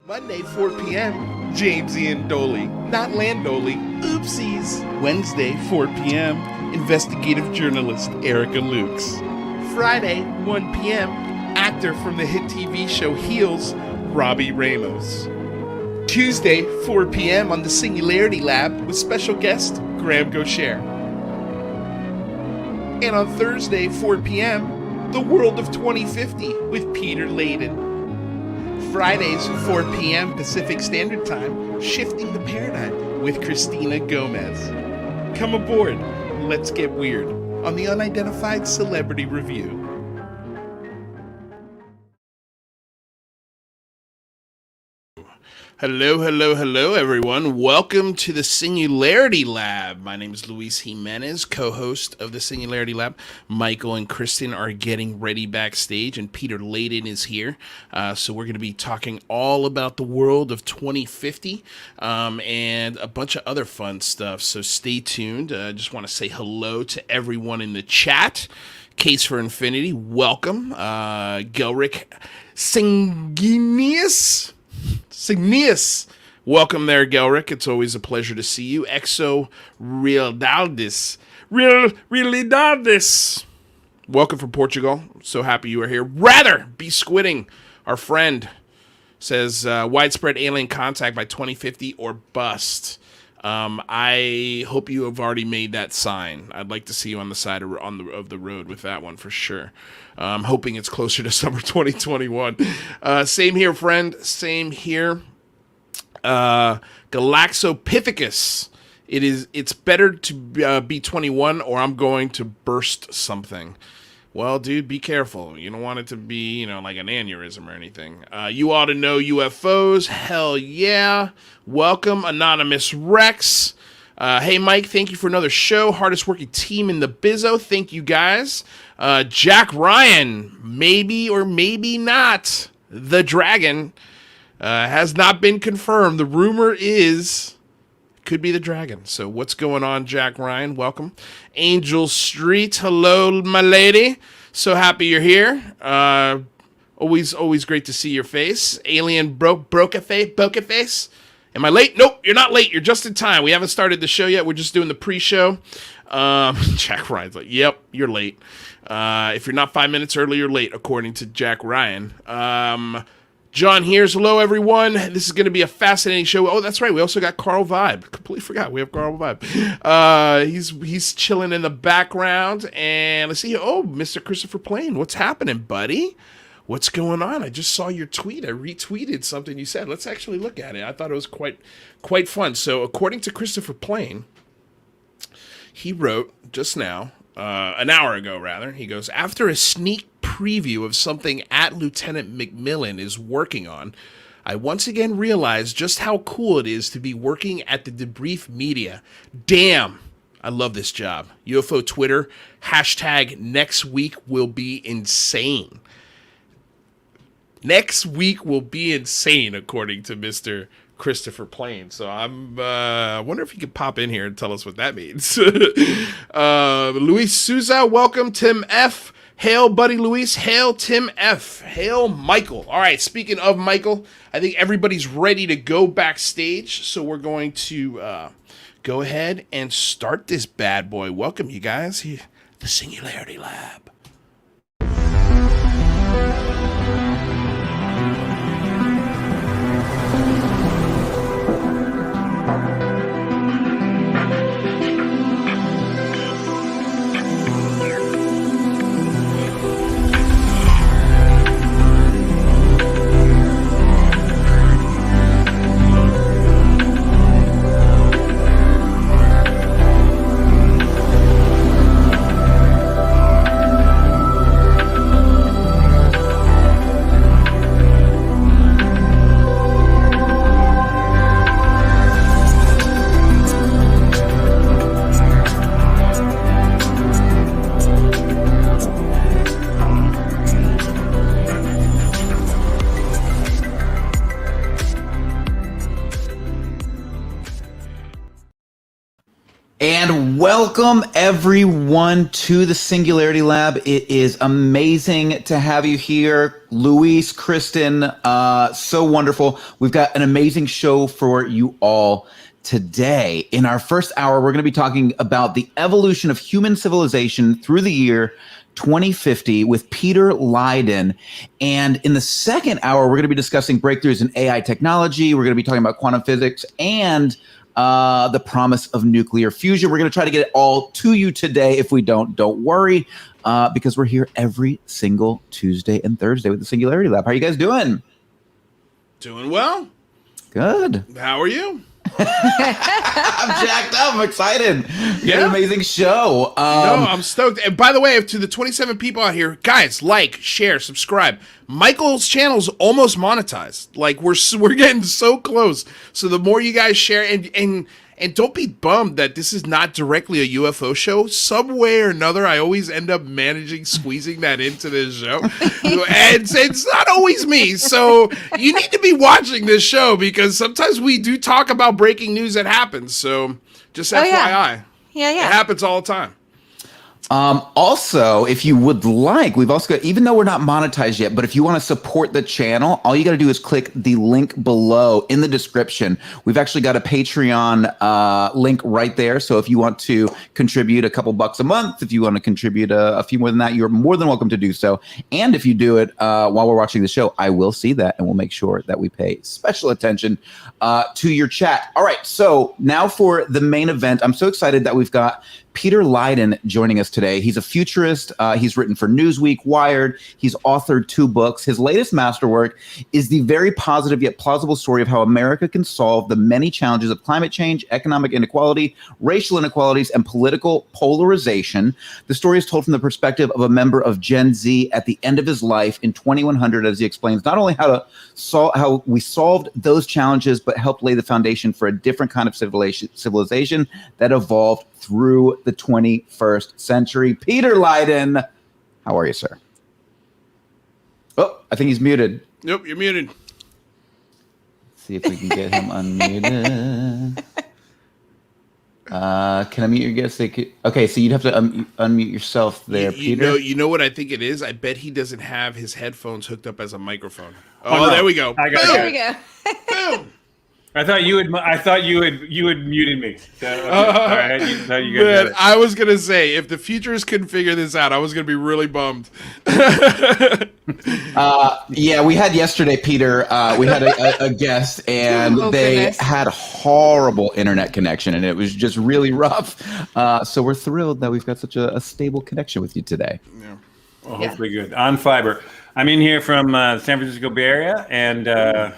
Monday, 4 p.m., James Ian Doley, not Landoli, oopsies. Wednesday, 4 p.m., investigative journalist Erica Lukes. Friday, 1 p.m., actor from the hit TV show Heels, Robbie Ramos. Tuesday, 4 p.m. on the Singularity Lab with special guest Graham Gaucher. And on Thursday, 4 p.m., The World of 2050 with Peter Leyden. Fridays, 4 p.m. Pacific Standard Time, Shifting the Paradigm with Christina Gomez. Come aboard, let's get weird on the Unidentified Celebrity Review. Hello, everyone. Welcome to the Singularity Lab. My name is Luis Jimenez, co-host of the Singularity Lab. Michael and Kristen are getting ready backstage, and Peter Leyden is here. So we're going to be talking all about the world of 2050 and a bunch of other fun stuff. So stay tuned. I just want to say hello to everyone in the chat. Case for Infinity, welcome. Gelric Signius, welcome there, Gelric. It's always a pleasure to see you. Exo Realidades, welcome from Portugal. So happy you are here. Rather be squidding. Our friend says widespread alien contact by 2050 or bust. I hope you have already made that sign. I'd like to see you on the side of the road with that one for sure. I'm hoping it's closer to summer 2021. Same here, friend. Same here. Galaxopithecus. It's better to be 21 or I'm going to burst something. Well, dude, be careful. You don't want it to be, like an aneurysm or anything. You ought to know UFOs. Hell yeah. Welcome, Anonymous Rex. Hey, Mike, thank you for another show. Hardest working team in the bizzo. Thank you, guys. Jack Ryan, maybe or maybe not. The Dragon has not been confirmed. The rumor is... could be the Dragon. So what's going on, Jack Ryan? Welcome. Angel Street, hello, my lady. So happy you're here. Always great to see your face. Alien broke face. Am I late? Nope, you're not late. You're just in time. We haven't started the show yet. We're just doing the pre-show. Jack Ryan's like, yep, you're late. If you're not 5 minutes early, you're late, according to Jack Ryan. John here's hello everyone. This is going to be a fascinating show. Oh, that's right. We also got Carl Vibe. Completely forgot. We have Carl Vibe. He's chilling in the background. And let's see. Oh, Mr. Christopher Plain. What's happening, buddy? What's going on? I just saw your tweet. I retweeted something you said. Let's actually look at it. I thought it was quite fun. So according to Christopher Plain, he wrote just now, an hour ago rather, he goes, after a sneak preview of something at Lieutenant McMillan is working on, I once again realized just how cool it is to be working at the Debrief Media. Damn, I love this job. UFO Twitter, hashtag next week will be insane. Next week will be insane, according to Mr. Christopher Plain. So I wonder if he could pop in here and tell us what that means. Luis Souza, welcome. Tim F. Hail, buddy Luis. Hail, Tim F. Hail, Michael. All right, speaking of Michael, I think everybody's ready to go backstage. So we're going to go ahead and start this bad boy. Welcome, you guys. The Singularity Lab. Welcome, everyone, to the Singularity Lab. It is amazing to have you here. Luis, Kristen, so wonderful. We've got an amazing show for you all today. In our first hour, we're going to be talking about the evolution of human civilization through the year 2050 with Peter Leyden. And in the second hour, we're going to be discussing breakthroughs in AI technology. We're going to be talking about quantum physics and the promise of nuclear fusion. We're going to try to get it all to you today. If we don't worry, because we're here every single Tuesday and Thursday with the Singularity Lab. How are you guys doing? Doing well. Good. How are you? I'm jacked up. I'm excited. Yeah. An amazing show. No, I'm stoked. And by the way, to the 27 people out here, guys, like, share, subscribe. Michael's channel's almost monetized. Like, we're getting so close. So the more you guys share, and don't be bummed that this is not directly a UFO show. Some way or another, I always end up squeezing that into this show. And it's not always me. So you need to be watching this show because sometimes we do talk about breaking news that happens. So just FYI. Yeah. It happens all the time. Also, if you would like, we've also got, even though we're not monetized yet, but if you want to support the channel, all you got to do is click the link below in the description. We've actually got a Patreon link right there. So if you want to contribute a couple bucks a month, if you want to contribute a few more than that, you're more than welcome to do so. And if you do it while we're watching the show, I will see that and we'll make sure that we pay special attention to your chat. All right. So now for the main event, I'm so excited that we've got Peter Leyden joining us today. He's a futurist. He's written for Newsweek, Wired. He's authored 2 books. His latest masterwork is the very positive yet plausible story of how America can solve the many challenges of climate change, economic inequality, racial inequalities, and political polarization. The story is told from the perspective of a member of Gen Z at the end of his life in 2100, as he explains not only how we solved those challenges, but helped lay the foundation for a different kind of civilization that evolved through the 21st century. Peter Leyden, how are you, sir? Oh, I think he's muted. Nope, you're muted. Let's see if we can get him unmuted. Can I mute your guest? Okay, so you'd have to unmute yourself there, Peter. You know what I think it is? I bet he doesn't have his headphones hooked up as a microphone. Oh, no. There we go. There we go. Boom. I thought you had muted me. So, okay. All right, man, I was gonna say if the futurists couldn't figure this out, I was gonna be really bummed. Yeah, we had yesterday, Peter. We had a guest, and they had horrible internet connection, and it was just really rough. So we're thrilled that we've got such a stable connection with you today. Yeah. Well, hopefully good on fiber. I'm in here from San Francisco Bay Area, and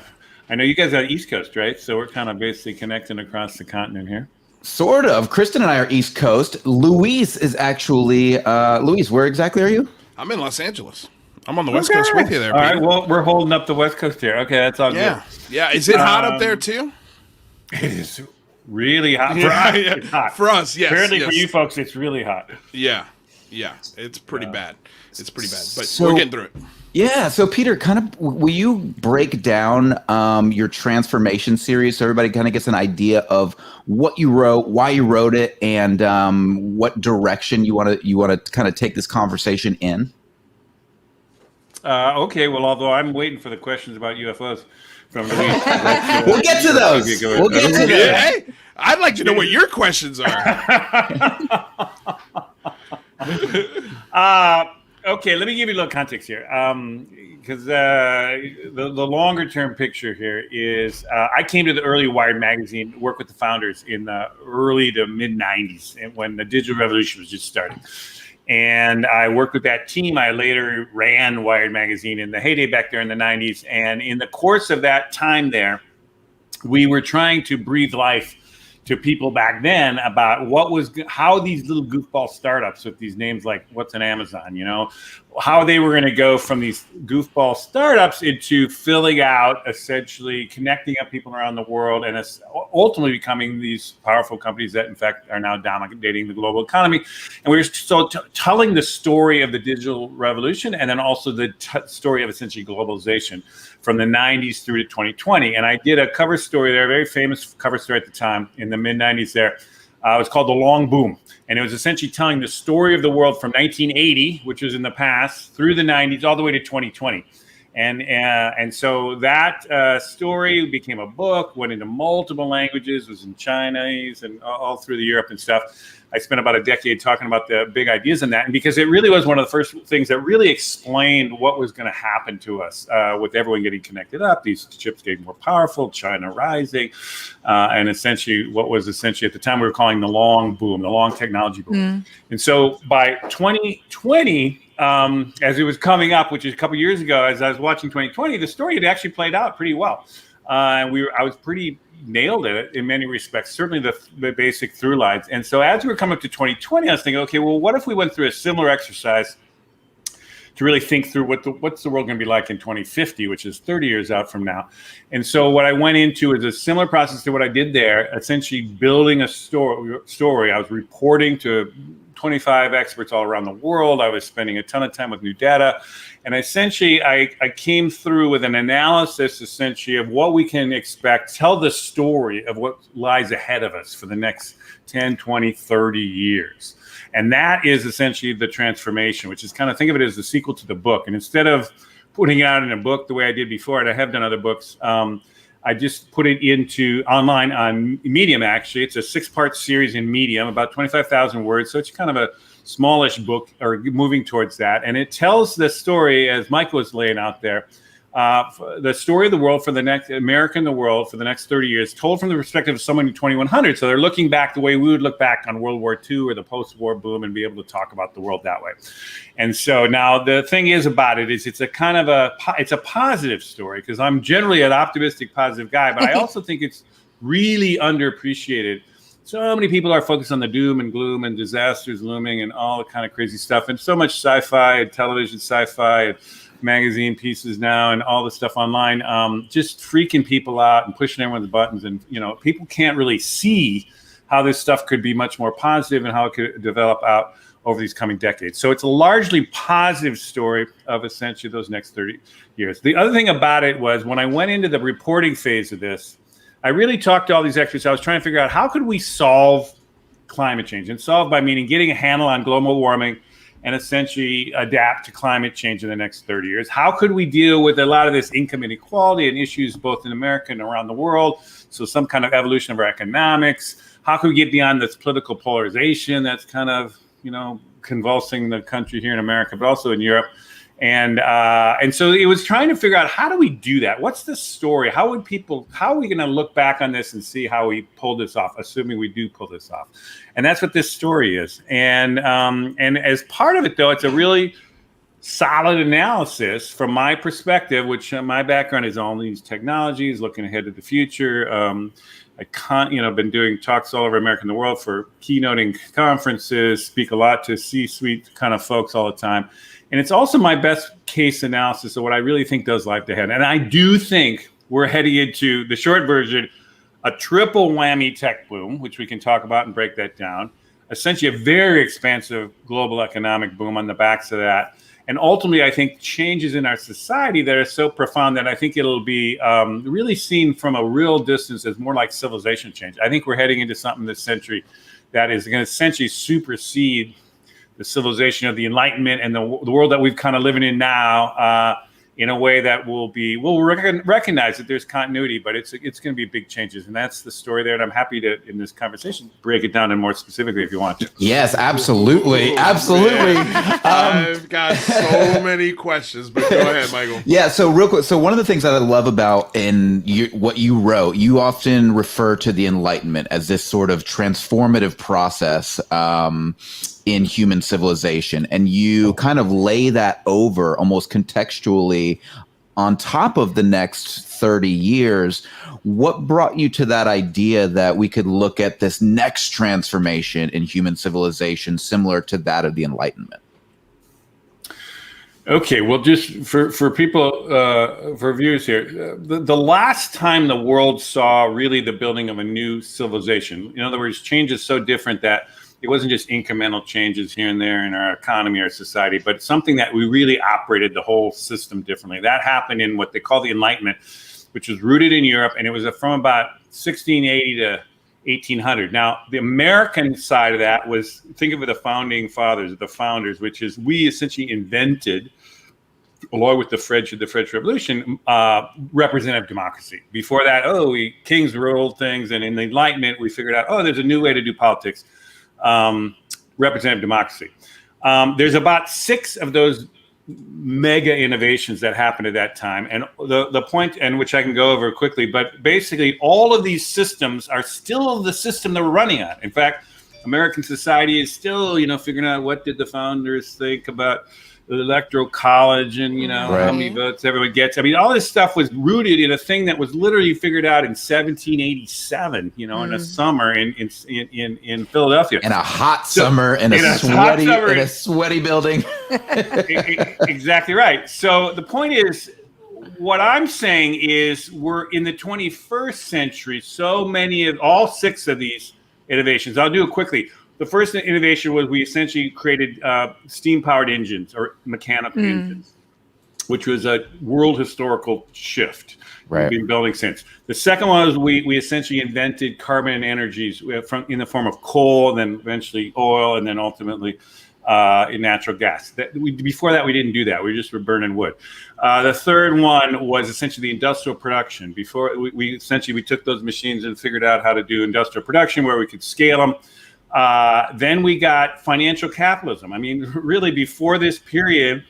I know you guys are East Coast, right? So we're kind of basically connecting across the continent here. Sort of. Kristen and I are East Coast. Luis is actually, Luis, where exactly are you? I'm in Los Angeles. I'm on the West Coast with you there, All Peter. right, well, we're holding up the West Coast here. Okay, that's all good. Yeah. Is it hot up there too? It is really hot. Right. Hot. For us, yes. Apparently yes. for you folks, it's really hot. Yeah. It's pretty bad. It's pretty bad, but we're getting through it. Yeah. So, Peter, kind of, will you break down your transformation series so everybody kind of gets an idea of what you wrote, why you wrote it, and what direction you want to kind of take this conversation in? Okay. Well, although I'm waiting for the questions about UFOs from Luis. We'll get to those. We'll get to those. Hey, I'd like to know what your questions are. Okay, let me give you a little context here, because the longer term picture here is I came to the early Wired magazine, worked with the founders in the early to mid 90s when the digital revolution was just starting. And I worked with that team. I later ran Wired magazine in the heyday back there in the 90s. And in the course of that time there, we were trying to breathe life to people back then about how these little goofball startups with these names like what's an Amazon, how they were going to go from these goofball startups into filling out, essentially connecting up people around the world and ultimately becoming these powerful companies that in fact are now dominating the global economy. And we were still telling the story of the digital revolution and then also the story of essentially globalization from the 90s through to 2020. And I did a cover story there, a very famous cover story at the time in the mid 90s there It was called The Long Boom. And it was essentially telling the story of the world from 1980, which was in the past, through the 90s, all the way to 2020. And so that story became a book, went into multiple languages, was in Chinese and all through the Europe and stuff. I spent about a decade talking about the big ideas in that, and because it really was one of the first things that really explained what was going to happen to us with everyone getting connected up, these chips getting more powerful, China rising, and essentially what was essentially at the time we were calling the long boom, the long technology boom. And so by 2020, as it was coming up, which is a couple of years ago, as I was watching 2020, the story had actually played out pretty well. I was pretty nailed it in many respects, certainly the basic through lines. And so as we were coming up to 2020, I was thinking, okay, well, what if we went through a similar exercise to really think through what's the world going to be like in 2050, which is 30 years out from now. And so what I went into is a similar process to what I did there, essentially building a story. I was reporting to 25 experts all around the world. I was spending a ton of time with new data. And essentially, I came through with an analysis, essentially, of what we can expect, tell the story of what lies ahead of us for the next 10, 20, 30 years. And that is essentially the transformation, which is kind of, think of it as the sequel to the book. And instead of putting it out in a book the way I did before, and I have done other books, I just put it into online on Medium, actually. It's a 6-part series in Medium, about 25,000 words. So it's kind of a smallish book, or moving towards that. And it tells the story, as Michael was laying out there, the story of the world for the next, America and the world for the next 30 years, told from the perspective of someone in 2100. So they're looking back the way we would look back on World War II or the post-war boom and be able to talk about the world that way. And so now the thing is about it is it's a kind of it's a positive story, because I'm generally an optimistic, positive guy, but I also think it's really underappreciated. So many people are focused on the doom and gloom and disasters looming and all the kind of crazy stuff. And so much sci-fi and television sci-fi and magazine pieces now and all the stuff online, just freaking people out and pushing everyone's buttons. And, people can't really see how this stuff could be much more positive and how it could develop out over these coming decades. So it's a largely positive story of essentially those next 30 years. The other thing about it was when I went into the reporting phase of this, I really talked to all these experts. I was trying to figure out how could we solve climate change, and solve by meaning getting a handle on global warming and essentially adapt to climate change in the next 30 years. How could we deal with a lot of this income inequality and issues both in America and around the world? So some kind of evolution of our economics. How can we get beyond this political polarization that's kind of, convulsing the country here in America, but also in Europe? And so it was trying to figure out, how do we do that? What's the story? How are we going to look back on this and see how we pulled this off, assuming we do pull this off? And that's what this story is. And as part of it, though, it's a really solid analysis from my perspective, which my background is all these technologies, looking ahead to the future. I've been doing talks all over America and the world for keynoting conferences, speak a lot to C-suite kind of folks all the time. And it's also my best case analysis of what I really think does lie ahead. And I do think we're heading into, the short version, a triple whammy tech boom, which we can talk about and break that down. Essentially a very expansive global economic boom on the backs of that. And ultimately, I think changes in our society that are so profound that I think it'll be really seen from a real distance as more like civilization change. I think we're heading into something this century that is going to essentially supersede the civilization of the Enlightenment and the world that we've kind of living in now, in a way that we'll recognize that there's continuity, but it's going to be big changes. And that's the story there. And I'm happy to, in this conversation, break it down and more specifically if you want to. Yes, absolutely. Absolutely. I've got so many questions, but go ahead, Michael. Yeah. So real quick. So one of the things that I love about what you wrote, you often refer to the Enlightenment as this sort of transformative process, in human civilization. And you kind of lay that over almost contextually on top of the next 30 years. What brought you to that idea that we could look at this next transformation in human civilization similar to that of the Enlightenment? Okay, well, just for people, for viewers here, the last time the world saw really the building of a new civilization, in other words, change is so different that it wasn't just incremental changes here and there in our economy or society, but something that we really operated the whole system differently. That happened in what they call the Enlightenment, which was rooted in Europe, and it was from about 1680 to 1800. Now, the American side of that was, think of it, the founding fathers, the founders, which is we essentially invented, along with the French Revolution, representative democracy. Before that, kings ruled things, and in the Enlightenment, we figured out, there's a new way to do politics, representative democracy. There's about 6 of those mega innovations that happened at that time, and the point, and which I can go over quickly, but basically all of these systems are still the system that we're running on. In fact, American society is still, figuring out what did the founders think about the electoral college and, how many votes everyone gets. I mean, all this stuff was rooted in a thing that was literally figured out in 1787, in a summer in Philadelphia. In a hot summer in a sweaty building. Exactly right. So the point is, what I'm saying is we're in the 21st century. So all 6 of these innovations. I'll do it quickly. The first innovation was we essentially created steam-powered engines or mechanical engines, which was a world historical shift. We've been building since. The second one was we essentially invented carbon energies in the form of coal, then eventually oil, and then ultimately in natural gas. Before that, we didn't do that. We were burning wood. The third one was essentially the industrial production. Before we took those machines and figured out how to do industrial production where we could scale them. Then we got financial capitalism. I mean, really, before this period,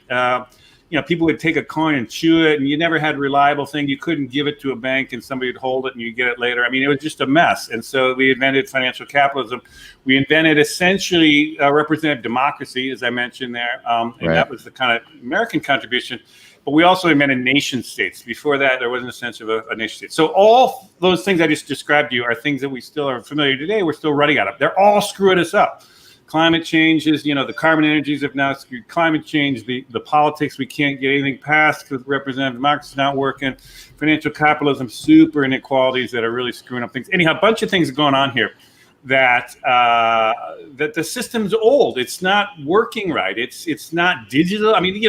people would take a coin and chew it, and you never had a reliable thing. You couldn't give it to a bank and somebody would hold it and you get it later. I mean, it was just a mess. And so we invented financial capitalism. We invented essentially representative democracy, as I mentioned there. And that was the kind of American contribution. But we also invented nation states. Before that, there wasn't a sense of a nation state. So all those things I just described to you are things that we still are familiar today. We're still running out of. They're all screwing us up. Climate change is, the carbon energies have now screwed climate change. The politics, we can't get anything passed because representative democracy is not working. Financial capitalism, super inequalities that are really screwing up things. Anyhow, a bunch of things going on here that the system's old. It's not working right. It's not digital. I mean,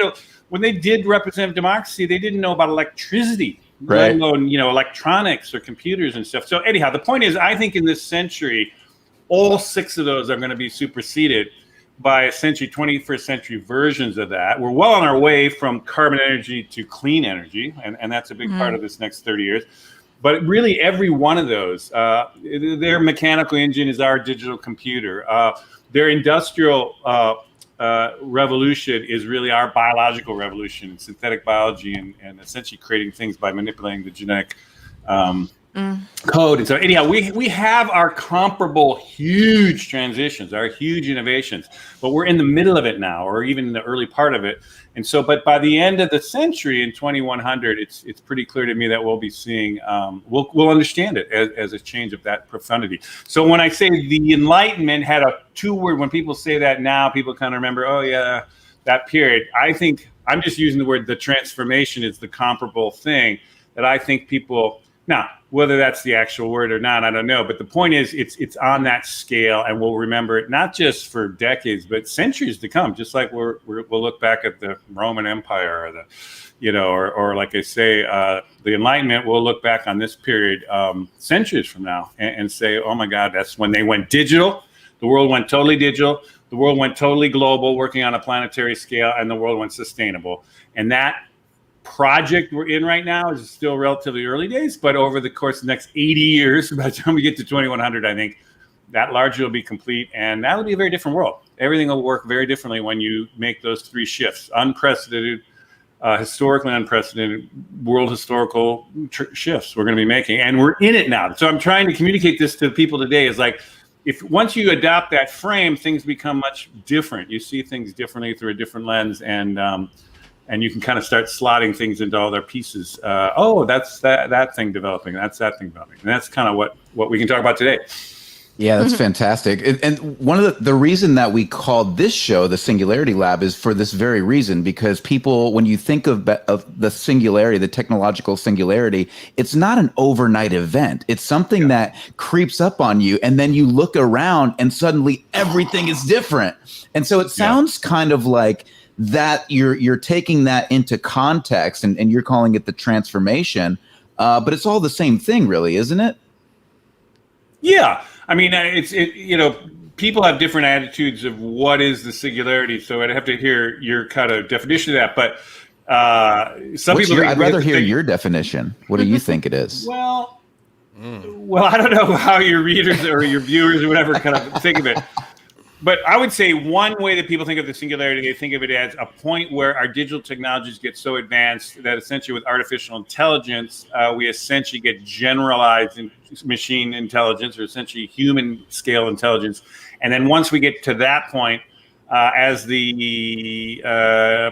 when they did representative democracy, they didn't know about electricity, let alone, electronics or computers and stuff. So anyhow, the point is, I think in this century, all 6 of those are going to be superseded by essentially 21st century versions of that. We're well on our way from carbon energy to clean energy, and that's a big part of this next 30 years. But really, every one of those, their mechanical engine is our digital computer. Their industrial revolution is really our biological revolution, synthetic biology, and essentially creating things by manipulating the genetic code. And so anyhow, we have our comparable huge transitions, our huge innovations, but we're in the middle of it now, or even in the early part of it. And so, but by the end of the century in 2100, it's pretty clear to me that we'll be seeing, we'll understand it as a change of that profundity. So when I say the Enlightenment had a 2-word, when people say that now, people kind of remember, oh yeah, that period. I think I'm just using the word, the transformation is the comparable thing that I think people, now, whether that's the actual word or not, I don't know. But the point is, it's on that scale, and we'll remember it not just for decades, but centuries to come. Just like we'll look back at the Roman Empire, or or like I say, the Enlightenment. We'll look back on this period centuries from now and say, oh my God, that's when they went digital. The world went totally digital. The world went totally global, working on a planetary scale, and the world went sustainable. And that project we're in right now is still relatively early days, but over the course of the next 80 years, by the time we get to 2100, I think that largely will be complete, and that'll be a very different world. Everything will work very differently when you make those 3 shifts: unprecedented, historically unprecedented world historical shifts we're going to be making, and we're in it now. So I'm trying to communicate this to people today, is like, if once you adopt that frame, things become much different. You see things differently through a different lens, and you can kind of start slotting things into all their pieces. That's that thing developing. That's that thing developing. And that's kind of what we can talk about today. Yeah, that's fantastic. And one of the reason that we called this show the Singularity Lab is for this very reason, because people, when you think of the singularity, the technological singularity, it's not an overnight event. It's something that creeps up on you, and then you look around and suddenly everything is different. And so it sounds kind of like that you're taking that into context, and you're calling it the transformation, but it's all the same thing, really, isn't it? Yeah, I mean, people have different attitudes of what is the singularity. So I'd have to hear your kind of definition of that. But I'd rather hear your definition. What do you think it is? Well, I don't know how your readers or your viewers or whatever kind of think of it. But I would say one way that people think of the singularity, they think of it as a point where our digital technologies get so advanced that essentially with artificial intelligence, we essentially get generalized machine intelligence, or essentially human scale intelligence. And then once we get to that point, as the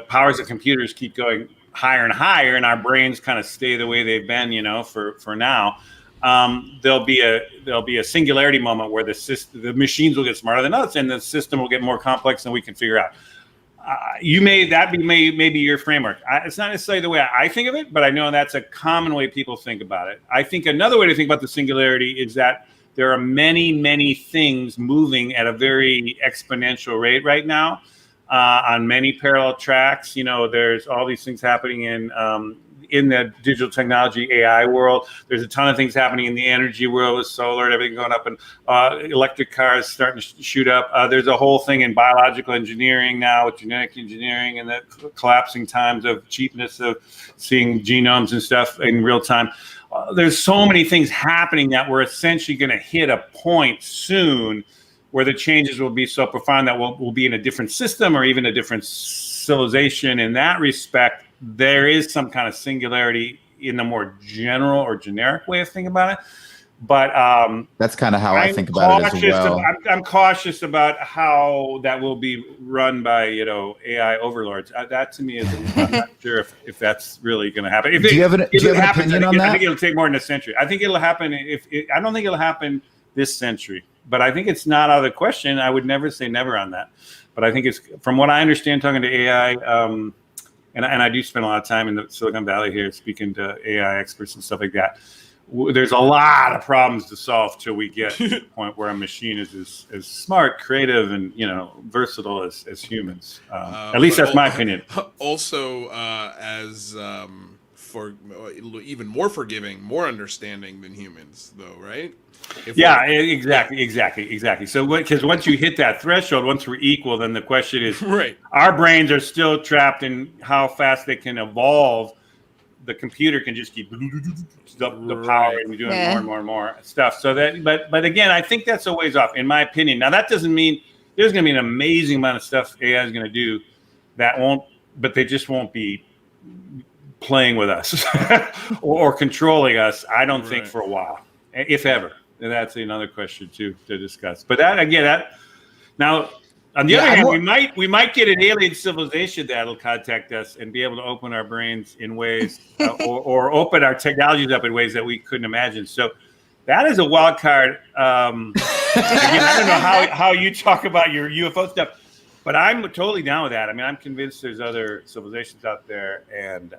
powers of computers keep going higher and higher, and our brains kind of stay the way they've been, for now, there'll be a singularity moment where the machines will get smarter than us, and the system will get more complex than we can figure out. Maybe your framework. It's not necessarily the way I think of it, but I know that's a common way people think about it. I think another way to think about the singularity is that there are many, many things moving at a very exponential rate right now on many parallel tracks. There's all these things happening in the digital technology AI world. There's a ton of things happening in the energy world with solar and everything going up, and electric cars starting to shoot up. There's a whole thing in biological engineering now with genetic engineering and the collapsing times of cheapness of seeing genomes and stuff in real time. There's so many things happening that we're essentially going to hit a point soon where the changes will be so profound that we'll be in a different system or even a different civilization. In that respect, there is some kind of singularity in the more general or generic way of thinking about it. But that's kind of how I think about it as well. I'm cautious about how that will be run by AI overlords. That to me is I'm not sure if that's really going to happen. Do you have an opinion on that? I think it'll take more than a century. I think it'll happen. I don't think it'll happen this century, but I think it's not out of the question. I would never say never on that. But I think it's, from what I understand, talking to AI, and I do spend a lot of time in the Silicon Valley here speaking to AI experts and stuff like that. There's a lot of problems to solve till we get to the point where a machine is as smart, creative, and versatile as humans. At least that's my opinion. Also, for even more forgiving, more understanding than humans, though, right? Exactly. So, because once you hit that threshold, once we're equal, then the question is, right? Our brains are still trapped in how fast they can evolve. The computer can just keep the power and doing more and more stuff. So that, but again, I think that's a ways off, in my opinion. Now, that doesn't mean there's going to be an amazing amount of stuff AI is going to do but they just won't be playing with us or controlling us. I don't think for a while, if ever. And that's another question too to discuss. But now. On the other hand, we might get an alien civilization that'll contact us and be able to open our brains in ways, or open our technologies up in ways that we couldn't imagine. So that is a wild card. Again, I don't know how you talk about your UFO stuff, but I'm totally down with that. I mean, I'm convinced there's other civilizations out there, and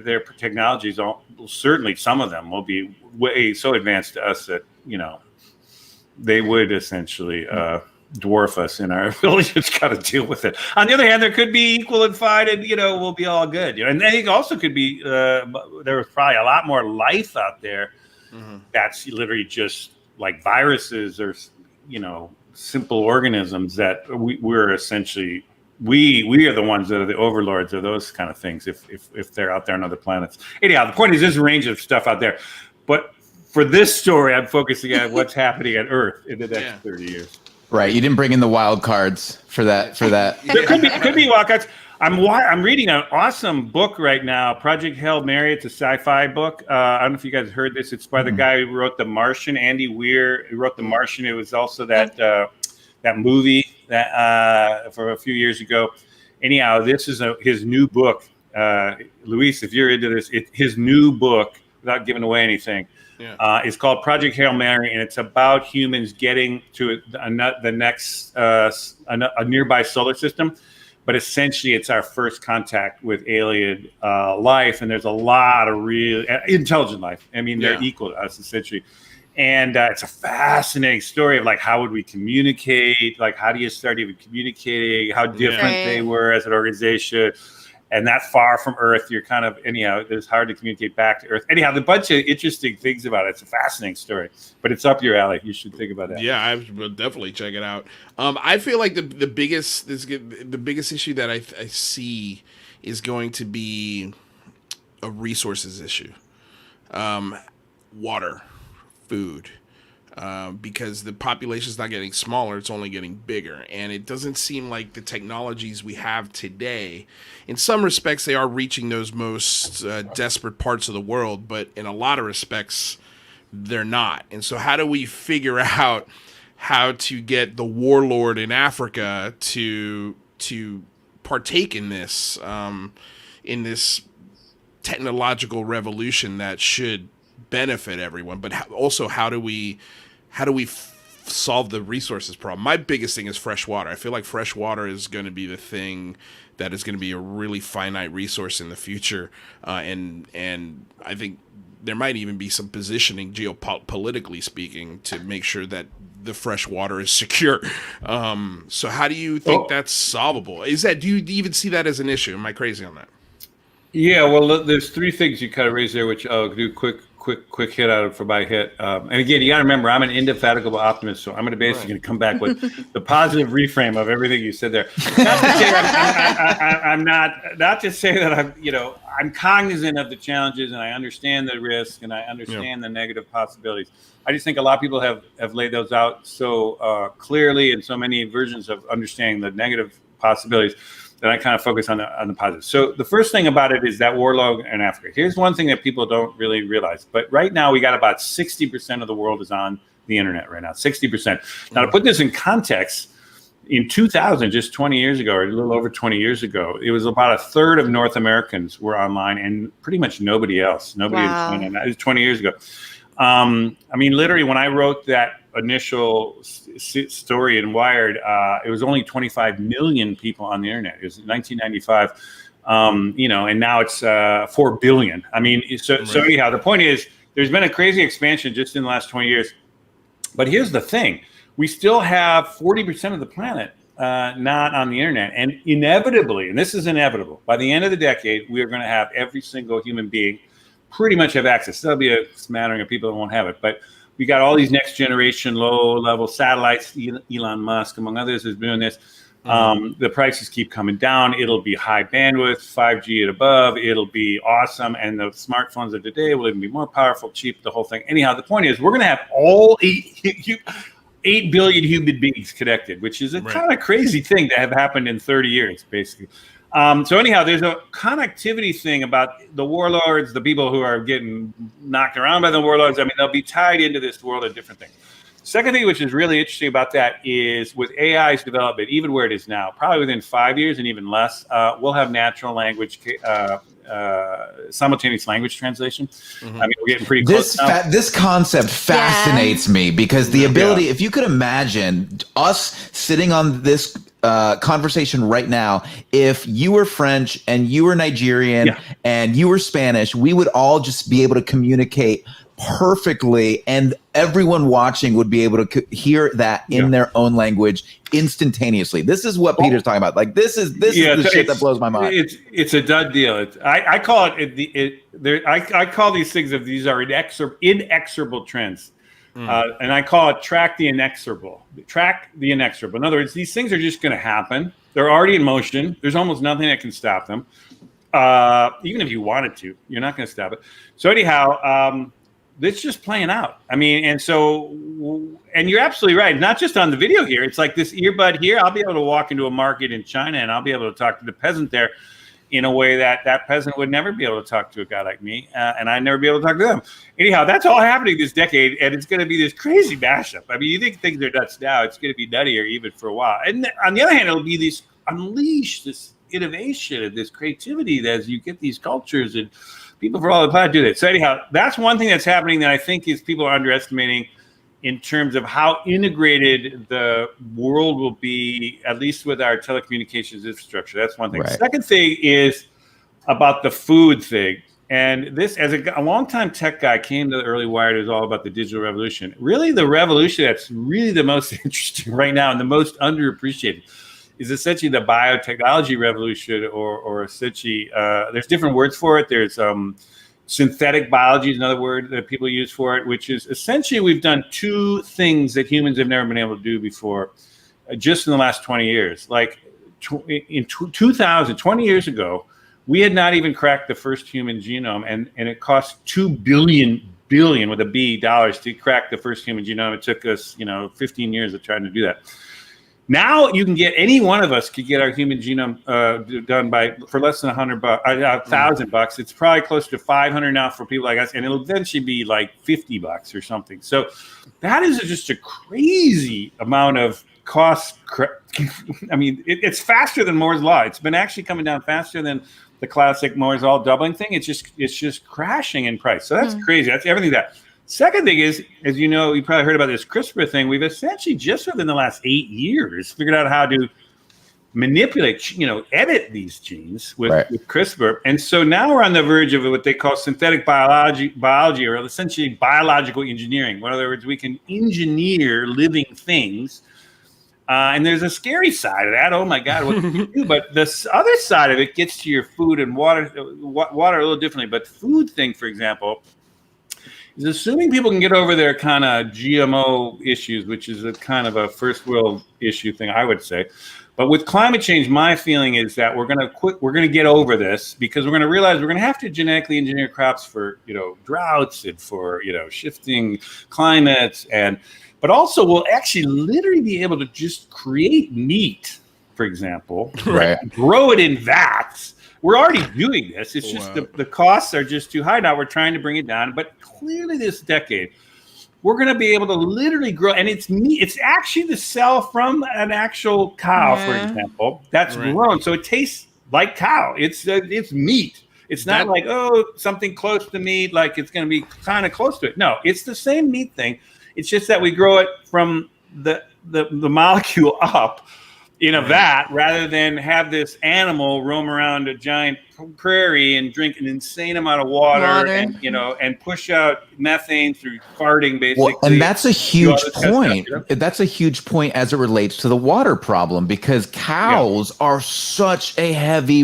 their technologies, certainly some of them will be way so advanced to us that they would essentially dwarf us in our ability to try to deal with it. On the other hand, there could be equal and fine, and we'll be all good. And I think also could be there was probably a lot more life out there that's literally just like viruses or simple organisms that we're essentially we are the ones that are the overlords of those kind of things if they're out there on other planets. Anyhow, the point is there's a range of stuff out there, but for this story, I'm focusing on what's happening at Earth in the next 30 years. Right, you didn't bring in the wild cards for that. There could be wild cards. I'm reading an awesome book right now, Project Hail Mary. It's a sci-fi book. I don't know if you guys heard this. It's by the guy who wrote The Martian, Andy Weir. Who wrote The Martian. It was also that movie that for a few years ago. Anyhow, this is his new book. Luis, if you're into this, his new book, without giving away anything. It's called Project Hail Mary, and it's about humans getting to the next a nearby solar system. But essentially, it's our first contact with alien life, and there's a lot of real intelligent life. I mean, they're equal to us, essentially. And it's a fascinating story of like, how would we communicate? Like, how do you start even communicating? How different they were as an organization. and that far from Earth, you're kind of, anyhow, it's hard to communicate back to Earth. Anyhow, the bunch of interesting things about it. It's a fascinating story, but it's up your alley. You should think about that. Yeah, I will definitely check it out. I feel like the biggest issue that I see is going to be a resources issue, water, food. Because the population is not getting smaller, it's only getting bigger. And it doesn't seem like the technologies we have today, in some respects, they are reaching those most desperate parts of the world, but in a lot of respects, they're not. And so how do we figure out how to get the warlord in Africa to partake in this technological revolution that should benefit everyone? But also, how do we solve the resources problem? My biggest thing is fresh water. I feel like fresh water is going to be the thing that is going to be a really finite resource in the future, and I think there might even be some positioning, geopolitically speaking, to make sure that the fresh water is secure. So how do you think that's solvable? Do you even see that as an issue? Am I crazy on that? Yeah, well, there's three things you kind of raised there, which I'll do quick hit out for my hit. And again, you got to remember, I'm an indefatigable optimist, so I'm going to basically going to come back with the positive reframe of everything you said there. Not to say not to say that I'm cognizant of the challenges and I understand the risk and I understand the negative possibilities. I just think a lot of people have laid those out so clearly and so many versions of understanding the negative possibilities. Then I kind of focus on the positive. So the first thing about it is that warlord in Africa. Here's one thing that people don't really realize. But right now, we got about 60% of the world is on the internet right now, 60%. Now, to put this in context, in 2000, just 20 years ago, or a little over 20 years ago, it was about a third of North Americans were online and pretty much nobody else. Nobody was online. That was 20 years ago. I mean, literally, when I wrote that initial story in Wired, it was only 25 million people on the internet. It was 1995, and now it's 4 billion. I mean, so anyhow, the point is, there's been a crazy expansion just in the last 20 years. But here's the thing: we still have 40% of the planet not on the internet, and inevitably, and this is inevitable, by the end of the decade, we are going to have every single human being pretty much have access. There'll be a smattering of people that won't have it, but we got all these next generation low level satellites. Elon Musk, among others, is doing this. The prices keep coming down. It'll be high bandwidth, 5G and above. It'll be awesome. And the smartphones of today will even be more powerful, cheap, the whole thing. Anyhow, the point is we're going to have all 8 billion human beings connected, which is a kind of crazy thing to have happened in 30 years, basically. So anyhow, there's a connectivity thing about the warlords, the people who are getting knocked around by the warlords. I mean, they'll be tied into this world of different things. Second thing, which is really interesting about that, is with AI's development, even where it is now, probably within 5 years and even less, we'll have natural language, simultaneous language translation. I mean, we're getting pretty close now. This concept fascinates me because the ability, if you could imagine us sitting on this conversation right now, if you were French and you were Nigerian and you were Spanish, we would all just be able to communicate perfectly, and everyone watching would be able to hear that in their own language instantaneously. This is what Peter's talking about. Like this is the shit that blows my mind. It's a done deal. I call I call these things these are inexorable trends. And I call it track the inexorable. Track the inexorable. In other words, these things are just going to happen. They're already in motion. There's almost nothing that can stop them. Even if you wanted to, you're not going to stop it. So anyhow, it's just playing out. I mean, and you're absolutely right. Not just on the video here. It's like this earbud here. I'll be able to walk into a market in China and I'll be able to talk to the peasant there in a way that peasant would never be able to talk to a guy like me, and I'd never be able to talk to them. Anyhow, that's all happening this decade, and it's going to be this crazy mashup. I mean, you think things are nuts now, it's going to be nuttier even for a while. And on the other hand, it'll be this innovation and this creativity that as you get these cultures and people from all the planet do that. So anyhow, that's one thing that's happening that I think is people are underestimating in terms of how integrated the world will be, at least with our telecommunications infrastructure. That's one thing. Right. Second thing is about the food thing. And this, as a longtime tech guy, came to the early Wired, is all about the digital revolution. Really, the revolution that's really the most interesting right now and the most underappreciated is essentially the biotechnology revolution, or essentially there's different words for it. There's synthetic biology is another word that people use for it, which is essentially we've done two things that humans have never been able to do before, just in the last 20 years. Like in 2000, 20 years ago, we had not even cracked the first human genome, and it cost $2 billion with a B dollars to crack the first human genome. It took us 15 years of trying to do that. Now you can get, any one of us could get our human genome done for less than $1,000. It's probably close to 500 now for people like us, and it'll eventually be like $50 or something. So that is just a crazy amount of cost. I mean, it's faster than Moore's law. It's been actually coming down faster than the classic Moore's law doubling thing. It's just crashing in price. So that's crazy. That's everything. That second thing is, as you know, you probably heard about this CRISPR thing. We've essentially just within the last 8 years figured out how to manipulate, edit these genes with CRISPR. And so now we're on the verge of what they call synthetic biology, or essentially biological engineering. In other words, we can engineer living things. And there's a scary side of that. Oh my God, what can you do? But the other side of it gets to your food and water a little differently. But the food thing, for example, is assuming people can get over their kind of GMO issues, which is a kind of a first world issue thing, I would say. But with climate change, my feeling is that we're going to get over this, because we're going to realize we're going to have to genetically engineer crops for, droughts and for, shifting climates, but also we'll actually literally be able to just create meat, for example, grow it in vats. We're already doing this. It's just the costs are just too high now. We're trying to bring it down. But clearly this decade, we're going to be able to literally grow. And it's meat. It's actually the cell from an actual cow, for example, that's grown. So it tastes like cow. It's meat. It's not like, something close to meat, like it's going to be kind of close to it. No, it's the same meat thing. It's just that we grow it from the molecule up in a vat, rather than have this animal roam around a giant prairie and drink an insane amount of water. And and push out methane through farting, basically. Well, and that's a huge point. That's a huge point as it relates to the water problem, because cows are such a heavy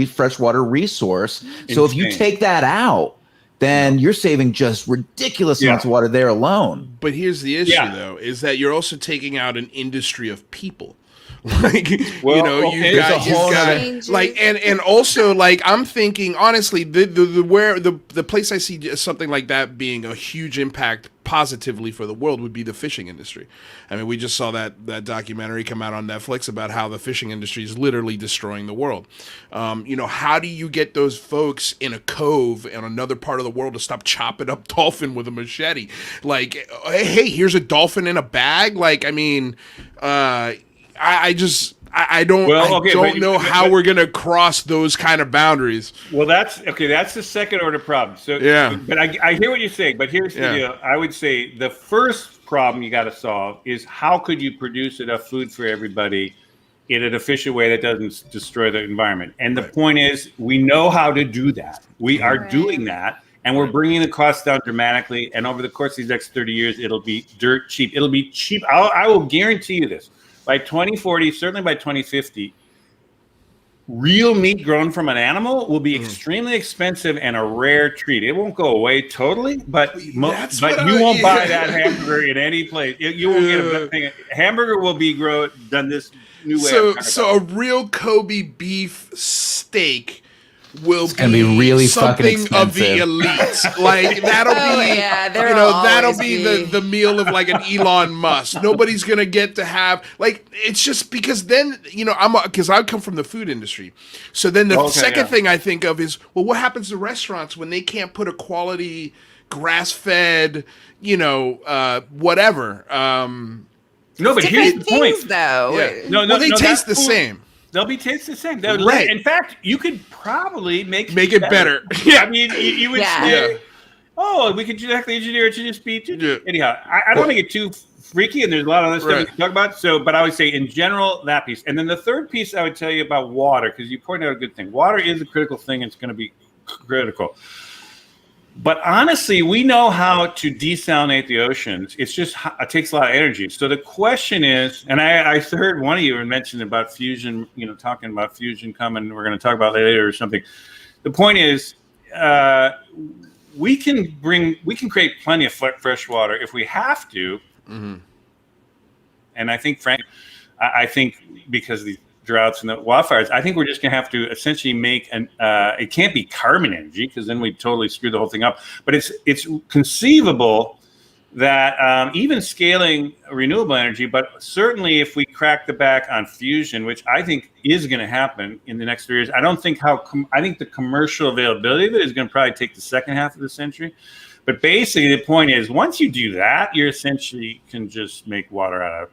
freshwater resource. Insane. So if you take that out, then you're saving just ridiculous amounts of water there alone. But here's the issue, though, is that you're also taking out an industry of people. Like, you've got like, and also, like, I'm thinking honestly, the place I see something like that being a huge impact positively for the world would be the fishing industry. I mean, we just saw that documentary come out on Netflix about how the fishing industry is literally destroying the world. How do you get those folks in a cove in another part of the world to stop chopping up dolphin with a machete? Like, hey, here's a dolphin in a bag. Like, I mean, I don't know how we're gonna cross those kind of boundaries. Well, that's the second order problem. So but I hear what you're saying. But here's the deal. I would say the first problem you got to solve is, how could you produce enough food for everybody in an efficient way that doesn't destroy the environment? And the point is, we know how to do that. We are doing that. And we're bringing the cost down dramatically. And over the course of these next 30 years, it'll be dirt cheap. It'll be cheap. I will guarantee you this. By 2040, certainly by 2050, real meat grown from an animal will be extremely expensive and a rare treat. It won't go away totally, but you won't buy that hamburger in any place. You won't get a thing. Hamburger will be done this new way. So a real Kobe beef steak will be really something of the elite. Like, that'll be the meal of like an Elon Musk. Nobody's gonna get to have, like, it's just because then because I come from the food industry. So then the second thing I think of is, well, what happens to restaurants when they can't put a quality grass-fed, whatever. No, but here's the point, though. Yeah. They taste the same. They'll be taste the same. Right. In fact, you could probably make it better. Yeah, I mean, you would say, we could genetically engineer it to just be. Anyhow, I don't want to get too freaky, and there's a lot of other stuff we can talk about. So, but I would say in general, that piece. And then the third piece I would tell you about water, because you pointed out a good thing. Water is a critical thing. It's going to be critical. But honestly, we know how to desalinate the oceans. It takes a lot of energy. So the question is, and I heard one of you mention about fusion, talking about fusion coming. We're going to talk about it later or something. The point is, we can create plenty of fresh water if we have to. Mm-hmm. And I think, I think because of the droughts and the wildfires, I think we're just going to have to essentially make it can't be carbon energy, because then we totally screw the whole thing up. But it's conceivable that even scaling renewable energy, but certainly if we crack the back on fusion, which I think is going to happen in the next 3 years, I think the commercial availability of it is going to probably take the second half of the century. But basically the point is, once you do that, you essentially can just make water out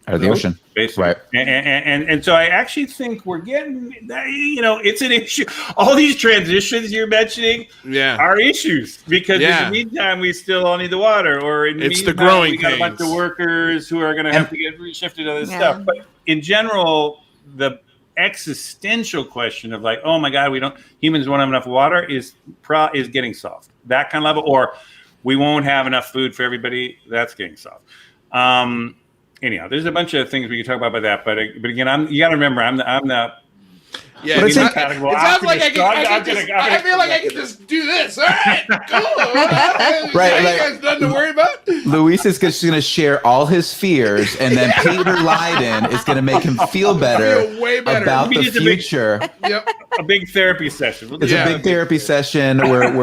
of the ocean, basically. Right? And so I actually think we're getting, it's an issue. All these transitions you're mentioning are issues, because in the meantime we still all need the water, or in the it's meantime, the growing we got a bunch of workers who are going to have to get reshifted to other stuff. But in general, the existential question of like, oh my God, humans won't have enough water is getting solved. That kind of level, or we won't have enough food for everybody. That's getting solved. Anyhow, there's a bunch of things we can talk about that, but again, you got to remember, I'm the yeah. It sounds like I feel like I can just do this. All right, cool. Right, you guys nothing to worry about. Luis is just going to share all his fears, and then Peter Leyden is going to make him feel better about the future. A big therapy session. It's a big therapy session where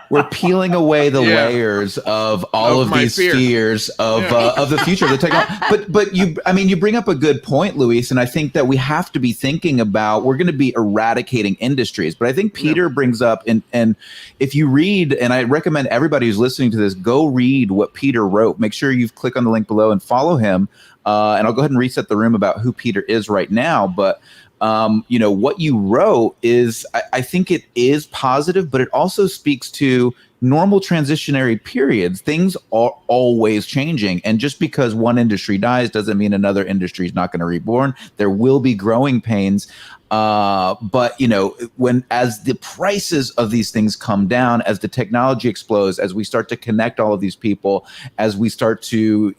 we're peeling away the layers of all of these fears of the future of the technology. But you bring up a good point, Luis, and I think that we have to be thinking about, we're going to be eradicating industries. But I think Peter brings up, and if you read, and I recommend everybody who's listening to this, go read what Peter wrote. Make sure you click on the link below and follow him. And I'll go ahead and reset the room about who Peter is right now. But what you wrote is, I think it is positive, but it also speaks to normal transitionary periods. Things are always changing. And just because one industry dies doesn't mean another industry is not going to reborn. There will be growing pains. But as the prices of these things come down, as the technology explodes, as we start to connect all of these people, as we start to,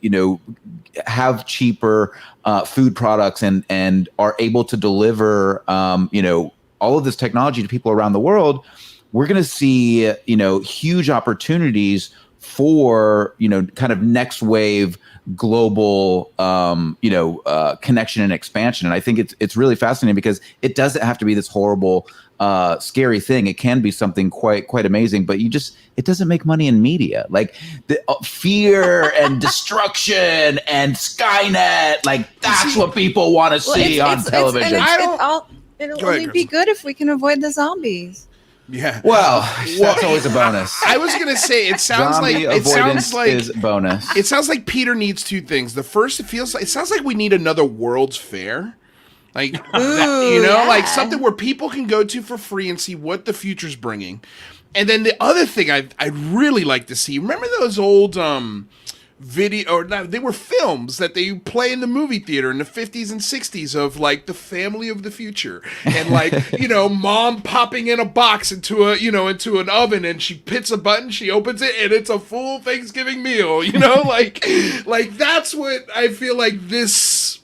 have cheaper food products and are able to deliver, all of this technology to people around the world, we're going to see, huge opportunities for, kind of next wave global, connection and expansion. And I think it's really fascinating, because it doesn't have to be this horrible, scary thing. It can be something quite amazing, but it doesn't make money in media. Like the fear and destruction and Skynet, like that's what people want to see on television. It'll only be good if we can avoid the zombies. Yeah. Well, that's always a bonus. I was gonna say it sounds is bonus. It sounds like Peter needs two things. The first, it sounds like we need another World's Fair. Like like something where people can go to for free and see what the future's bringing. And then the other thing I'd really like to see, remember those old they were films that they play in the movie theater in the 50s and 60s of like the family of the future, and like mom popping in a box into an oven, and she hits a button, she opens it, and it's a full Thanksgiving meal, like that's what I feel like this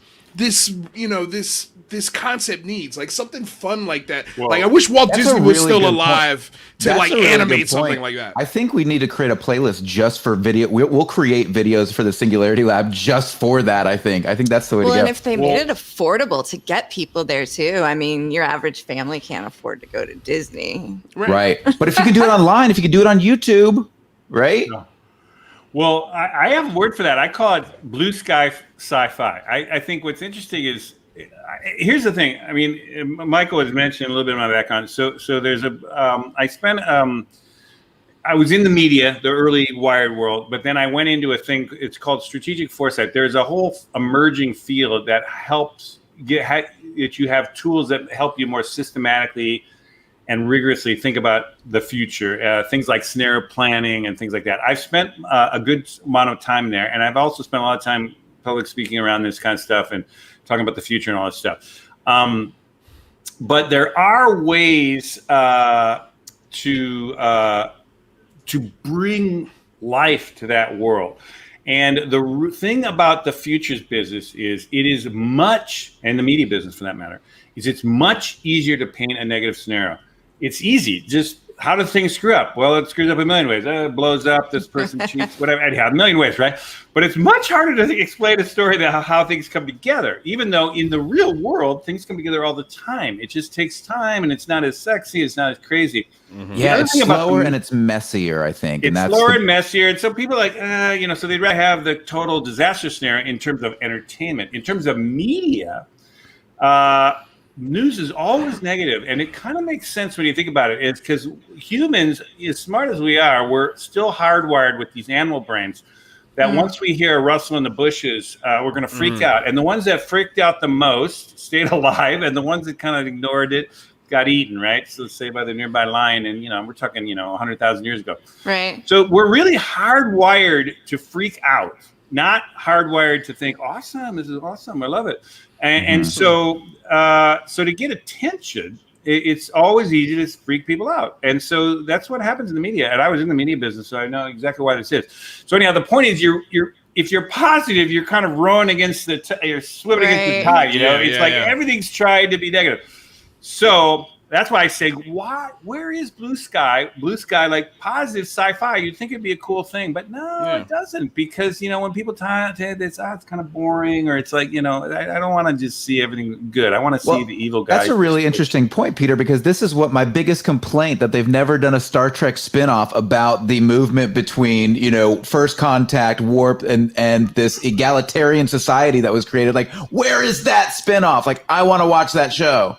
concept needs, like something fun like that. Well, like I wish Walt Disney was still alive to like animate something like that. I think we need to create a playlist just for video. We'll create videos for the Singularity Lab just for that. I think that's the way to go. Well, and if they made it affordable to get people there too, I mean, your average family can't afford to go to Disney. Right. But if you can do it online, if you can do it on YouTube, right? No. Well, I have a word for that. I call it blue sky sci-fi. I think what's interesting is, here's the thing. I mean, Michael has mentioned a little bit of my background. So there's I was in the media, the early Wired world, but then I went into a thing. It's called strategic foresight. There's a whole emerging field that helps that you have tools that help you more systematically and rigorously think about the future. Things like scenario planning and things like that. I've spent a good amount of time there, and I've also spent a lot of time public speaking around this kind of stuff and talking about the future and all this stuff. But there are ways to bring life to that world. And the thing about the futures business is it is much, and the media business for that matter, is it's much easier to paint a negative scenario. It's easy. Just how do things screw up? Well, it screws up a million ways. It blows up. This person cheats. Whatever. Anyhow, a million ways, right? But it's much harder to explain a story that how things come together. Even though in the real world things come together all the time. It just takes time, and it's not as sexy. It's not as crazy. Mm-hmm. Yeah, it's slower and it's messier. I think it's slower and messier, and so people are like, so they'd rather have the total disaster scenario in terms of entertainment. In terms of media, news is always negative, and it kind of makes sense when you think about it. It's because humans, as smart as we are, we're still hardwired with these animal brains that once we hear a rustle in the bushes, we're going to freak out. And the ones that freaked out the most stayed alive, and the ones that kind of ignored it got eaten, right? So say by the nearby lion, and we're talking 100,000 years ago. Right. So we're really hardwired to freak out, not hardwired to think, awesome, this is awesome, I love it. And so to get attention, it's always easy to freak people out. And so that's what happens in the media. And I was in the media business, so I know exactly why this is. So anyhow, the point is if you're positive, you're kind of rowing against you're swimming against the tide, It's everything's trying to be negative. So that's why I say, where is blue sky? Blue sky, like positive sci-fi. You'd think it'd be a cool thing, but no, it doesn't. Because, when people talk, it's kind of boring, or it's like, I don't want to just see everything good. I want to see the evil guys. That's a really interesting point, Peter, because this is what my biggest complaint, that they've never done a Star Trek spinoff about the movement between, first contact, warp, and this egalitarian society that was created. Like, where is that spinoff? Like, I want to watch that show.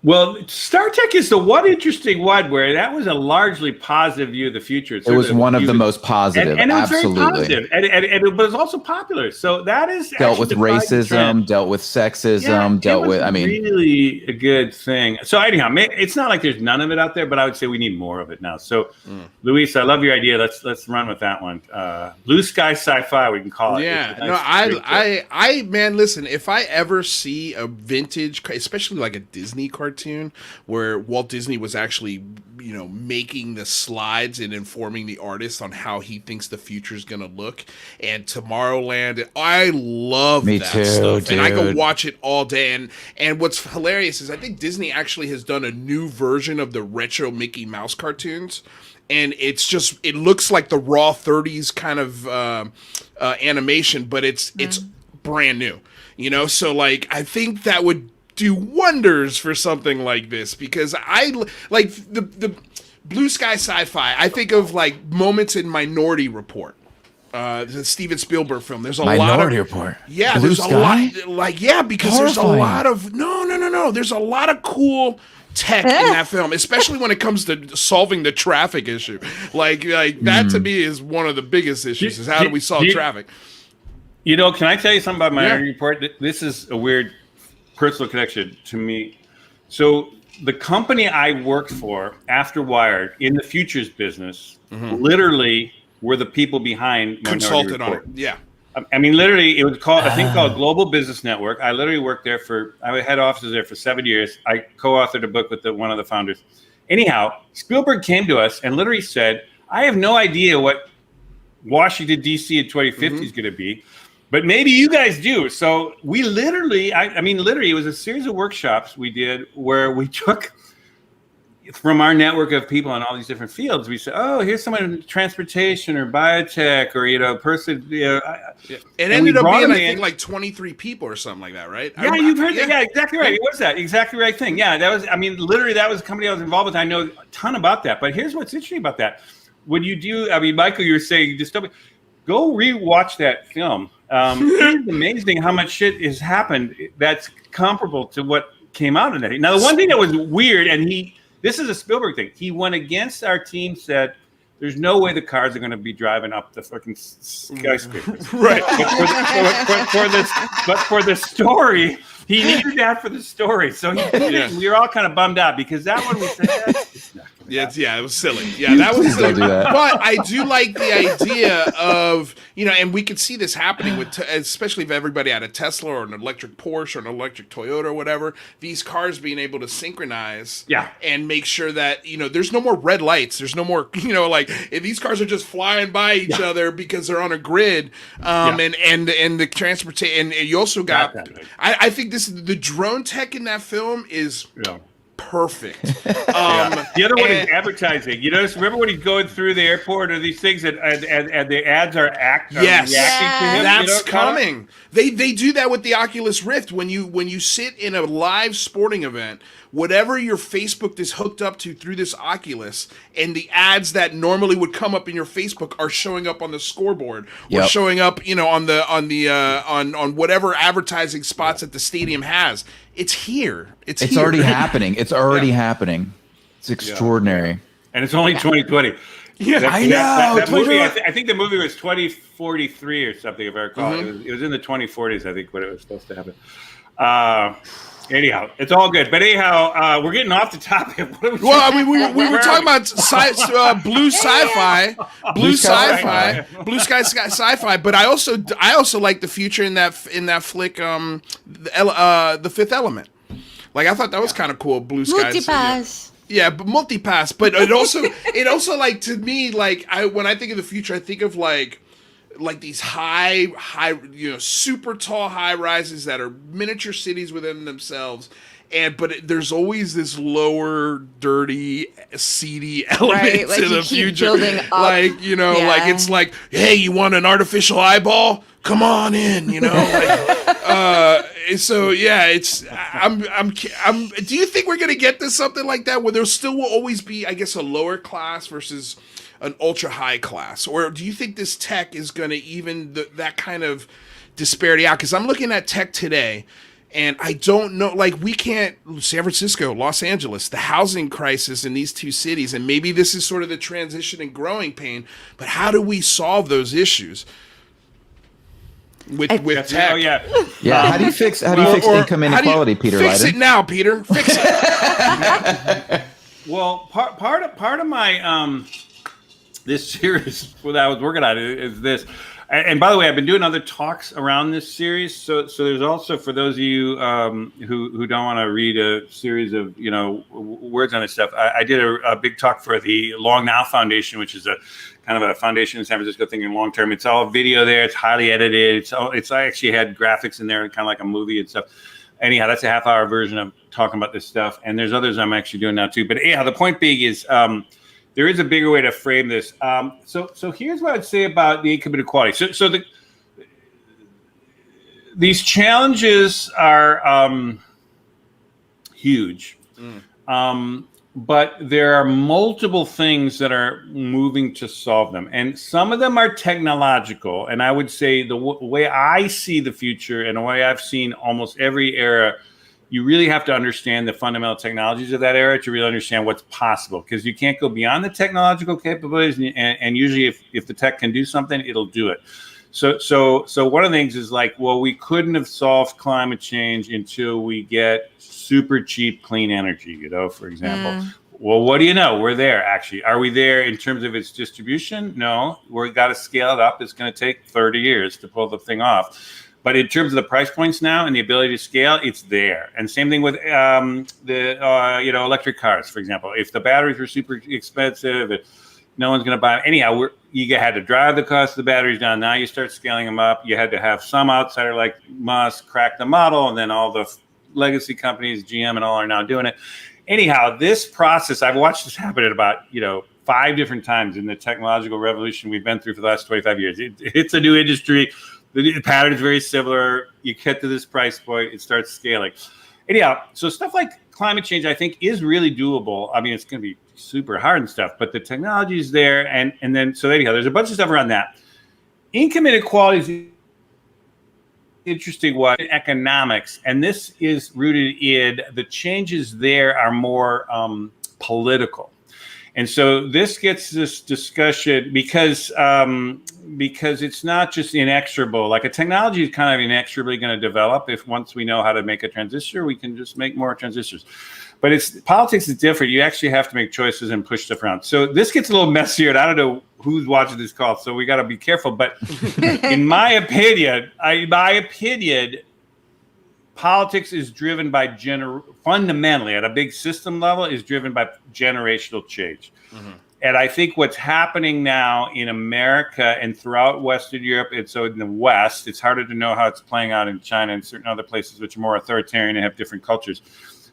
Well, Star Trek is the one interesting one where that was a largely positive view of the future. It was one of the most positive, and it was absolutely. very positive, and it was also popular. So that is dealt with racism, dealt with sexism, dealt with. Really a good thing. So anyhow, it's not like there's none of it out there, but I would say we need more of it now. So, Luis, I love your idea. Let's run with that one. Blue sky sci-fi, we can call it. Yeah, I man, listen. If I ever see a vintage, especially like a Disney cartoon where Walt Disney was actually, making the slides and informing the artist on how he thinks the future is going to look, and Tomorrowland, I love that stuff, dude. And I can watch it all day. And what's hilarious is I think Disney actually has done a new version of the retro Mickey Mouse cartoons. And it looks like the raw 30s kind of animation, but it's brand new, So like, I think that would do wonders for something like this, because I like the blue sky sci-fi. I think of like moments in Minority Report, the Steven Spielberg film. There's a Minority Report. Yeah, Blue there's Sky? a lot. Because Horrifying. there's a lot of no. There's a lot of cool tech in that film, especially when it comes to solving the traffic issue. Like that to me is one of the biggest issues. Is how do we solve traffic? Can I tell you something about Minority Report? This is a weird personal connection to me. So the company I worked for after Wired in the futures business literally were the people behind Consulted Minority Report. on it. Yeah. I mean, literally, it was called a thing called Global Business Network. I literally worked there I had offices there for 7 years. I co-authored a book with one of the founders. Anyhow, Spielberg came to us and literally said, I have no idea what Washington, D.C. in 2050 is going to be, but maybe you guys do. So we literally, it was a series of workshops we did where we took from our network of people in all these different fields. We said, oh, here's someone in transportation or biotech or, person. It ended up being, I think, like 23 people or something like that, right? Yeah, you've heard that. Yeah, exactly right. It was that. Exactly right thing. Yeah, that was, literally that was a company I was involved with. I know a ton about that. But here's what's interesting about that. When you do, Michael, you were saying dystopic. Go re-watch that film. It's amazing how much shit has happened that's comparable to what came out of that. Now, the one thing that was weird, and this is a Spielberg thing. He went against our team, said, there's no way the cars are going to be driving up the fucking skyscrapers. Right. But for the story, he needed that for the story. So we were all kind of bummed out because that one we said, Yeah, it was silly. Yeah, that was silly. Don't do that. But I do like the idea of, and we could see this happening with, especially if everybody had a Tesla or an electric Porsche or an electric Toyota or whatever, these cars being able to synchronize and make sure that, there's no more red lights. There's no more, like if these cars are just flying by each other because they're on a grid, and the transportation, and you also got, I think the drone tech in that film is perfect. The other one is advertising. You notice, remember when he's going through the airport or these things and the ads are reacting to him? That's coming. They do that with the Oculus Rift. When you sit in a live sporting event, whatever your Facebook is hooked up to through this Oculus, and the ads that normally would come up in your Facebook are showing up on the scoreboard or showing up, on whatever advertising spots that the stadium has. It's here. It's here. Already happening. It's already happening. It's extraordinary. And it's only 2020. Yeah, I know. That movie, I think the movie was 2043 or something, if I recall. It was in the 2040s, I think, when it was supposed to happen. Anyhow, it's all good. But anyhow, we're getting off the topic. We were talking about blue sci-fi, blue sky sci-fi. But I also like the future in that flick, the Fifth Element. Like I thought that was kind of cool. Blue skies. Multipass. Yeah, but multipass. But it also like, to me, like when I think of the future, I think of like these high, super tall high rises that are miniature cities within themselves. But there's always this lower, dirty, seedy element like to the future. Like, like it's like, hey, you want an artificial eyeball? Come on in, so yeah, it's I'm do you think we're gonna get to something like that where there still will always be, I guess, a lower class versus an ultra high class, or do you think this tech is going to even that kind of disparity out? Because I'm looking at tech today, and I don't know. Like we can't, San Francisco, Los Angeles, the housing crisis in these two cities, and maybe this is sort of the transition and growing pain. But how do we solve those issues with tech? Oh yeah. How do you fix income inequality, Peter Leyden? Fix it now, Peter. Fix it. Well, part of my this series that I was working on is this. And by the way, I've been doing other talks around this series. So there's also, for those of you who don't want to read a series of words on this stuff, I did a big talk for the Long Now Foundation, which is a kind of a foundation in San Francisco thinking long term. It's all video there. It's highly edited. I actually had graphics in there, kind of like a movie and stuff. Anyhow, that's a half-hour version of talking about this stuff. And there's others I'm actually doing now too. But anyhow, the point being is there is a bigger way to frame this. So here's what I'd say about the income inequality. So these challenges are huge, but there are multiple things that are moving to solve them, and some of them are technological. And I would say the way I see the future, and the way I've seen almost every era, you really have to understand the fundamental technologies of that era to really understand what's possible, because you can't go beyond the technological capabilities. And usually if the tech can do something, it'll do it. So one of the things is like, well, we couldn't have solved climate change until we get super cheap, clean energy, for example. Well, what do you know? We're there, actually. Are we there in terms of its distribution? No, we've got to scale it up. It's going to take 30 years to pull the thing off. But in terms of the price points now and the ability to scale, it's there. And same thing with electric cars, for example. If the batteries were super expensive, no one's going to buy them. Anyhow, you had to drive the cost of the batteries down. Now you start scaling them up. You had to have some outsider like Musk crack the model, and then all the legacy companies, GM and all, are now doing it. Anyhow, this process, I've watched this happen at about 5 different times in the technological revolution we've been through for the last 25 years. It's a new industry. The pattern is very similar. You get to this price point, it starts scaling. Anyhow, so stuff like climate change, I think, is really doable. I mean, it's going to be super hard and stuff, but the technology is there. And then, so anyhow, there's a bunch of stuff around that. Income inequality is interesting one in economics, and this is rooted in the changes there are more political. And so this gets this discussion because it's not just inexorable. Like a technology is kind of inexorably going to develop. If once we know how to make a transistor, we can just make more transistors. But politics is different. You actually have to make choices and push stuff around. So this gets a little messier, and I don't know who's watching this call, so we got to be careful. But in my opinion, politics is driven by fundamentally at a big system level is driven by generational change. Mm-hmm. And I think what's happening now in America and throughout Western Europe, and so in the West, it's harder to know how it's playing out in China and certain other places which are more authoritarian and have different cultures.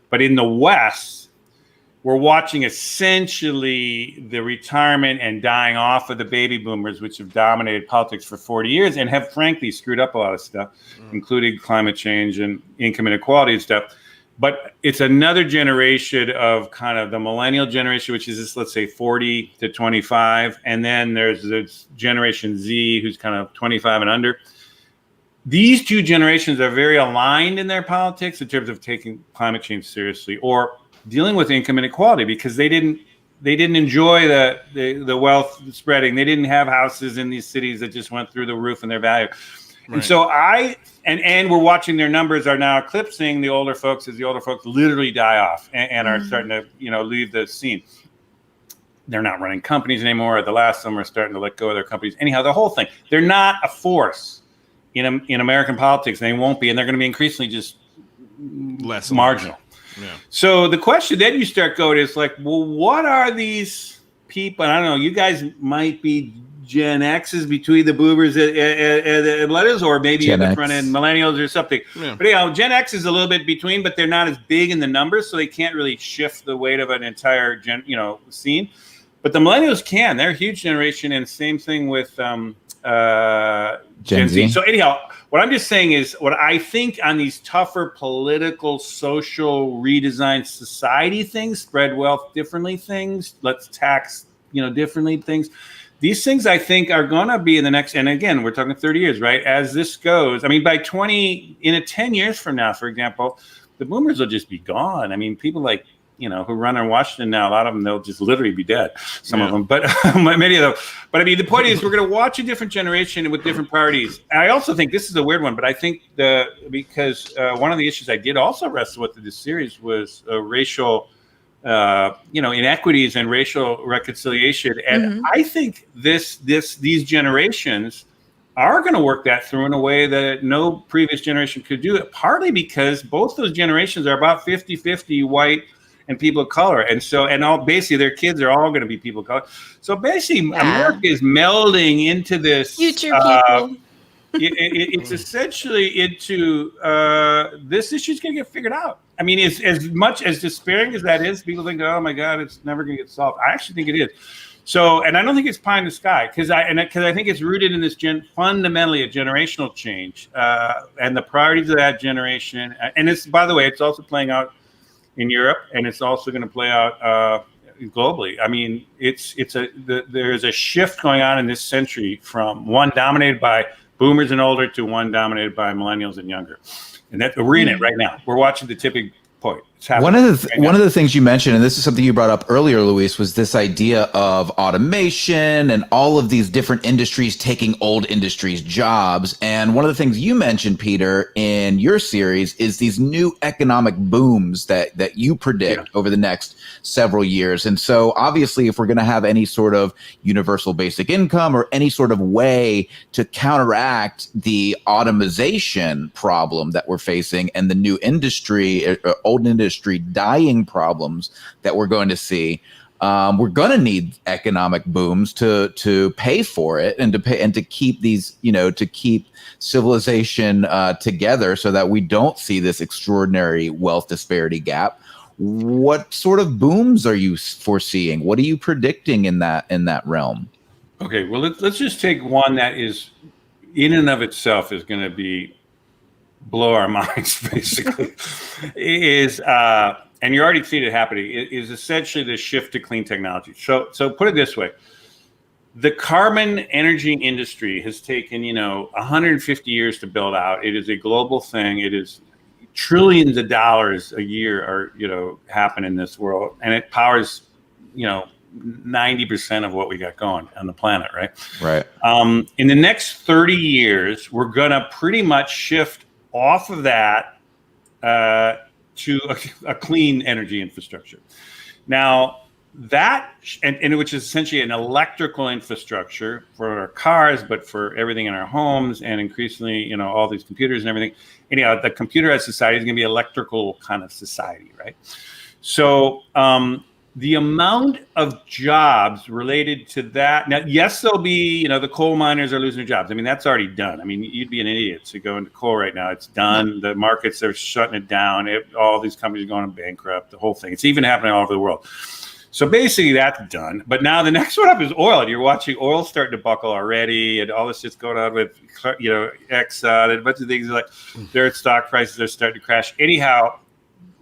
But in the West, we're watching essentially the retirement and dying off of the baby boomers, which have dominated politics for 40 years and have frankly screwed up a lot of stuff, including climate change and income inequality and stuff. But it's another generation of kind of the millennial generation, which is this, let's say 40 to 25. And then there's this Generation Z, who's kind of 25 and under. These two generations are very aligned in their politics in terms of taking climate change seriously or dealing with income inequality, because they didn't enjoy the wealth spreading. They didn't have houses in these cities that just went through the roof in their value. Right. And so and we're watching their numbers are now eclipsing the older folks as the older folks literally die off and are starting to, leave the scene. They're not running companies anymore. The last of them are starting to let go of their companies. Anyhow, the whole thing, they're not a force in American politics. They won't be, and they're going to be increasingly just less marginal. Yeah. So the question then you start going is like, well, what are these people? And I don't know, you guys might be Gen X's between the boomers and millennials, or maybe in the front end millennials or something. Yeah. But Gen X is a little bit between, but they're not as big in the numbers, so they can't really shift the weight of an entire scene. But the millennials can. They're a huge generation, and same thing with Gen Z. So anyhow, what I'm just saying is what I think on these tougher political, social, redesign society things, spread wealth differently things, let's tax, differently things. These things I think are going to be in the next, and again, we're talking 30 years, right? As this goes, I mean, by 10 years from now, for example, the boomers will just be gone. I mean, people like, who run in Washington now, a lot of them, they'll just literally be dead, some of them, but many of them. But I mean, the point is we're going to watch a different generation with different priorities. And I also think this is a weird one, but I think because one of the issues I did also wrestle with in this series was racial, inequities and racial reconciliation. And I think these generations are going to work that through in a way that no previous generation could do it, partly because both those generations are about 50-50 white and people of color. And so, basically their kids are all going to be people of color. So basically America is melding into this future people. It's essentially into this issue is going to get figured out. I mean, as much as despairing as that is, people think, oh my God, it's never going to get solved. I actually think it is. So, and I don't think it's pie in the sky because I think it's rooted in this fundamentally a generational change and the priorities of that generation. And it's, by the way, it's also playing out in Europe, and it's also going to play out globally. I mean, there's a shift going on in this century from one dominated by boomers and older to one dominated by millennials and younger. And we're in it right now. We're watching the tipping point. One of the things you mentioned, and this is something you brought up earlier, Luis, was this idea of automation and all of these different industries taking old industries' jobs. And one of the things you mentioned, Peter, in your series is these new economic booms that you predict over the next several years. And so obviously, if we're going to have any sort of universal basic income or any sort of way to counteract the automation problem that we're facing and the new industry, old industry dying problems that we're going to see, we're going to need economic booms to pay for it and to keep these, to keep civilization together so that we don't see this extraordinary wealth disparity gap. What sort of booms are you foreseeing? What are you predicting in that realm? Okay, well, let's just take one that is in and of itself is going to blow our minds, basically, and you're already seeing it happening, is essentially the shift to clean technology. So put it this way. The carbon energy industry has taken, 150 years to build out. It is a global thing. It is trillions of dollars a year happen in this world, and it powers, 90% of what we got going on the planet, right? Right. In the next 30 years, we're going to pretty much shift off of that to a clean energy infrastructure. Now, that, and which is essentially an electrical infrastructure for our cars, but for everything in our homes, and increasingly, all these computers and everything. Anyhow, the computerized society is going to be electrical kind of society, right? So the amount of jobs related to that. Now, yes, there'll be, the coal miners are losing their jobs. I mean, that's already done. I mean, you'd be an idiot to go into coal right now. It's done. The markets are shutting it down. All these companies are going bankrupt, the whole thing. It's even happening all over the world. So basically that's done. But now the next one up is oil. And you're watching oil starting to buckle already, and all this shit's going on with, Exxon and a bunch of things like their stock prices are starting to crash. Anyhow,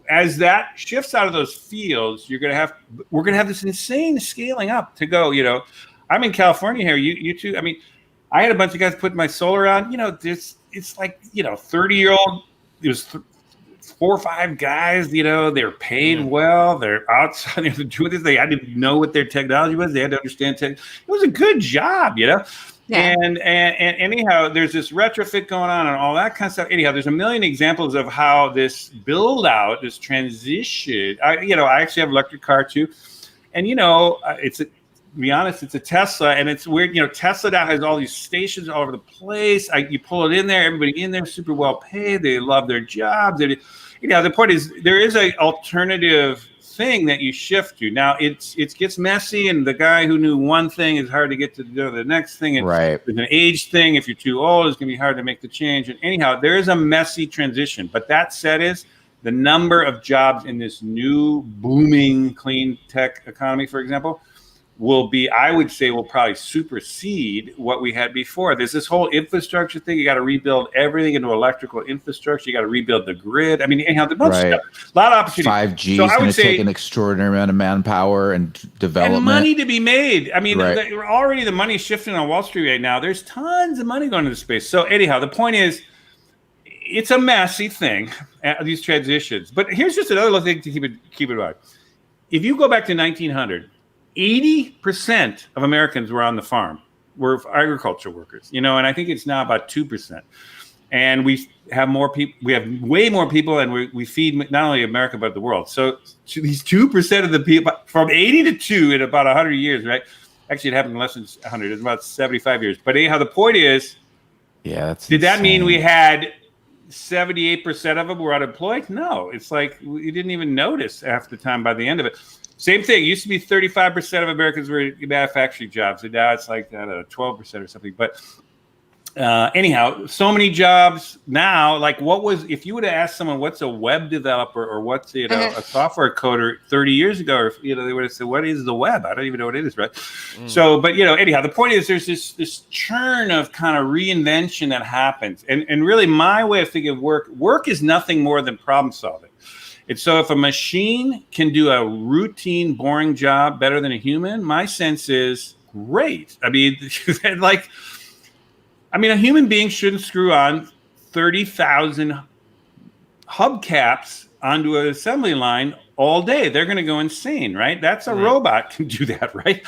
as that shifts out of those fields, we're going to have this insane scaling up to go, I'm in California here. You too. I mean, I had a bunch of guys putting my solar on, it's like, 30-year-old, it was 4 or 5 guys, they're paid well, they're outside, they're doing this. I didn't know what their technology was. They had to understand it was a good job, Yeah. And anyhow, there's this retrofit going on and all that kind of stuff. Anyhow, there's a million examples of how this build out, this transition. I actually have an electric car too, and to be honest, it's a Tesla, and it's weird. Tesla now has all these stations all over the place. You pull it in there, everybody in there is super well paid. They love their jobs. The point is there is an alternative thing that you shift to. Now it gets messy, and the guy who knew one thing is hard to get to the next thing. And right. There's an age thing. If you're too old, it's going to be hard to make the change. And anyhow, there is a messy transition. But that said, is the number of jobs in this new booming clean tech economy, for example, will probably supersede what we had before. There's this whole infrastructure thing. You got to rebuild everything into electrical infrastructure. You got to rebuild the grid. I mean, anyhow, the bunch of stuff, a lot of opportunity. 5G is going to take an extraordinary amount of manpower and development. And money to be made. I mean, already the money's shifting on Wall Street right now. There's tons of money going into space. So anyhow, the point is, it's a messy thing, these transitions. But here's just another little thing to keep in mind. If you go back to 1900, 80% of Americans were on the farm, were agriculture workers, and I think it's now about 2%. And we have more people, we have way more people, and we feed not only America, but the world. So these 2% of the people, from 80 to 2 in about 100 years, right? Actually, it happened in less than 100. It's about 75 years. But anyhow, the point is, did that mean we had 78% of them were unemployed? No, it's like we didn't even notice half the time by the end of it. Same thing. It used to be 35% of Americans were in manufacturing jobs, and now it's like 12% or something. But anyhow, so many jobs now. Like, if you would have asked someone what's a web developer or what's a software coder 30 years ago, or they would have said, "What is the web? I don't even know what it is." Right? So, but anyhow, the point is, there's this churn of kind of reinvention that happens, and really, my way of thinking of work is nothing more than problem solving. And so if a machine can do a routine, boring job better than a human, my sense is great. I mean, a human being shouldn't screw on 30,000 hubcaps onto an assembly line all day. They're going to go insane, right? That's a robot can do that, right?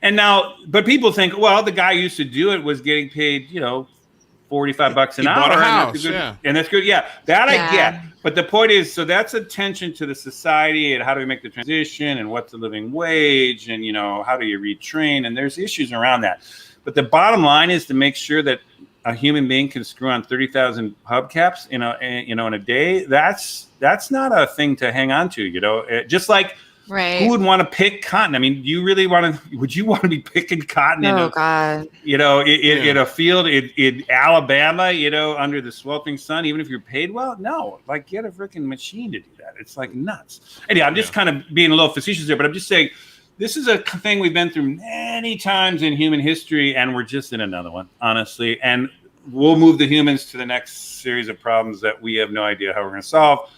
And now, but people think, well, the guy who used to do it was getting paid, $45 an hour. Bought a house, and that's good. Yeah, that I get. But the point is, so that's attention to the society and how do we make the transition and what's the living wage and, how do you retrain? And there's issues around that. But the bottom line is to make sure that a human being can screw on 30,000 hubcaps in a day. That's not a thing to hang on to, just like who would want to pick cotton? I mean, would you want to be picking cotton in a field in Alabama, under the sweltering sun, even if you're paid well? No, get a freaking machine to do that. It's like nuts. Anyway, I'm just kind of being a little facetious there, but I'm just saying this is a thing we've been through many times in human history, and we're just in another one, honestly. And we'll move the humans to the next series of problems that we have no idea how we're going to solve.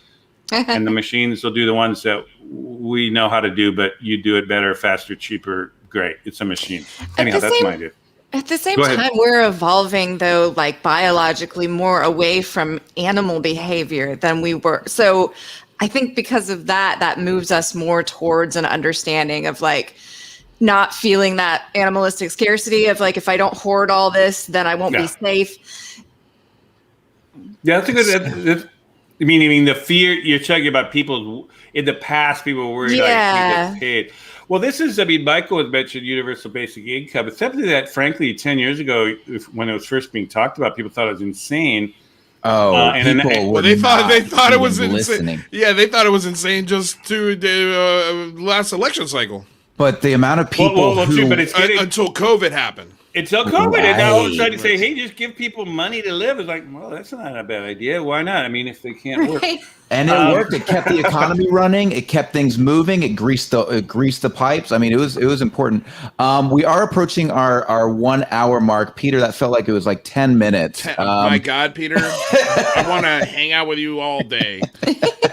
And the machines will do the ones that we know how to do, but you do it better, faster, cheaper. Great. It's a machine. Anyhow, that's my idea. At the same time, we're evolving, though, biologically more away from animal behavior than we were. So I think because of that moves us more towards an understanding of not feeling that animalistic scarcity of like, if I don't hoard all this, then I won't be safe. Yeah, that's a good. I mean, the fear you're talking about, people in the past, people were worried like paid. Well, this is, I mean, Michael has mentioned universal basic income. It's something that, frankly, 10 years ago, when it was first being talked about, people thought it was insane. They thought it was insane. Yeah, they thought it was insane just to the last election cycle. But the amount of people until COVID happened. Until COVID, and now all of a sudden you say, "Hey, just give people money to live." It's like, well, that's not a bad idea. Why not? I mean, if they can't work, and it worked. It kept the economy running. It kept things moving. It greased the pipes. I mean, it was important. We are approaching our 1 hour mark, Peter. That felt like it was like 10 minutes. My God, Peter, I want to hang out with you all day.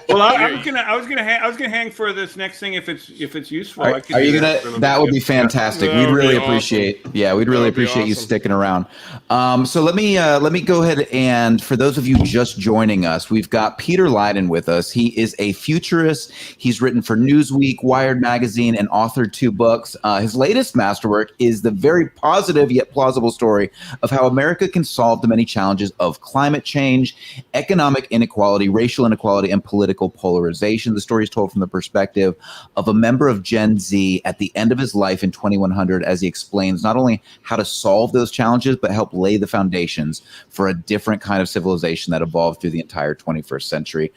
Well, I was gonna hang for this next thing if it's useful. Are you gonna? That would be fantastic. We'd really appreciate. Awesome. Yeah, we'd really appreciate you sticking around. So let me go ahead, and for those of you just joining us, we've got Peter Leyden with us. He is a futurist. He's written for Newsweek, Wired magazine, and authored 2 books. His latest masterwork is the very positive yet plausible story of how America can solve the many challenges of climate change, economic inequality, racial inequality, and political polarization. The story is told from the perspective of a member of Gen Z at the end of his life in 2100, as he explains not only how to solve those challenges, but help lay the foundations for a different kind of civilization that evolved through the entire 21st century.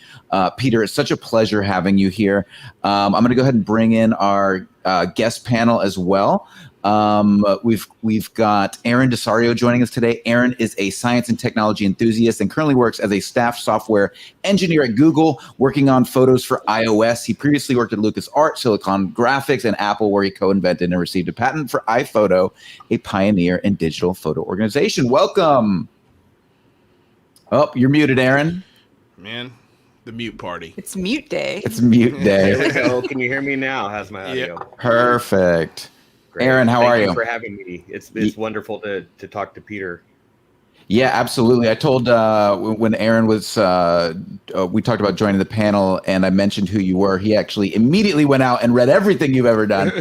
Peter, it's such a pleasure having you here. I'm going to go ahead and bring in our guest panel as well. We've got Aaron Desario joining us today. Aaron is a science and technology enthusiast and currently works as a staff software engineer at Google, working on photos for iOS. He previously worked at LucasArts, Silicon Graphics, and Apple, where he co-invented and received a patent for iPhoto, a pioneer in digital photo organization. Welcome. Oh, you're muted, Aaron. Man, the mute party. It's mute day. It's mute day. There we go. Can you hear me now? How's my audio? Yeah. Perfect. Great. Aaron, how are you? Thank you for having me. It's wonderful to talk to Peter. Yeah, absolutely. I told when Aaron was, we talked about joining the panel, and I mentioned who you were. He actually immediately went out and read everything you've ever done.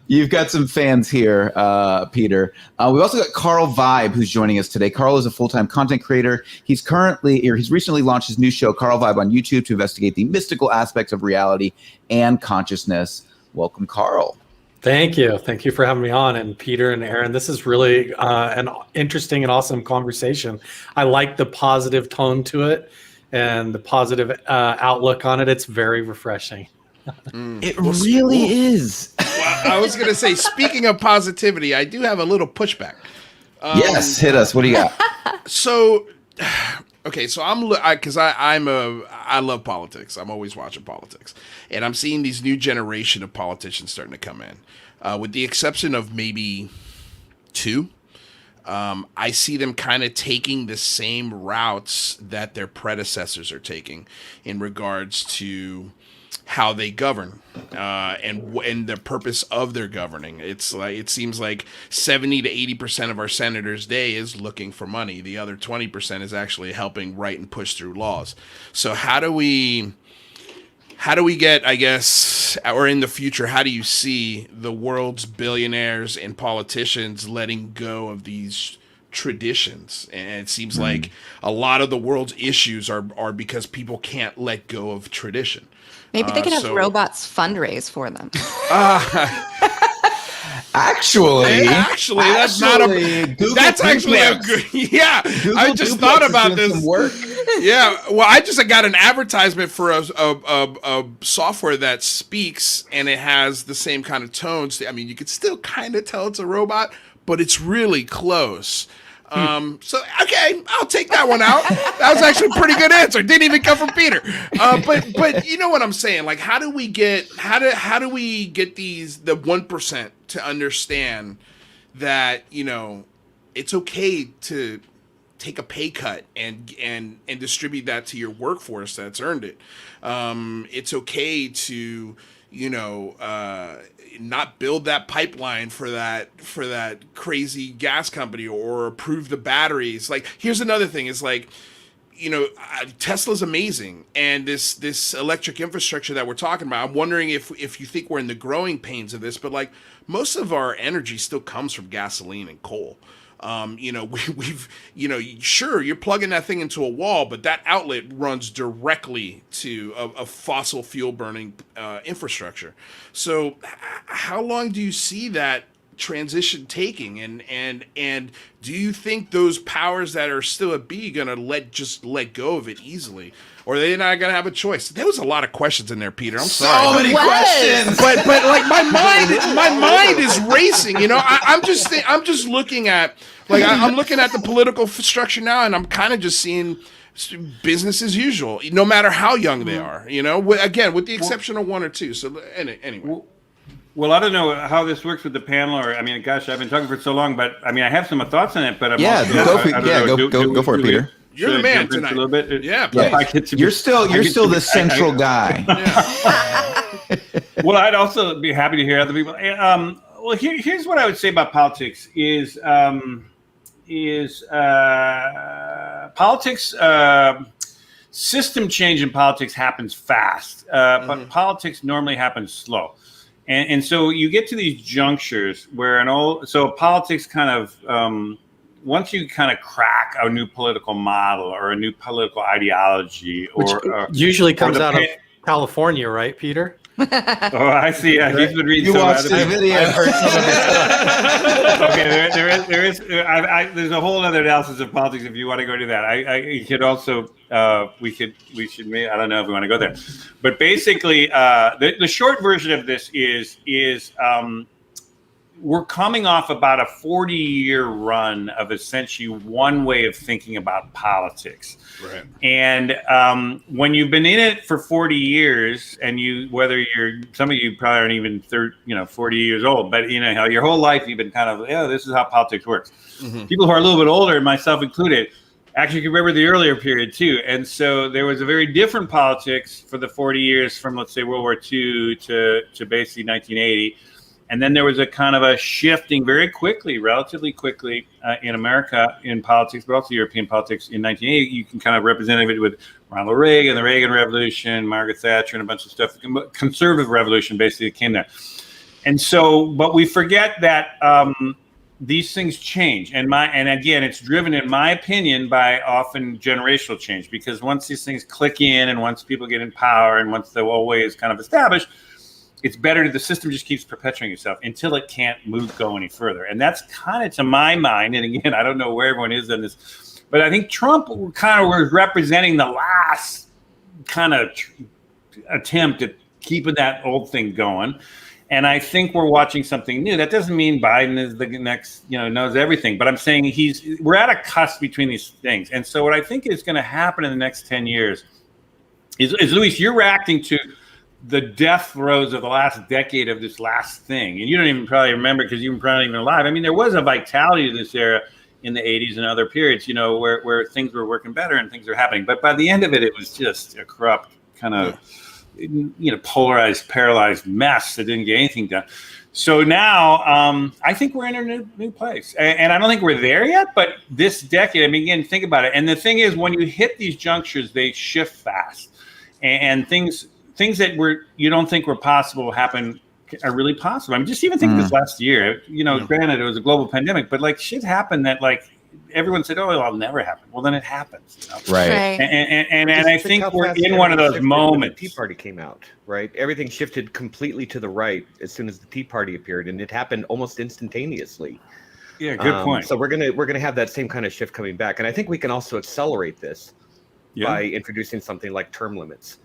You've got some fans here, Peter. We've also got Carl Vibe, who's joining us today. Carl is a full-time content creator. He's recently launched his new show, Carl Vibe, on YouTube to investigate the mystical aspects of reality and consciousness. Welcome, Carl. Thank you. Thank you for having me on. And Peter and Aaron, this is really an interesting and awesome conversation. I like the positive tone to it and the positive outlook on it. It's very refreshing. It really is. Well, I was going to say, speaking of positivity, I do have a little pushback. Yes, hit us. What do you got? So, okay, so I love politics. I'm always watching politics, and I'm seeing these new generation of politicians starting to come in, with the exception of maybe 2. I see them kind of taking the same routes that their predecessors are taking in regards to how they govern and the purpose of their governing. It's like, it seems like 70 to 80% of our senators' day is looking for money. The other 20% is actually helping write and push through laws. So how do we get, I guess, or in the future, how do you see the world's billionaires and politicians letting go of these traditions? And it seems like a lot of the world's issues are because people can't let go of tradition. Maybe they could have robots fundraise for them. Actually, that's not a. Google that's actually a good. Yeah, Google I just thought about this. Yeah, well, I got an advertisement for a software that speaks, and it has the same kind of tones. I mean, you could still kind of tell it's a robot, but it's really close. So okay, I'll take that one out. That was actually a pretty good answer. Didn't even come from Peter. But you know what I'm saying? Like, how do we get the 1% to understand that, you know, it's okay to take a pay cut and distribute that to your workforce that's earned it. It's okay to, you know, not build that pipeline for that crazy gas company or approve the batteries. Like, here's another thing is like, Tesla's amazing, and this electric infrastructure that we're talking about. I'm wondering if you think we're in the growing pains of this, but like most of our energy still comes from gasoline and coal. Sure, you're plugging that thing into a wall, but that outlet runs directly to a fossil fuel burning infrastructure. So, how long do you see that transition taking, and do you think those powers that are still at B gonna let go of it easily, or are they not gonna have a choice? There was a lot of questions in there, Peter. I'm sorry. So many questions. But like my mind is racing. I'm just looking at I'm looking at the political structure now, and I'm kind of just seeing business as usual, no matter how young they are. Again, with the exception of one or two. So anyway. Well, I don't know how this works with the panel, gosh, I've been talking for so long, but I have some thoughts on it. But go for it, Peter. You're the man tonight. A little bit? Yeah, you're still the central guy. Well, I'd also be happy to hear other people. Well, here's what I would say about politics: is politics. System change in politics happens fast, but politics normally happens slow. And so you get to these junctures where politics kind of, once you kind of crack a new political model or a new political ideology, which usually comes out of California, right, Peter? Oh, I see. He's been reading. You watched the video. I've heard some of it. Okay, there's a whole other analysis of politics if you want to go to that. You could also we should I don't know if we want to go there, but basically the short version of this is we're coming off about a 40-year run of essentially one way of thinking about politics. Right. And when you've been in it for 40 years, and some of you probably aren't even 40 years old, but how your whole life you've been kind of, this is how politics works. Mm-hmm. People who are a little bit older, myself included, actually can remember the earlier period too. And so there was a very different politics for the 40 years from, let's say, World War II to basically 1980. And then there was a kind of a shifting relatively quickly in America in politics, but also European politics in 1980. You can kind of represent it with Ronald Reagan, the Reagan Revolution, Margaret Thatcher, and a bunch of stuff. Conservative revolution basically came there. And so, but we forget that these things change. And again, it's driven, in my opinion, by often generational change, because once these things click in and once people get in power and once the old way is kind of established, it's better the system just keeps perpetuating itself until it can't go any further. And that's kind of, to my mind, and again, I don't know where everyone is on this, but I think Trump kind of was representing the last kind of attempt at keeping that old thing going. And I think we're watching something new. That doesn't mean Biden is the next, knows everything, but I'm saying we're at a cusp between these things. And so what I think is going to happen in the next 10 years is Luis, you're reacting to the death throes of the last decade of this last thing. And you don't even probably remember because you were probably even alive. I mean, there was a vitality to this era in the 80s and other periods, where things were working better and things are happening. But by the end of it, it was just a corrupt kind of, polarized, paralyzed mess that didn't get anything done. So now I think we're in a new place. And I don't think we're there yet, but this decade, again, think about it. And the thing is, when you hit these junctures, they shift fast. And things that you don't think were possible happen are really possible. Just even think of this last year. Granted, it was a global pandemic, but shit happened that everyone said, "Oh, it'll never happen." Well, then it happens. Right. And I think we're in one of those moments. The Tea Party came out, right? Everything shifted completely to the right as soon as the Tea Party appeared, and it happened almost instantaneously. Yeah, good point. So we're gonna have that same kind of shift coming back, and I think we can also accelerate this by introducing something like term limits.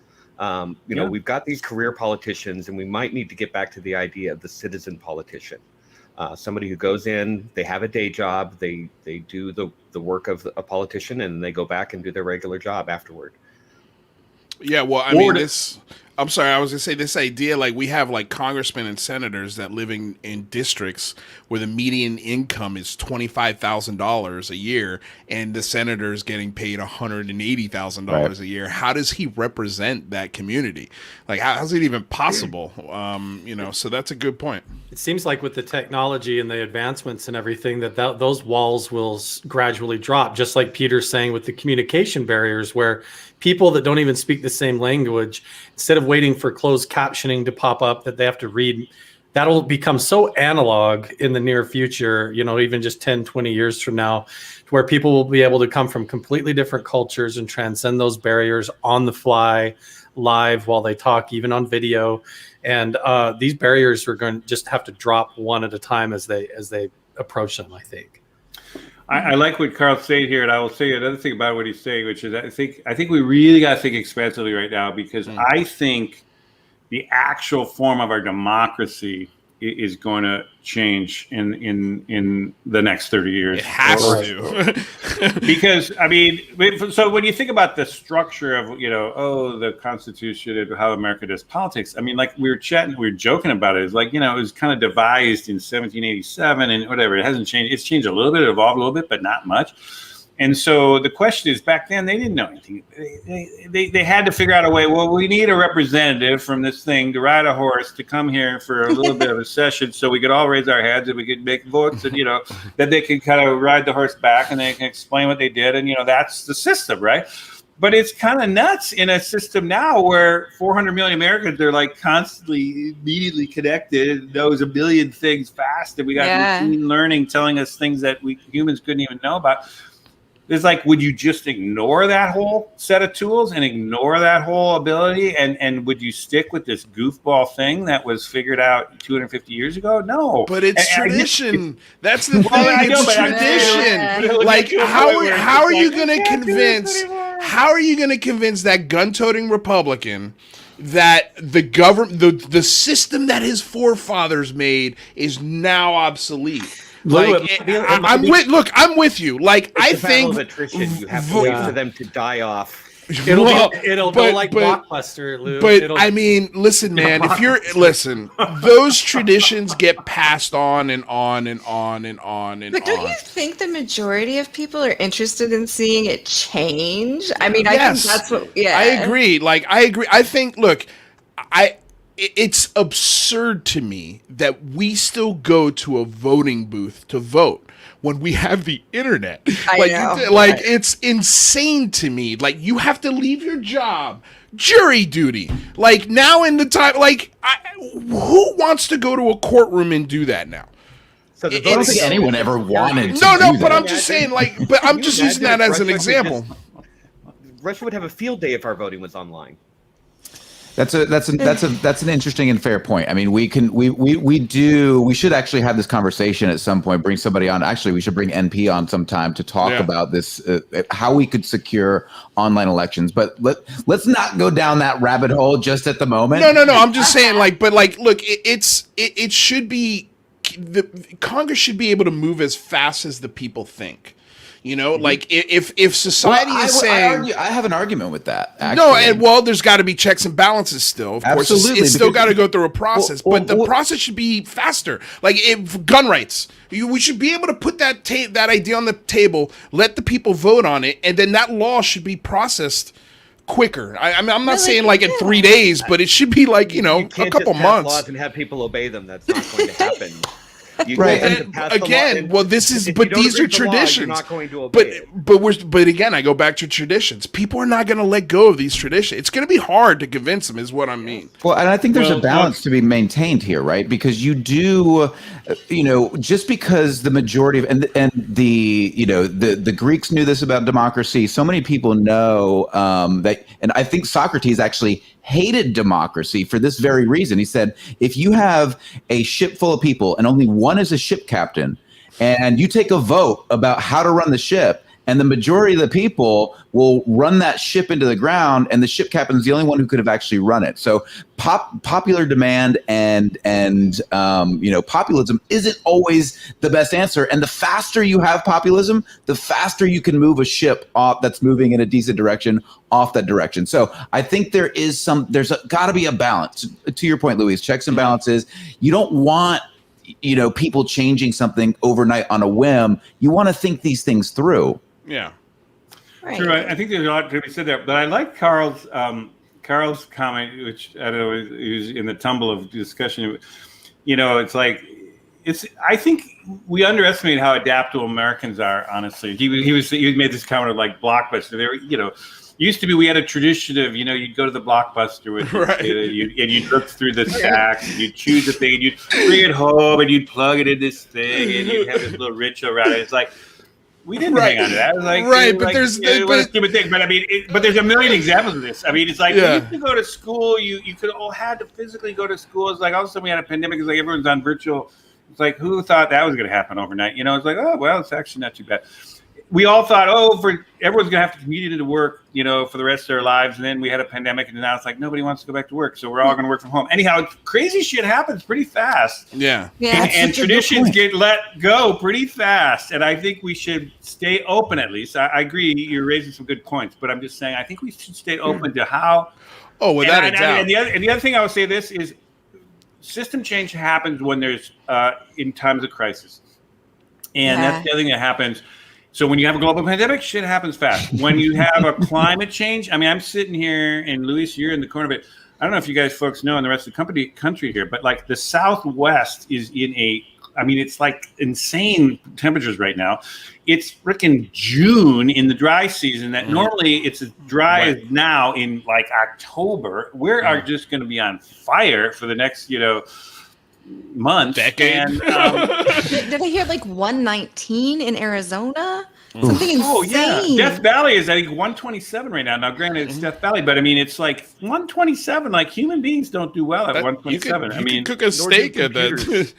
We've got these career politicians, and we might need to get back to the idea of the citizen politician. Somebody who goes in, they have a day job, they do the work of a politician, and they go back and do their regular job afterward. Yeah, well, I'm sorry, I was gonna say this idea, like we have like congressmen and senators that live in districts where the median income is $25,000 a year, and the senator is getting paid $180,000 a year. How does he represent that community? Like, how's it even possible? So that's a good point. It seems like with the technology and the advancements and everything that those walls will gradually drop, just like Peter's saying with the communication barriers, where people that don't even speak the same language, instead of waiting for closed captioning to pop up that they have to read, that'll become so analog in the near future, even just 10, 20 years from now, to where people will be able to come from completely different cultures and transcend those barriers on the fly, live while they talk, even on video. And these barriers are going to just have to drop one at a time as they approach them, I think. I like what Carl said here, and I will say another thing about what he's saying, which is I think we really got to think expansively right now, because I think the actual form of our democracy is going to change in the next 30 years. It has to. Because, so when you think about the structure of, the Constitution and how America does politics, like we were joking about it. It's like, it was kind of devised in 1787 and whatever. It hasn't changed. It's changed a little bit, evolved a little bit, but not much. And so the question is, back then, they didn't know anything. They had to figure out a way, well, we need a representative from this thing to ride a horse to come here for a little bit of a session so we could all raise our heads and we could make votes and, that they could kind of ride the horse back and they can explain what they did. And, that's the system, right? But it's kind of nuts in a system now where 400 million Americans are like constantly, immediately connected and knows a million things fast. And we got machine learning telling us things that we humans couldn't even know about. It's like, would you just ignore that whole set of tools and ignore that whole ability? And would you stick with this goofball thing that was figured out 250 years ago? No. But it's tradition. That's the thing. It's tradition. Like, how are you going to convince? How are you going to convince that gun-toting Republican that the government, the system that his forefathers made, is now obsolete? Like, I'm with you. Like, I think you have to wait for them to die off. It'll go like Blockbuster, Lou. But listen, man. Those traditions get passed on and on and on and on and on. But don't you think the majority of people are interested in seeing it change? I think that's what. Yeah, I agree. I think. Look, it's absurd to me that we still go to a voting booth to vote when we have the internet. It's insane to me. Like, you have to leave your job, jury duty. Like, now in the time, who wants to go to a courtroom and do that now? So I don't think anyone ever wanted to. No, but I'm just saying, but I'm just using that as an example. Russia would have a field day if our voting was online. That's an interesting and fair point. We should actually have this conversation at some point. Bring somebody on. Actually, we should bring NP on sometime to talk about this, how we could secure online elections. But let's not go down that rabbit hole just at the moment. No. I'm just saying, look, it should be Congress should be able to move as fast as the people think. If society is saying, I have an argument with that. Actually. No, there's got to be checks and balances still. Of course, it's still got to go through a process, but the process should be faster. Like, if gun rights, we should be able to put that idea on the table, let the people vote on it, and then that law should be processed quicker. I'm not saying in 3 days, but it should be a couple months. Laws and have people obey them. That's not going to happen. Right. These are traditions. But again, I go back to traditions. People are not going to let go of these traditions. It's going to be hard to convince them, is what I mean. Well, and I think there's a balance to be maintained here, right? Because you do, just because the majority of and the Greeks knew this about democracy. So many people know that, and I think Socrates actually hated democracy for this very reason. He said, if you have a ship full of people and only one is a ship captain, and you take a vote about how to run the ship, and the majority of the people will run that ship into the ground, and the ship captain is the only one who could have actually run it. So popular demand and populism isn't always the best answer. And the faster you have populism, the faster you can move a ship off that's moving in a decent direction off that direction. So I think there's got to be a balance. To your point, Luis, checks and balances. You don't want people changing something overnight on a whim. You want to think these things through. Yeah. Right. True. I think there's a lot to be said there, but I like Carl's comment, which I don't know is in the tumble of discussion. It's like I think we underestimate how adaptable Americans are. Honestly, he made this comment of like Blockbuster. They were, used to be we had a tradition of you'd go to the Blockbuster with right. and you'd look through the stacks and you'd choose a thing and you'd bring it home and you'd plug it in this thing and you'd have this little ritual around it. It's like we didn't hang on to that. It was like, right, but like, there's what a stupid thing. But I mean, but there's a million examples of this. I mean, it's like Yeah. you used to go to school. You could all had to physically go to school. It's like all of a sudden we had a pandemic. It's like everyone's on virtual. It's like who thought that was going to happen overnight? It's like it's actually not too bad. We all thought everyone's going to have to commute into work, for the rest of their lives. And then we had a pandemic, and now it's like nobody wants to go back to work, so we're all going to work from home. Anyhow, crazy shit happens pretty fast. Yeah. And traditions get let go pretty fast. And I think we should stay open, at least. I agree. You're raising some good points, but I'm just saying I think we should stay open to how. Oh, without a doubt. And the other thing I would say this is system change happens when there's in times of crisis. And that's the other thing that happens. So when you have a global pandemic, shit happens fast. When you have a climate change, I mean, I'm sitting here, and Luis, you're in the corner of it. I don't know if you guys folks know, and the rest of the country here, but like the Southwest is it's like insane temperatures right now. It's freaking June in the dry season that normally it's as dry as now in like October. We are just going to be on fire for the next, month. Decade. And, did I hear like 119 in Arizona? Something insane. Oh yeah, Death Valley is I think 127 right now. Now, granted, it's Death Valley, but I mean, it's like 127. Like human beings don't do well at 127. You can cook a steak at that.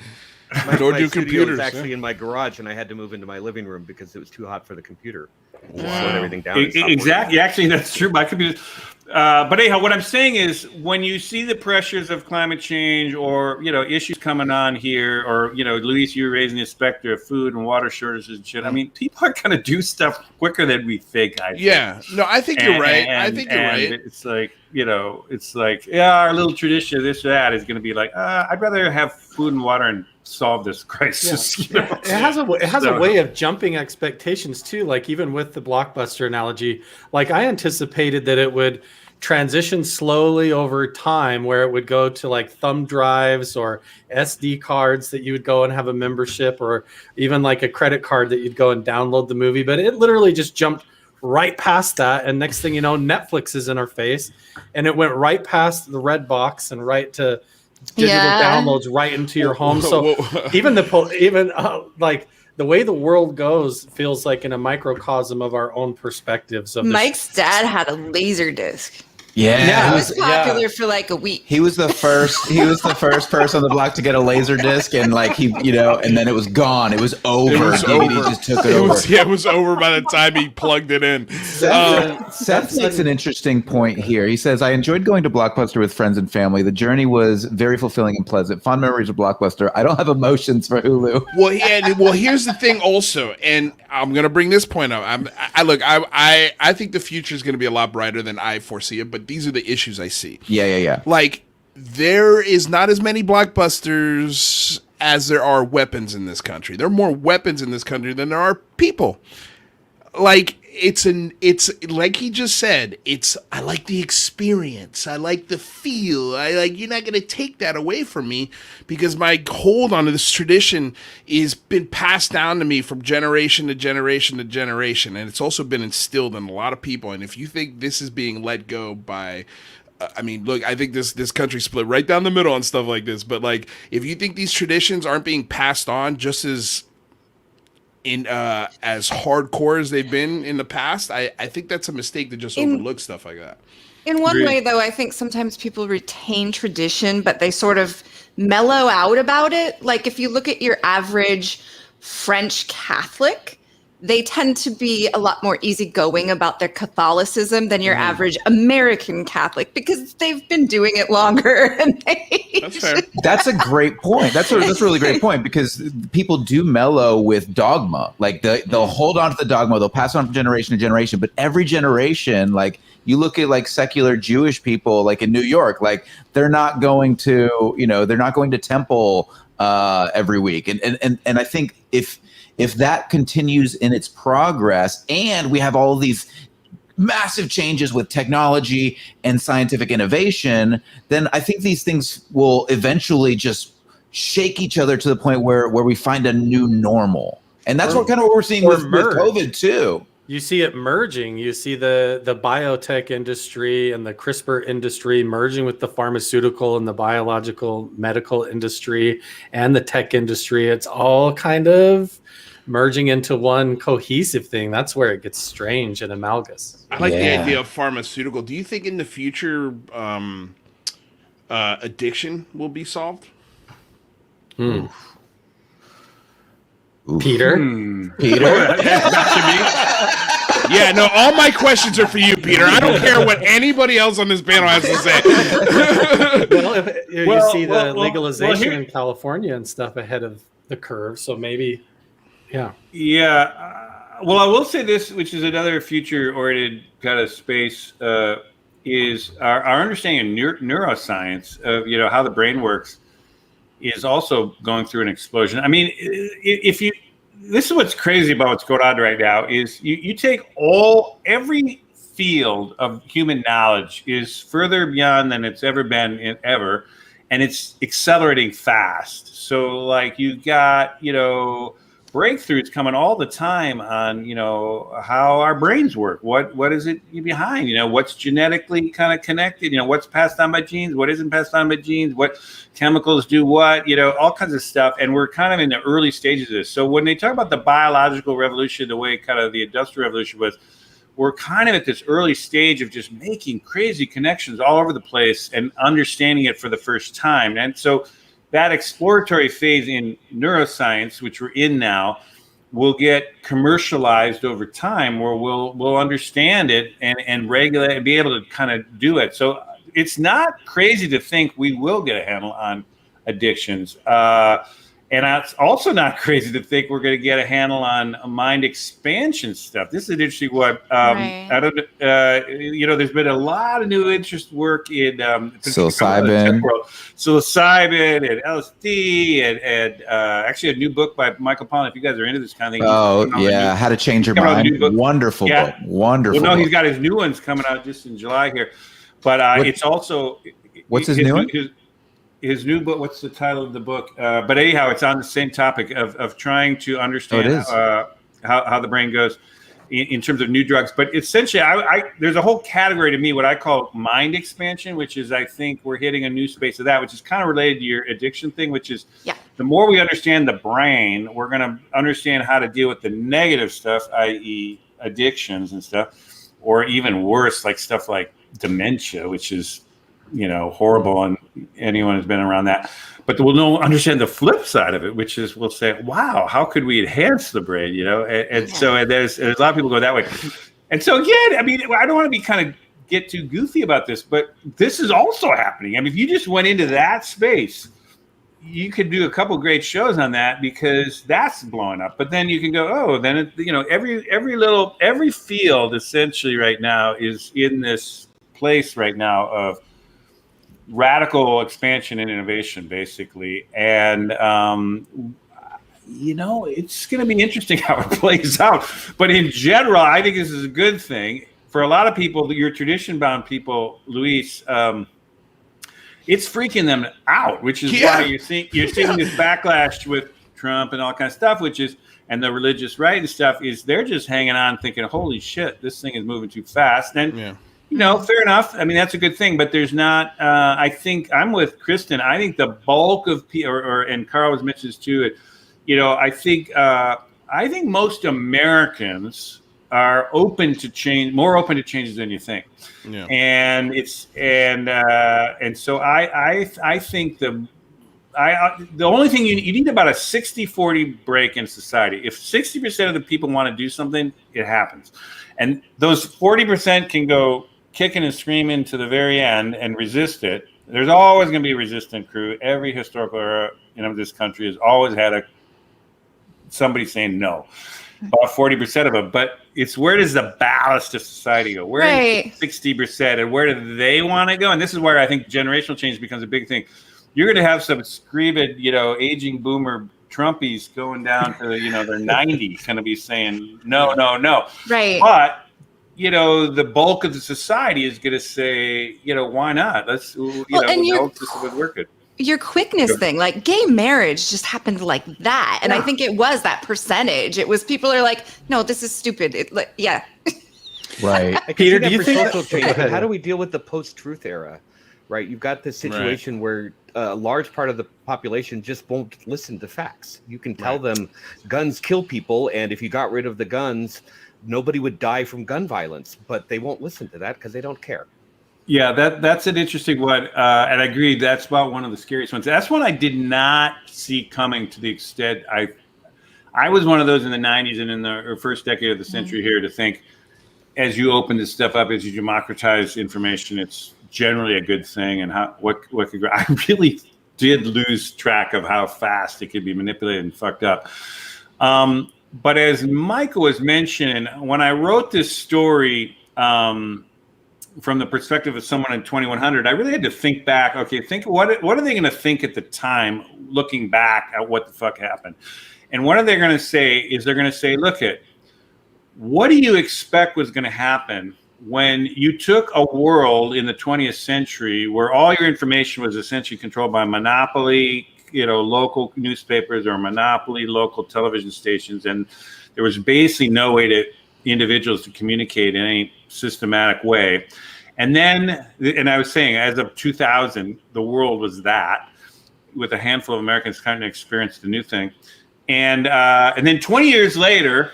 My do studio computers. was actually in my garage, and I had to move into my living room because it was too hot for the computer. Wow. Slowed everything down. Exactly. Actually, that's true. My computer. But anyhow, what I'm saying is, when you see the pressures of climate change, or issues coming on here, or Luis, you're raising the specter of food and water shortages and shit. I mean, people are going to do stuff quicker than we think. I think. Yeah. No, I think you're right. I think you're right. It's like, our little tradition of this or that is going to be like, I'd rather have food and water and solve this crisis. Yeah. It has a way of jumping expectations too. Like even with the Blockbuster analogy, like I anticipated that it would transition slowly over time, where it would go to like thumb drives or SD cards that you would go and have a membership, or even like a credit card that you'd go and download the movie. But it literally just jumped right past that, and next thing you know, Netflix is in our face, and it went right past the red box and right to digital downloads right into your home. So even like the way the world goes feels like in a microcosm of our own perspectives. Mike's dad had a laser disc. Yeah, it was popular for like a week. He was the first person on the block to get a laser disc, and like and then it was gone. It was over. DVD just took it over. It was over by the time he plugged it in. Seth makes an interesting point here. He says, I enjoyed going to Blockbuster with friends and family. The journey was very fulfilling and pleasant. Fond memories of Blockbuster. I don't have emotions for Hulu. Well, here's the thing also, and I'm going to bring this point up. I think the future is going to be a lot brighter than I foresee it, but these are the issues I see. Yeah. Like, there is not as many Blockbusters as there are weapons in this country. There are more weapons in this country than there are people. Like, it's like he just said, I like the experience. I like the feel. You're not going to take that away from me, because my hold on this tradition is been passed down to me from generation to generation to generation. And it's also been instilled in a lot of people. And if you think this is being let go by, look, I think this country split right down the middle on stuff like this. But like, if you think these traditions aren't being passed on just as hardcore as they've been in the past, I think that's a mistake to just overlook stuff like that. In one way, though, I think sometimes people retain tradition, but they sort of mellow out about it. Like if you look at your average French Catholic, they tend to be a lot more easygoing about their Catholicism than your average American Catholic, because they've been doing it longer. And That's fair. That's a great point. That's a really great point, because people do mellow with dogma. Like they'll hold on to the dogma, they'll pass on from generation to generation. But every generation, like you look at like secular Jewish people, like in New York, like they're not going to, they're not going to temple every week. And I think if that continues in its progress, and we have all of these massive changes with technology and scientific innovation, then I think these things will eventually just shake each other to the point where we find a new normal. And that's what we're seeing with COVID too. You see it merging. You see the biotech industry and the CRISPR industry merging with the pharmaceutical and the biological medical industry and the tech industry. It's all kind of merging into one cohesive thing. That's where it gets strange and amalgamous. I like the idea of pharmaceutical. Do you think in the future addiction will be solved? Peter? Peter? Yeah, no, all my questions are for you, Peter. I don't care what anybody else on this panel has to say. You see the legalization in California and stuff ahead of the curve, so maybe... Well, I will say this, which is another future-oriented kind of space, is our understanding of neuroscience of how the brain works is also going through an explosion. I mean, this is what's crazy about what's going on right now is you take every field of human knowledge is further beyond than it's ever been ever, and it's accelerating fast. So like you got breakthroughs coming all the time on how our brains work, what is it behind, what's genetically kind of connected, what's passed on by genes, what isn't passed on by genes, what chemicals do what, all kinds of stuff. And we're kind of in the early stages of this. So when they talk about the biological revolution, the way kind of the industrial revolution was, we're kind of at this early stage of just making crazy connections all over the place and understanding it for the first time. And so that exploratory phase in neuroscience, which we're in now, will get commercialized over time, where we'll understand it and regulate and be able to kind of do it. So it's not crazy to think we will get a handle on addictions. And it's also not crazy to think we're going to get a handle on mind expansion stuff. This is an interesting one. Right. I don't, there's been a lot of new interest work in psilocybin and LSD and actually a new book by Michael Pollan. If you guys are into this kind of thing. Oh yeah, How to Change Your Mind. Wonderful book. Wonderful. Well, no, book. he's got his new ones coming out just in July here, but it's also what's his new one? His new book, what's the title of the book? But anyhow, it's on the same topic of trying to understand how the brain goes in terms of new drugs. But essentially, there's a whole category to me, what I call mind expansion, which is, I think we're hitting a new space of that, which is kind of related to your addiction thing, which is the more we understand the brain, we're going to understand how to deal with the negative stuff, i.e. addictions and stuff, or even worse, like stuff like dementia, which is horrible, and anyone who's been around that. But we'll understand the flip side of it, which is we'll say, wow, how could we enhance the brain, So there's a lot of people go that way. And so again, I mean, I don't want to be kind of get too goofy about this, but this is also happening. I mean, if you just went into that space, you could do a couple great shows on that, because that's blowing up. But then you can go, then every field essentially right now is in this place right now of radical expansion and innovation, basically. And, it's going to be interesting how it plays out. But in general, I think this is a good thing. For a lot of people, your tradition-bound people, Luis, it's freaking them out, which is why you're seeing this backlash with Trump and all kinds of stuff, and the religious right and stuff, is they're just hanging on thinking, holy shit, this thing is moving too fast. And fair enough. I mean, that's a good thing, but there's not. I think I'm with Kristen. I think the bulk of people, and Carl was mentioned this too. I think most Americans are open to change, more open to changes than you think. Yeah. And so I think the only thing you need about a 60-40 break in society. If 60% of the people want to do something, it happens. And those 40% can go kicking and screaming to the very end and resist it. There's always going to be a resistant crew. Every historical era this country has always had somebody saying no. About 40% of them. But it's where does the ballast of society go? Where is 60% and where do they want to go? And this is where I think generational change becomes a big thing. You're going to have some screaming, aging boomer Trumpies going down to, their 90s going to be saying, no. Right. But, the bulk of the society is going to say, why not? Let's, the system would work it. Your quickness thing, like gay marriage just happened like that. And I think it was that percentage. It was people are like, no, this is stupid. Right. Peter, do you think social change? How do we deal with the post-truth era? Right. You've got this situation where a large part of the population just won't listen to facts. You can tell them guns kill people. And if you got rid of the guns, nobody would die from gun violence. But they won't listen to that because they don't care. Yeah, that's an interesting one. And I agree. That's about one of the scariest ones. That's one I did not see coming to the extent I was one of those in the 90s and in the first decade of the century here to think as you open this stuff up, as you democratize information, it's generally a good thing. And what could I really did lose track of how fast it could be manipulated and fucked up. But as Michael was mentioning, when I wrote this story, from the perspective of someone in 2100, I really had to think back. Okay, what are they going to think at the time, looking back at what the fuck happened? And what are they going to say is they're going to say, look what do you expect was going to happen when you took a world in the 20th century where all your information was essentially controlled by monopoly, local newspapers or monopoly local television stations, and there was basically no way to individuals to communicate in any systematic way. And then, and I was saying, as of 2000, the world was that, with a handful of Americans kind of experienced the new thing. And then 20 years later,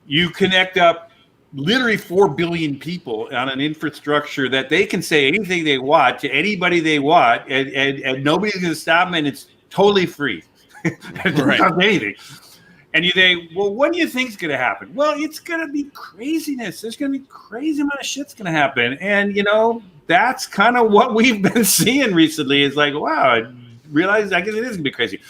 you connect up literally 4 billion people on an infrastructure that they can say anything they want to anybody they want, and nobody's going to stop them, and it's totally free. It doesn't cost anything. And you say, well, what do you think is going to happen? Well, it's going to be craziness. There's going to be crazy amount of shit's going to happen. And, that's kind of what we've been seeing recently is like, wow, I realize I guess it is going to be crazy.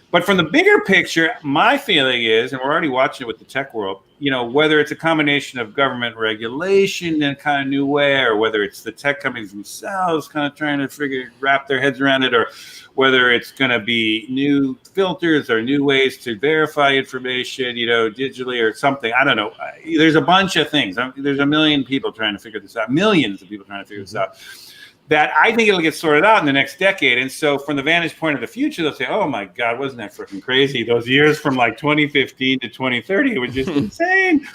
But from the bigger picture, my feeling is, and we're already watching it with the tech world, whether it's a combination of government regulation in a kind of new way, or whether it's the tech companies themselves kind of trying to wrap their heads around it, or whether it's going to be new filters or new ways to verify information, digitally or something. I don't know. There's a bunch of things. There's a million people trying to figure this out, millions of people trying to figure this out, that I think it'll get sorted out in the next decade. And so from the vantage point of the future, they'll say, oh my God, wasn't that freaking crazy? Those years from like 2015 to 2030 were just insane.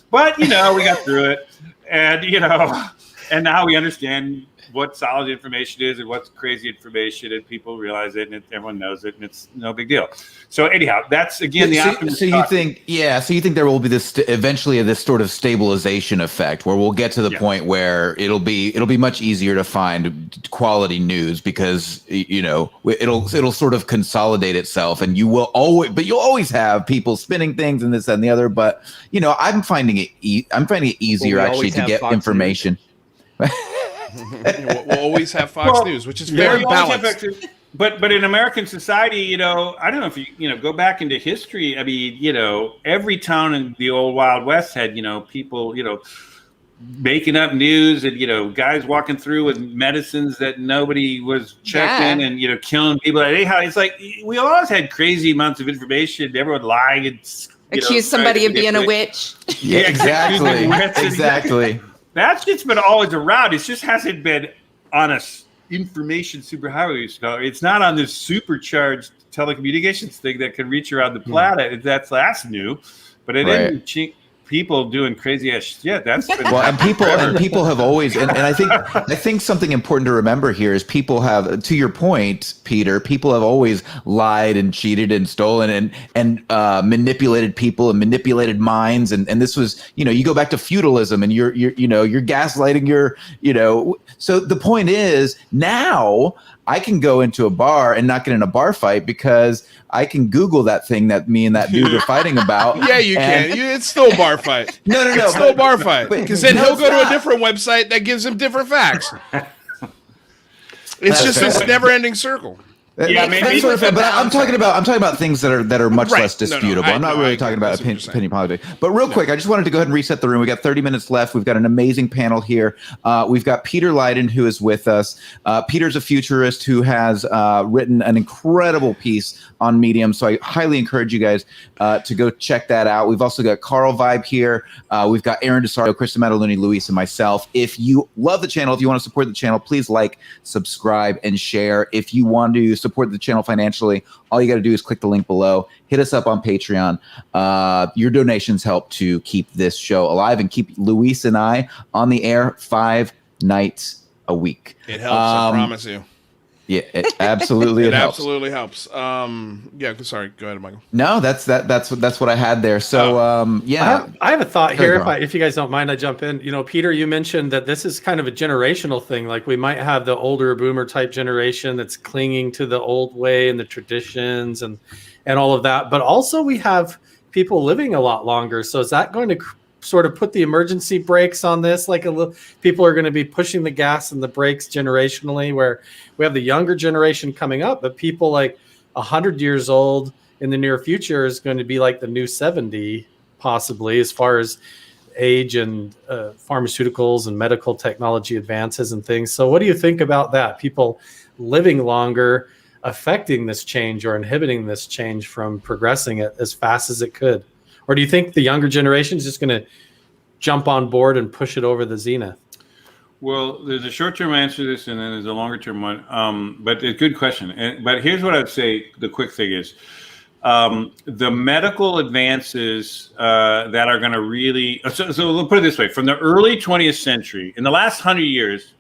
But, we got through it. And, and now we understand what solid information is and what's crazy information, and people realize it, and everyone knows it, and it's no big deal. So anyhow, that's again the optimist. So you think there will be this eventually this sort of stabilization effect where we'll get to the point where it'll be much easier to find quality news because it'll sort of consolidate itself, and you'll always have people spinning things and this and the other. But I'm finding it easier actually to get Fox information. We'll always have Fox News, which is very balanced. But in American society, I don't know if you go back into history. I mean, every town in the old Wild West had people making up news, and guys walking through with medicines that nobody was checking, and killing people. Anyhow, it's like we always had crazy amounts of information. Everyone lying and accuse somebody of being a witch. Yeah, exactly. That shit's been always around. It just hasn't been on a information superhighway. It's not on this supercharged telecommunications thing that can reach around the planet. That's new, but it isn't people doing crazy ass shit. That's been and people have always, and I think something important to remember here is people have, to your point, Peter, people have always lied and cheated and stolen and manipulated people and manipulated minds, and this was, you go back to feudalism and you're gaslighting so the point is now I can go into a bar and not get in a bar fight because I can Google that thing that me and that dude are fighting about. Yeah, you can. It's still a bar fight. No. It's still a bar fight. Because then he'll go to a not. different website that gives him different facts. It's just this never-ending circle. Yeah, maybe. But I'm talking about things that are much Right. less No, disputable. I I'm not know, really I talking agree. about That's what you're saying. opinion politics. But real quick, I just wanted to go ahead and reset the room. We got 30 minutes left. We've got an amazing panel here. We've got Peter Leyden, who is with us. Peter's a futurist who has written an incredible piece on Medium. So I highly encourage you guys to go check that out. We've also got Carl Vibe here. We've got Aaron DeSardo, Krista Mataluni, Luis, and myself. If you love the channel, if you want to support the channel, please like, subscribe, and share. If you want to support the channel financially, all you got to do is click the link below. Hit us up on Patreon. Your donations help to keep this show alive and keep Luis and I on the air 5 nights a week. It helps, I promise you. Yeah, it absolutely It helps. absolutely helps. Yeah, sorry. Go ahead, Michael. No, that's what I had there. So yeah, I have a thought here. Carl. If you guys don't mind, I jump in. You know, Peter, you mentioned that this is kind of a generational thing. Like we might have the older boomer type generation that's clinging to the old way and the traditions and all of that. But also we have people living a lot longer. So is that going to sort of put the emergency brakes on this? Like people are going to be pushing the gas and the brakes generationally, where we have the younger generation coming up, but people like 100 years old in the near future is going to be like the new 70, possibly, as far as age and pharmaceuticals and medical technology advances and things. So what do you think about that? People living longer affecting this change or inhibiting this change from progressing it as fast as it could? Or do you think the younger generation is just going to jump on board and push it over the zenith? Well, there's a short-term answer to this, and then there's a longer-term one. But it's a good question. But here's what I'd say. The quick thing is, the medical advances that are going to really. So we'll put it this way: from the early 20th century, in the last 100 years,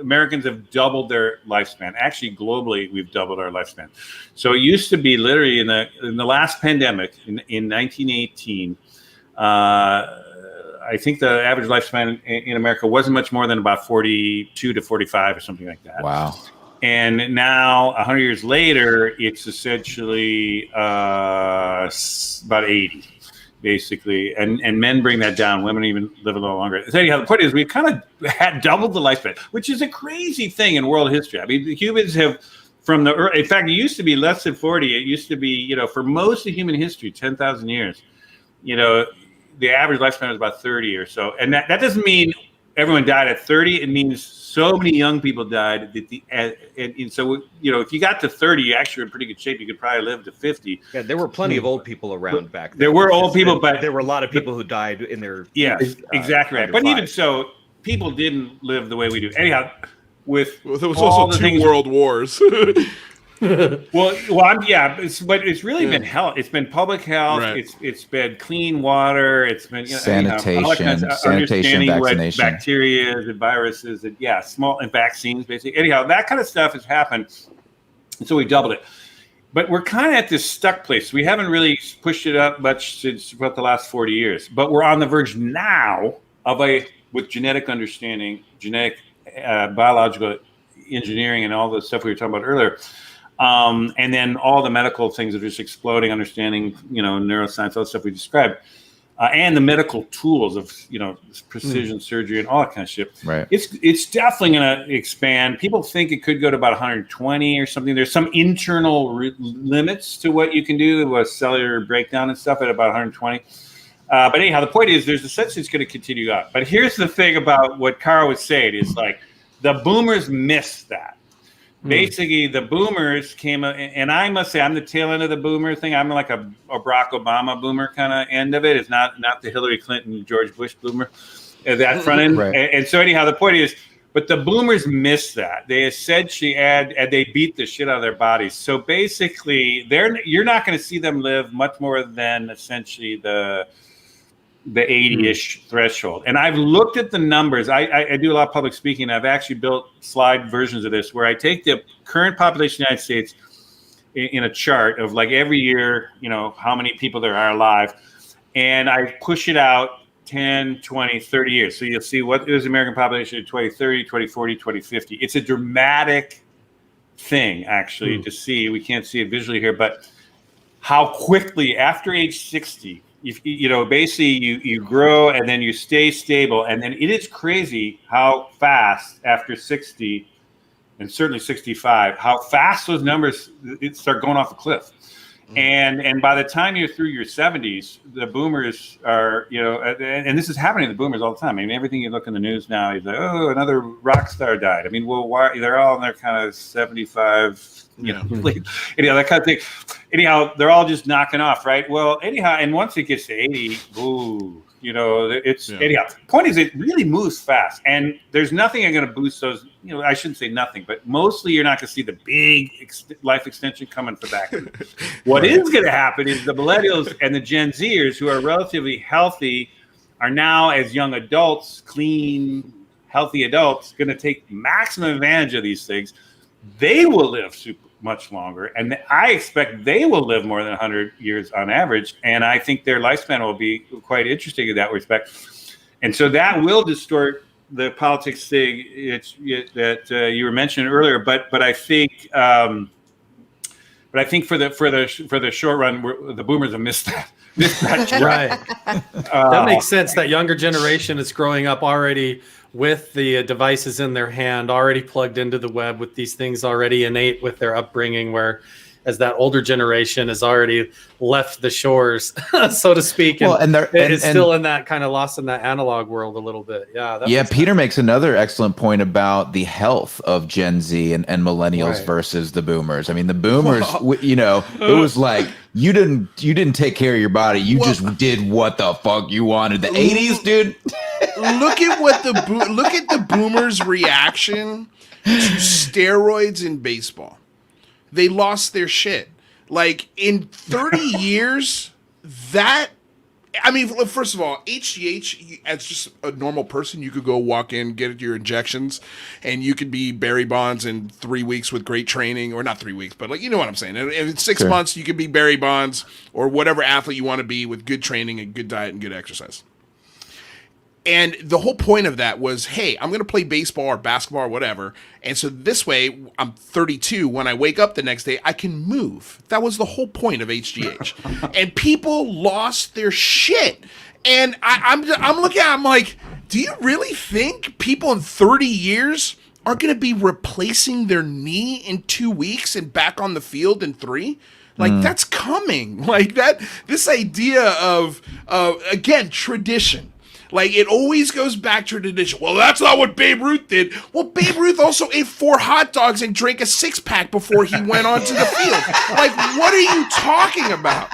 Americans have doubled their lifespan. Actually, globally, we've doubled our lifespan. So it used to be literally in the last pandemic in 1918. I think the average lifespan in America wasn't much more than about 42 to 45 or something like that. Wow. And now, 100 years later, it's essentially about 80, basically. And men bring that down. Women even live a little longer. So anyhow, the point is we've kind of had doubled the lifespan, which is a crazy thing in world history. I mean, the humans have, in fact, it used to be less than 40. It used to be, for most of human history, 10,000 years, the average lifespan was about 30 or so. And that doesn't mean everyone died at 30. It means so many young people died that and so, if you got to 30, you actually were in pretty good shape. You could probably live to 50. Yeah, there were plenty of old people around back then. There were old people, but there were a lot of people who died in their yes, exactly right. But even so, people didn't live the way we do. Anyhow, there was also 2 world wars. but it's really been health. It's been public health. Right. It's been clean water. It's been sanitation, understanding vaccination, what bacteria and viruses, and small and vaccines, basically. Anyhow, that kind of stuff has happened, and so we doubled it. But we're kind of at this stuck place. We haven't really pushed it up much since about the last 40 years. But we're on the verge now with genetic understanding, biological engineering, and all the stuff we were talking about earlier. And then all the medical things are just exploding, understanding, neuroscience, all the stuff we described, and the medical tools of, precision surgery and all that kind of shit. Right. It's definitely going to expand. People think it could go to about 120 or something. There's some internal limits to what you can do with cellular breakdown and stuff at about 120. But anyhow, the point is there's a sense it's going to continue up. But here's the thing about what Carl was saying is like the boomers missed that. Basically, the boomers came, and I must say, I'm the tail end of the boomer thing. I'm like a Barack Obama boomer kind of end of it. It's not the Hillary Clinton, George Bush boomer, that front end. Right. And so anyhow, the point is, but the boomers missed that. They essentially they beat the shit out of their bodies. So basically, you're not going to see them live much more than essentially the 80-ish threshold. And I've looked at the numbers. I do a lot of public speaking. I've actually built slide versions of this where I take the current population of the United States in a chart of like every year, how many people there are alive. And I push it out 10, 20, 30 years. So you'll see what is the American population in 2030, 2040, 2050. It's a dramatic thing, actually, to see. We can't see it visually here, but how quickly after age 60, basically you grow and then you stay stable. And then it is crazy how fast after 60 and certainly 65, how fast those numbers start going off a cliff. And by the time you're through your 70s, the boomers are, and this is happening to the boomers all the time. I mean, everything you look in the news now, you're like, oh, another rock star died. I mean, well, why? They're all in their kind of 75, that kind of thing. Anyhow, they're all just knocking off, right? Well, anyhow, and once it gets to 80, ooh, anyhow. Point is, it really moves fast, and there's nothing going to boost those. I shouldn't say nothing, but mostly you're not going to see the big life extension coming for that. What is going to happen is the millennials and the Gen Zers, who are relatively healthy, are now as young adults, clean, healthy adults, going to take maximum advantage of these things. They will live super much longer, and I expect they will live more than 100 years on average, and I think their lifespan will be quite interesting in that respect. And so that will distort the politics thing that you were mentioning earlier, but I think for the short run, the boomers have missed that. Right. That makes sense. That younger generation is growing up already with the devices in their hand, already plugged into the web, with these things already innate with their upbringing, where as that older generation has already left the shores, so to speak. And it's still in that kind of lost in that analog world a little bit. Yeah. Peter makes another excellent point about the health of Gen Z and millennials versus the boomers. I mean, the boomers, it was like, you didn't take care of your body. You just did what the fuck you wanted. The 80s, dude. Look at the boomers' reaction to steroids in baseball. They lost their shit. Like, in 30 years, first of all, HGH, as just a normal person, you could go walk in, get your injections, and you could be Barry Bonds in 3 weeks with great training, or not 3 weeks, but you know what I'm saying. In 6 months, you could be Barry Bonds or whatever athlete you want to be with good training and good diet and good exercise. And the whole point of that was, hey, I'm going to play baseball or basketball or whatever. And so this way, I'm 32. When I wake up the next day, I can move. That was the whole point of HGH. And people lost their shit. And I'm looking at it, I'm like, do you really think people in 30 years are going to be replacing their knee in 2 weeks and back on the field in 3? Like, that's coming. Like, this idea of again, tradition. Like, it always goes back to tradition. Well, that's not what Babe Ruth did. Well, Babe Ruth also ate 4 hot dogs and drank a 6-pack before he went onto the field. Like, what are you talking about?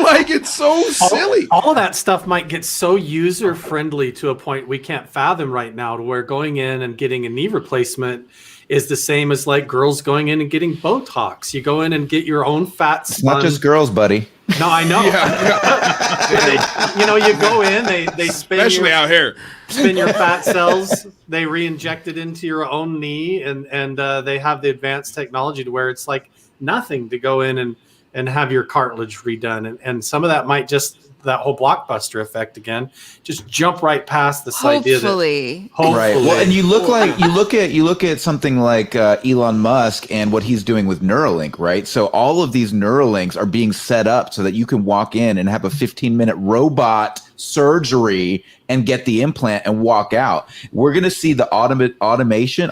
Like, it's so silly. All of that stuff might get so user-friendly to a point we can't fathom right now, to where going in and getting a knee replacement is the same as like girls going in and getting Botox. You go in and get your own fat spun. It's not just girls, buddy. No, I know. You go in, they spin especially out here. Spin your fat cells, they re-inject it into your own knee, and they have the advanced technology to where it's like nothing to go in and have your cartilage redone. And some of that might just, that whole blockbuster effect again, just jump right past this idea that hopefully. Right. Well, and you look at something like Elon Musk and what he's doing with Neuralink, right? So all of these Neuralinks are being set up so that you can walk in and have a 15-minute robot surgery and get the implant and walk out. We're going to see the automation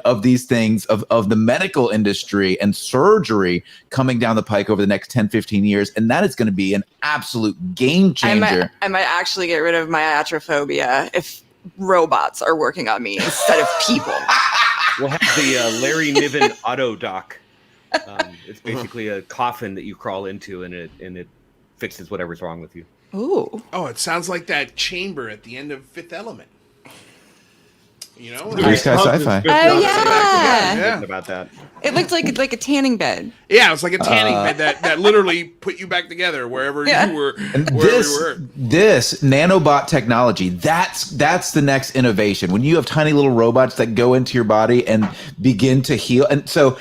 of these things of the medical industry and surgery coming down the pike over the next 10, 15 years. And that is going to be an absolute game changer. I might actually get rid of my atrophobia if robots are working on me instead of people. We'll have the Larry Niven Auto Doc. It's basically a coffin that you crawl into, and it fixes whatever's wrong with you. Ooh. Oh, it sounds like that chamber at the end of Fifth Element. Blue Sky Sci-Fi. Oh yeah. About that. It looked like a tanning bed. Yeah, it was like a tanning bed that literally put you back together wherever you were. And this nanobot technology, that's the next innovation. When you have tiny little robots that go into your body and begin to heal. And so,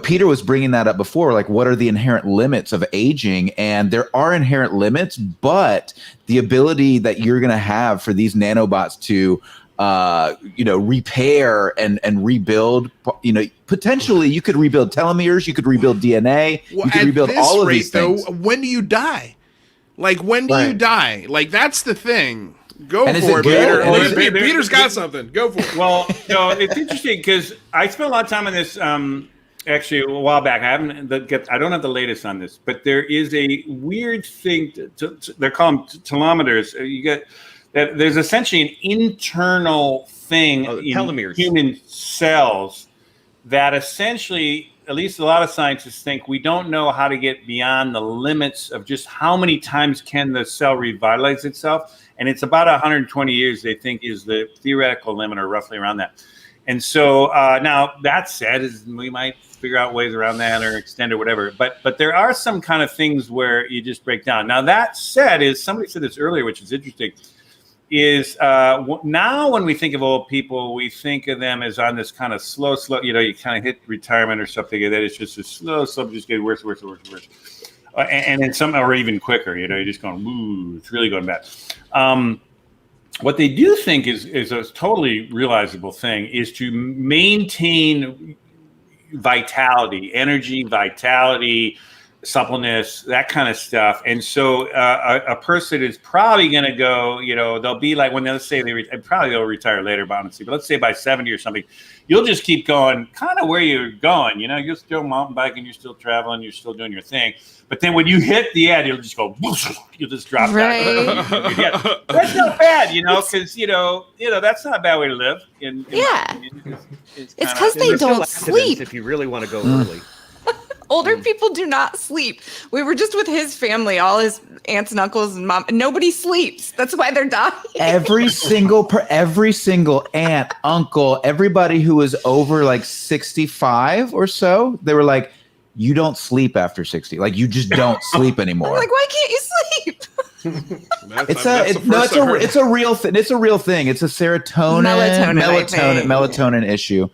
Peter was bringing that up before, like, what are the inherent limits of aging? And there are inherent limits, but the ability that you're going to have for these nanobots to repair and rebuild. Potentially you could rebuild telomeres, you could rebuild DNA, you could rebuild all of these things. Though, when do you die? Like, when do you die? Like, that's the thing. Go and for it, Peter. Peter. Peter's got something. Go for it. Well, it's interesting because I spent a lot of time on this. Actually, a while back, I don't have the latest on this, but there is a weird thing. They're called telomeres. You get that. There's essentially an internal thing in telomeres. Human cells that essentially, at least a lot of scientists think, we don't know how to get beyond the limits of just how many times can the cell revitalize itself. And it's about 120 years, they think, is the theoretical limit, or roughly around that. And so now that said, we might figure out ways around that or extend or whatever. But there are some kind of things where you just break down. Now, that said, is somebody said this earlier, which is interesting, is now when we think of old people, we think of them as on this kind of slow, you kind of hit retirement or something, and then it's just a slow, just getting worse. And then some are even quicker, you're just going, ooh, it's really going bad. What they do think is a totally realizable thing is to maintain vitality, suppleness, that kind of stuff. And so a person is probably going to go, they'll be like, when let's say probably they'll retire later, honestly, but let's say by 70 or something, you'll just keep going kind of where you're going. You're still mountain biking, you're still traveling, you're still doing your thing. But then when you hit the end, you'll just go, you'll just drop down. That's not bad, because, that's not a bad way to live. It's because they don't sleep. If you really want to go early. Older people do not sleep. We were just with his family, all his aunts and uncles and mom. Nobody sleeps. That's why they're dying. Every single aunt, uncle, everybody who was over like 65 or so, they were like, you don't sleep after 60. Like, you just don't sleep anymore. I'm like, why can't you sleep? It's a real thing. It's a real thing. It's a melatonin issue.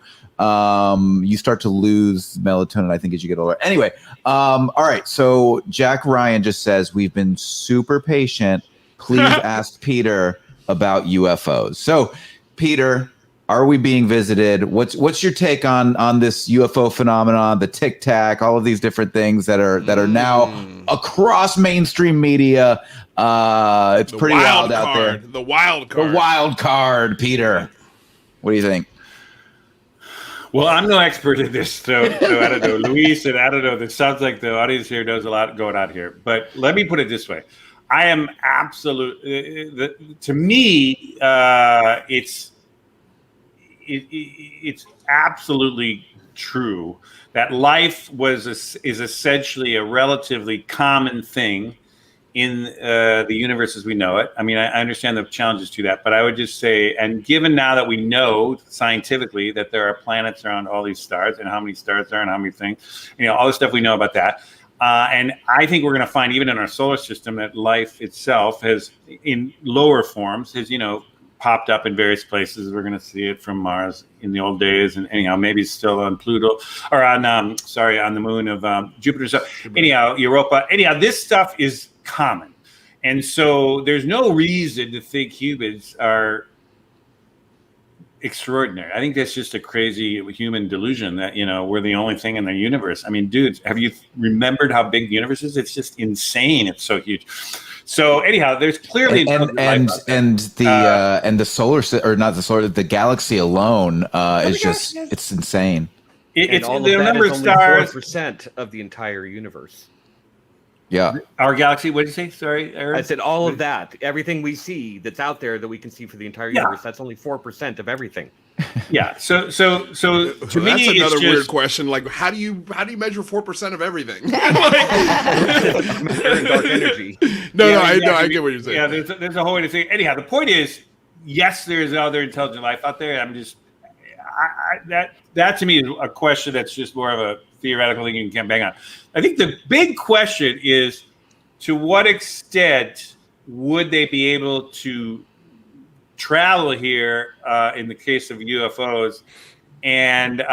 You start to lose melatonin, I think, as you get older. Anyway, all right. So Jack Ryan just says, we've been super patient. Please ask Peter about UFOs. So, Peter, are we being visited? What's your take on this UFO phenomenon, the Tic Tac, all of these different things that are now across mainstream media? It's pretty wild out there. The wild card. The wild card, Peter. What do you think? Well, I'm no expert in this, so I don't know. Luis, and I don't know. This sounds like the audience here knows a lot going on here. But let me put it this way. I am to me, it's absolutely true that life is essentially a relatively common thing in the universe as we know it. I mean, I understand the challenges to that, but I would just say, and given now that we know scientifically that there are planets around all these stars and how many stars there are and how many things, all the stuff we know about that. And I think we're going to find even in our solar system that life itself has, in lower forms, has, popped up in various places. We're going to see it from Mars in the old days, and anyhow, maybe it's still on Pluto or on the moon of Jupiter. So anyhow, Europa. Anyhow, this stuff is common, and so there's no reason to think humans are extraordinary. I think that's just a crazy human delusion that we're the only thing in the universe. I mean, dudes, have you remembered how big the universe is? It's just insane. It's so huge. So anyhow, there's clearly the solar or not the solar, the galaxy alone is just it's insane. It's the number of stars, 4% of the entire universe. Yeah. Our galaxy, what did you say? Sorry, Aaron? I said all of that. Everything we see that's out there that we can see for the entire universe, that's only 4% of everything. Yeah. So to me, that's another it's weird question. Like, how do you measure 4% of everything? Dark energy. I get what you're saying. Yeah, there's a whole way to think. Anyhow, the point is, yes, there's other intelligent life out there. I'm just that to me is a question that's just more of a theoretical thing you can bang on. I think the big question is, to what extent would they be able to travel here in the case of UFOs? And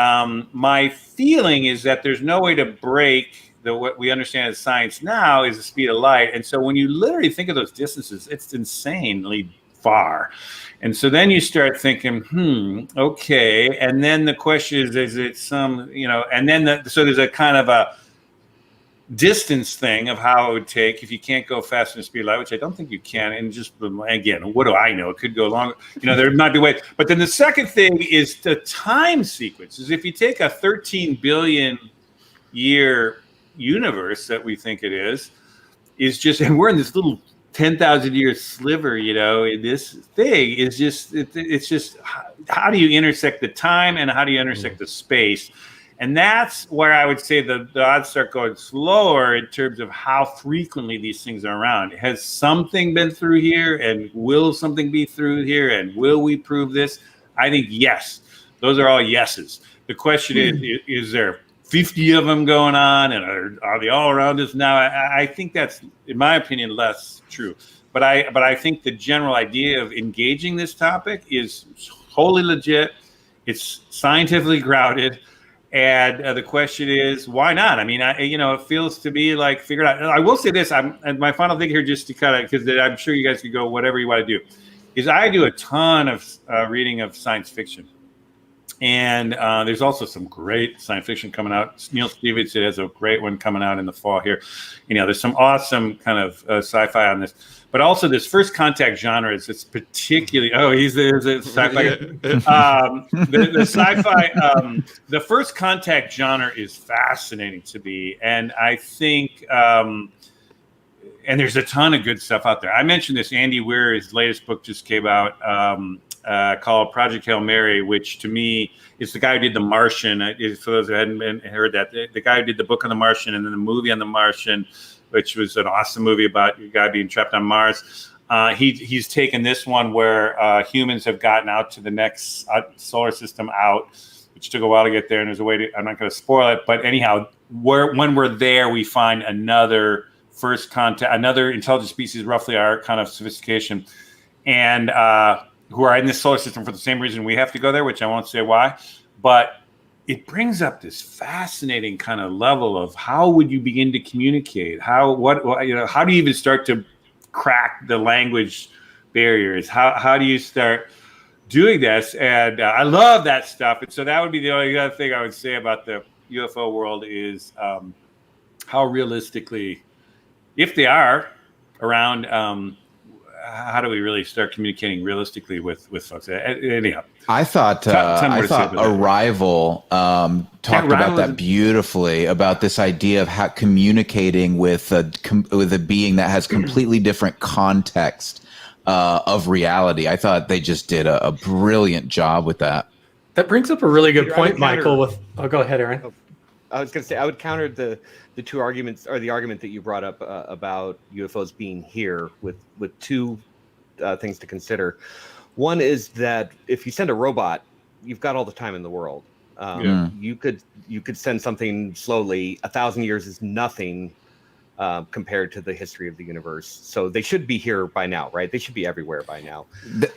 my feeling is that there's no way to break what we understand as science now is the speed of light. And so when you literally think of those distances, it's insanely far. And so then you start thinking, okay. And then the question is it some, and then so there's a kind of a distance thing of how it would take if you can't go faster than the speed of light, which I don't think you can. And just, again, what do I know? It could go longer. There might be ways. But then the second thing is the time sequence. Is if you take a 13 billion year universe that we think it is just, and we're in this little 10,000 year sliver, in this thing is just, it's just, how do you intersect the time and how do you intersect the space? And that's where I would say the odds start going slower in terms of how frequently these things are around. Has something been through here, and will something be through here, and will we prove this? I think yes. Those are all yeses. The question is there 50 of them going on, and are they all around us now? I think that's, in my opinion, less true. But I think the general idea of engaging this topic is wholly legit. It's scientifically grounded. And the question is, why not? I mean, it feels to me like figured out. I will say this, and my final thing here, just to kind of, because I'm sure you guys could go whatever you want to do, is I do a ton of reading of science fiction. And there's also some great science fiction coming out. Neil Stephenson has a great one coming out in the fall here. There's some awesome kind of sci-fi on this. But also this first contact genre it's particularly, he's a sci-fi. The sci-fi, the first contact genre is fascinating to me. And I think, and there's a ton of good stuff out there. I mentioned this, Andy Weir, his latest book just came out called Project Hail Mary, which to me is the guy who did The Martian. For those who hadn't heard that, the guy who did the book on The Martian and then the movie on The Martian, which was an awesome movie about a guy being trapped on Mars. He's taken this one where humans have gotten out to the next solar system out, which took a while to get there. And there's a way to, I'm not going to spoil it, but anyhow, when we're there, we find another first contact, another intelligent species, roughly our kind of sophistication, and who are in this solar system for the same reason we have to go there, which I won't say why, but it brings up this fascinating kind of level of how would you begin to communicate? How do you even start to crack the language barriers? How do you start doing this? And I love that stuff. And so that would be the only other thing I would say about the UFO world is how realistically, if they are around, how do we really start communicating realistically with folks? Anyhow, I thought Arrival talked about that beautifully, about this idea of how communicating with a being that has completely different context of reality. I thought they just did a brilliant job with that. That brings up a really good point, Michael. Go ahead, Aaron. I was going to say I would counter the two arguments, or the argument that you brought up about UFOs being here with two things to consider. One is that if you send a robot, you've got all the time in the world. You could send something slowly. 1,000 years is nothing compared to the history of the universe. So they should be here by now, right? They should be everywhere by now.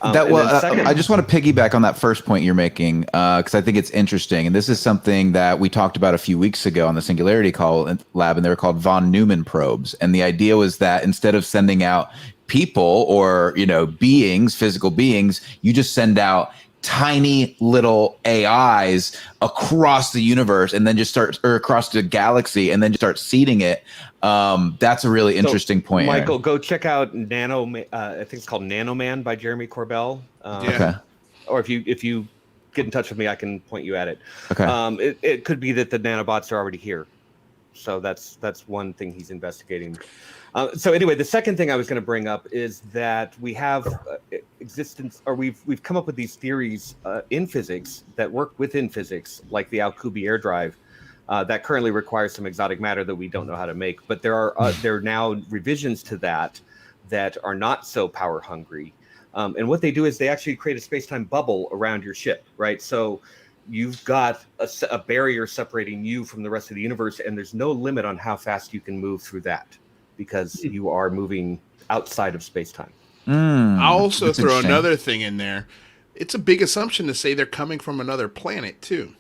I just want to piggyback on that first point you're making, because I think it's interesting. And this is something that we talked about a few weeks ago on the Singularity lab, and they were called von Neumann probes. And the idea was that instead of sending out people or beings, physical beings, you just send out tiny little AIs across the universe and then across the galaxy and then just start seeding it. That's a really interesting point. Michael, go check out I think it's called Nanoman by Jeremy Corbell. Okay. Or if you get in touch with me, I can point you at it. Okay. It could be that the nanobots are already here. So that's one thing he's investigating. So anyway, the second thing I was going to bring up is that we have we've come up with these theories in physics that work within physics, like the Alcubierre drive, that currently requires some exotic matter that we don't know how to make. But there are now revisions to that are not so power hungry. And what they do is they actually create a space-time bubble around your ship, right? So you've got a barrier separating you from the rest of the universe, and there's no limit on how fast you can move through that, because you are moving outside of space-time. I'll also throw another thing in there. It's a big assumption to say they're coming from another planet, too.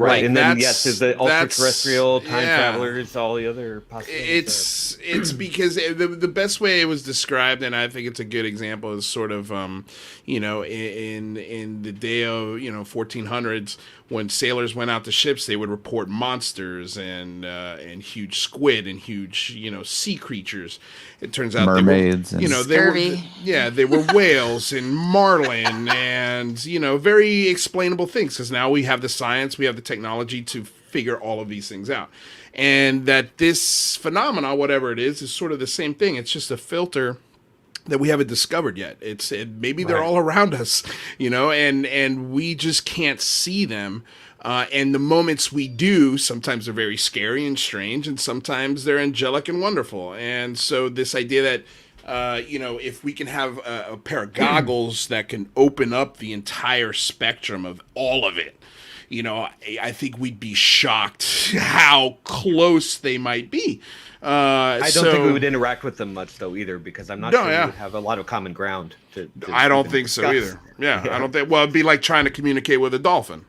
Right, and then that's- there's the ultra that's- terrestrial time yeah. travelers, all the other possibilities. It's because the best way it was described, and I think it's a good example, is sort of in the day of 1400s, when sailors went out to ships, they would report monsters and huge squid and huge sea creatures. It turns out Mermaids, they were, Scurvy. they were whales and marlin and very explainable things, because now we have the science, we have the technology to figure all of these things out. And that this phenomena, whatever it is sort of the same thing. It's just a filter that we haven't discovered yet. Maybe they're all around us, and we just can't see them. And the moments we do, sometimes they're very scary and strange, and sometimes they're angelic and wonderful. And so this idea that, if we can have a pair of goggles that can open up the entire spectrum of all of it, I think we'd be shocked how close they might be. I don't think we would interact with them much, though, either, because I'm not sure we would have a lot of common ground. I don't think so either. Yeah, I don't think. Well, it'd be like trying to communicate with a dolphin.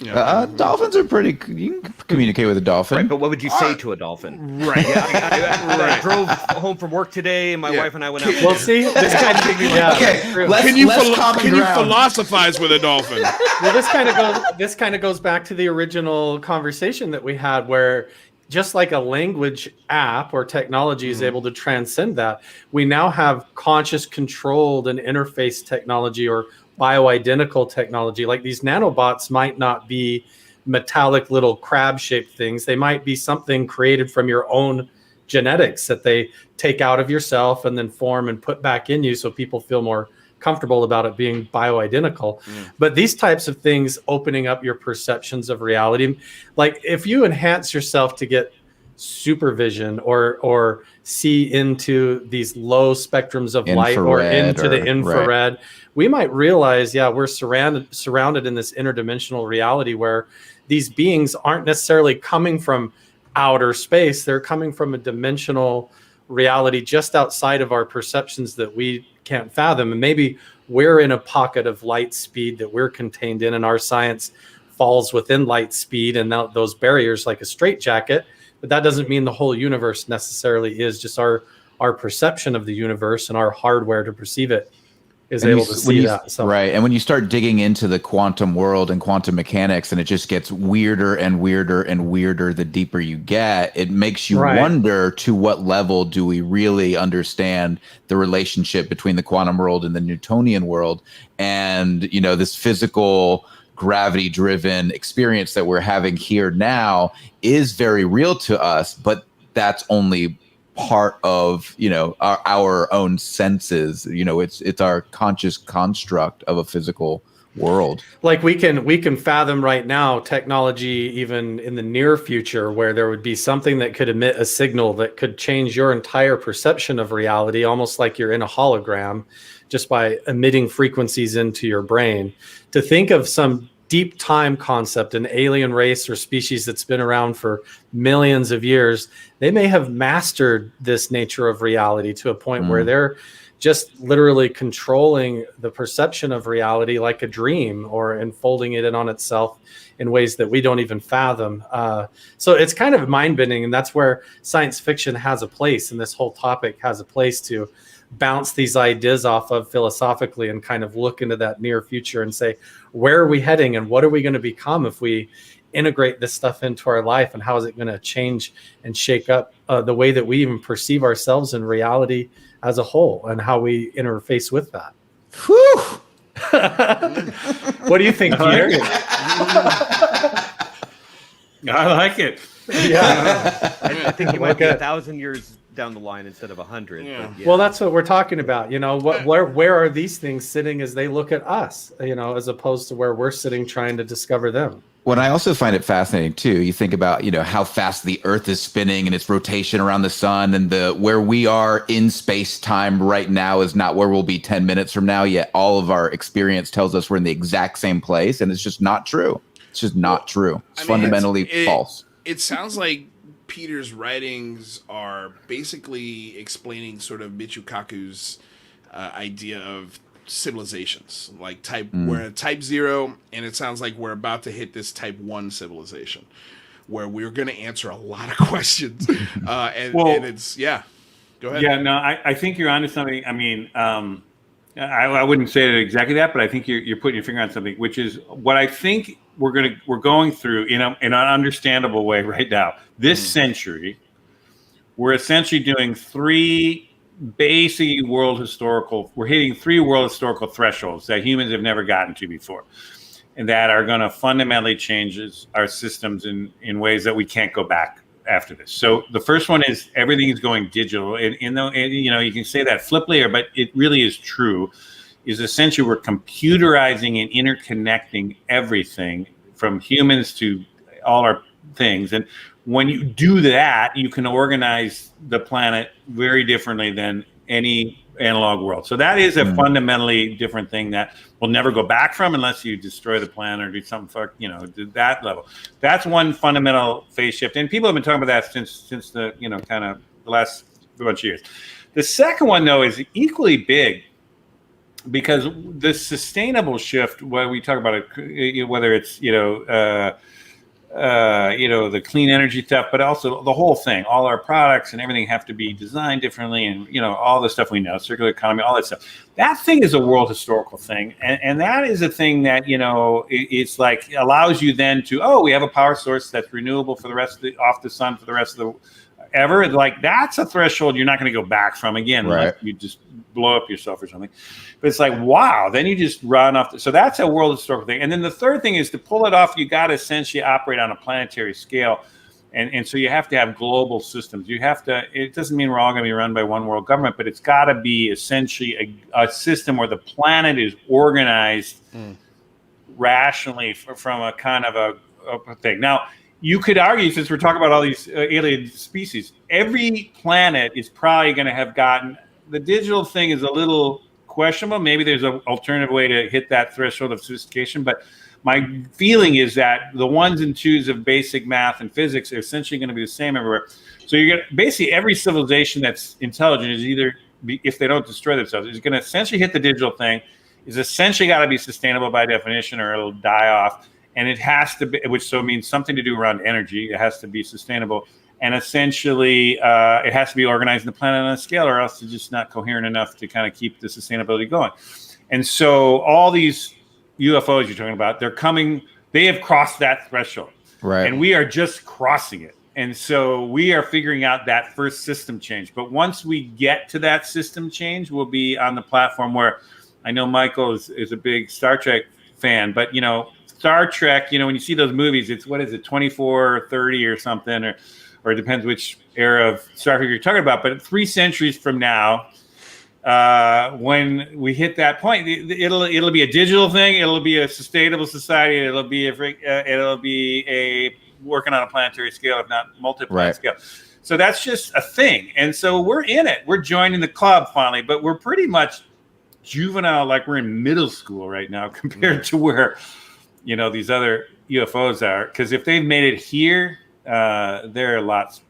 Yeah. Dolphins are pretty. You can communicate with a dolphin. Right, but what would you say to a dolphin? Right. I drove home from work today, and my wife and I went out. Well, see, this kind of Can you philosophize with a dolphin? well, this kind of goes back to the original conversation that we had, where just like a language app or technology is able to transcend that, we now have conscious, controlled, and interface technology or bioidentical technology. Like these nanobots might not be metallic little crab-shaped things. They might be something created from your own genetics that they take out of yourself and then form and put back in you, so people feel more comfortable about it being bioidentical. But these types of things opening up your perceptions of reality, like if you enhance yourself to get supervision or see into these low spectrums of light or into the infrared, we might realize, we're surrounded in this interdimensional reality where these beings aren't necessarily coming from outer space. They're coming from a dimensional reality just outside of our perceptions that we can't fathom. And maybe we're in a pocket of light speed that we're contained in, and our science falls within light speed and those barriers like a straitjacket. But that doesn't mean the whole universe necessarily is. Just our perception of the universe and our hardware to perceive it is able to see that. So. Right. And when you start digging into the quantum world and quantum mechanics, and it just gets weirder and weirder and weirder the deeper you get, it makes you wonder, to what level do we really understand the relationship between the quantum world and the Newtonian world? And, this physical gravity-driven experience that we're having here now is very real to us, but that's only part of our own senses. It's our conscious construct of a physical world. Like we can fathom right now technology even in the near future where there would be something that could emit a signal that could change your entire perception of reality, almost like you're in a hologram, just by emitting frequencies into your brain. To think of some deep time concept, an alien race or species that's been around for millions of years, they may have mastered this nature of reality to a point where they're just literally controlling the perception of reality like a dream, or enfolding it in on itself in ways that we don't even fathom. So it's kind of mind-bending, and that's where science fiction has a place, and this whole topic has a place to bounce these ideas off of philosophically and kind of look into that near future and say, where are we heading and what are we going to become if we integrate this stuff into our life, and how is it going to change and shake up the way that we even perceive ourselves in reality as a whole, and how we interface with that. Whew. What do you think, Peter? I like it. Yeah. I think you might be 1,000 years down the line instead of 100. Yeah. Well, that's what we're talking about. Where are these things sitting as they look at us, as opposed to where we're sitting trying to discover them. When I also find it fascinating too, you think about, how fast the Earth is spinning and its rotation around the sun, and where we are in space time right now is not where we'll be 10 minutes from now, yet all of our experience tells us we're in the exact same place, and it's just not true. It's just not true. It's fundamentally false. It sounds like Peter's writings are basically explaining sort of Michio Kaku's idea of civilizations, like we're at type 0, and it sounds like we're about to hit this type 1 civilization, where we're going to answer a lot of questions. And it's go ahead. Yeah, no, I think you're onto something. I mean, I wouldn't say exactly that, but I think you're putting your finger on something, which is what I think we're going through in an understandable way right now. This century, we're essentially doing we're hitting 3 world historical thresholds that humans have never gotten to before, and that are going to fundamentally change our systems in ways that we can't go back after this. So the first one is everything is going digital, and you can say that flippantly, but it really is true. Is essentially we're computerizing and interconnecting everything from humans to all our things, and when you do that, you can organize the planet very differently than any analog world. So that is a fundamentally different thing that we'll never go back from unless you destroy the planet or do something to that level. That's one fundamental phase shift. And people have been talking about that since the, kind of the last bunch of years. The second one, though, is equally big, because the sustainable shift, when we talk about it, whether it's, the clean energy stuff, but also the whole thing, all our products and everything have to be designed differently, and all the stuff we know, circular economy, all that stuff. That thing is a world historical thing, and that is a thing that it's like allows you then to we have a power source that's renewable for the rest of off the sun for the rest of the ever. Like, that's a threshold you're not going to go back from again, right? Like you just blow up yourself or something. But it's like, wow, then you just run off. So that's a world historical thing. And then the third thing is, to pull it off, you got to essentially operate on a planetary scale. And so you have to have global systems. You have to, it doesn't mean we're all going to be run by one world government, but it's got to be essentially a system where the planet is organized rationally from a kind of a thing. Now, you could argue, since we're talking about all these alien species, every planet is probably going to have gotten, the digital thing is a little questionable. Maybe there's an alternative way to hit that threshold of sophistication. But my feeling is that the 1s and 2s of basic math and physics are essentially going to be the same everywhere. So you're going to, basically every civilization that's intelligent is either, if they don't destroy themselves, is going to essentially hit the digital thing, is essentially got to be sustainable by definition, or it'll die off. And it has to be, which so means something to do around energy. It has to be sustainable. And essentially, it has to be organized in the planet on a scale, or else it's just not coherent enough to kind of keep the sustainability going. And so all these UFOs you're talking about, they're coming, they have crossed that threshold. Right. And we are just crossing it. And so we are figuring out that first system change. But once we get to that system change, we'll be on the platform where, I know Michael is a big Star Trek fan, but, Star Trek, when you see those movies, it's, 24 or 30 or something, or it depends which era of Star Trek you're talking about. But 3 centuries from now, when we hit that point, it'll be a digital thing. It'll be a sustainable society. It'll be a working on a planetary scale, if not multi-planet scale. So that's just a thing. And so we're in it. We're joining the club finally, but we're pretty much juvenile, like we're in middle school right now compared to where these other UFOs are, because if they've made it here, they're lots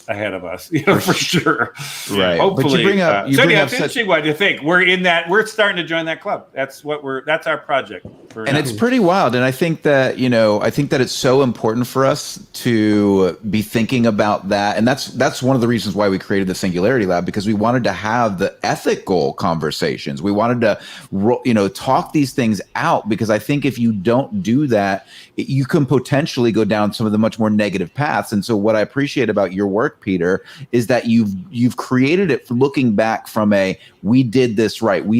ahead of us, for sure. Right. Hopefully. But you bring up, it's interesting what you think. We're in that. We're starting to join that club. That's our project. And it's pretty wild. And I think that, it's so important for us to be thinking about that. And that's one of the reasons why we created the Singularity Lab, because we wanted to have the ethical conversations. We wanted to, talk these things out, because I think if you don't do that, you can potentially go down some of the much more negative paths. And so what I appreciate about your work, Peter, is that you've created it looking back from we did this right. We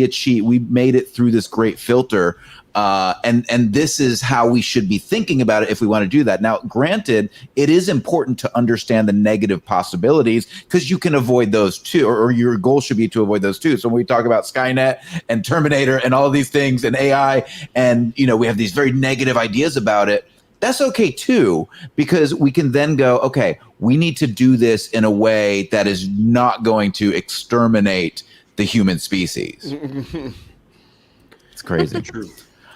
made it through this great filter. And this is how we should be thinking about it if we want to do that. Now, granted, it is important to understand the negative possibilities, because you can avoid those too, or your goal should be to avoid those too. So when we talk about Skynet and Terminator and all of these things and AI, and we have these very negative ideas about it, that's okay too, because we can then go, okay, we need to do this in a way that is not going to exterminate the human species. It's crazy. True.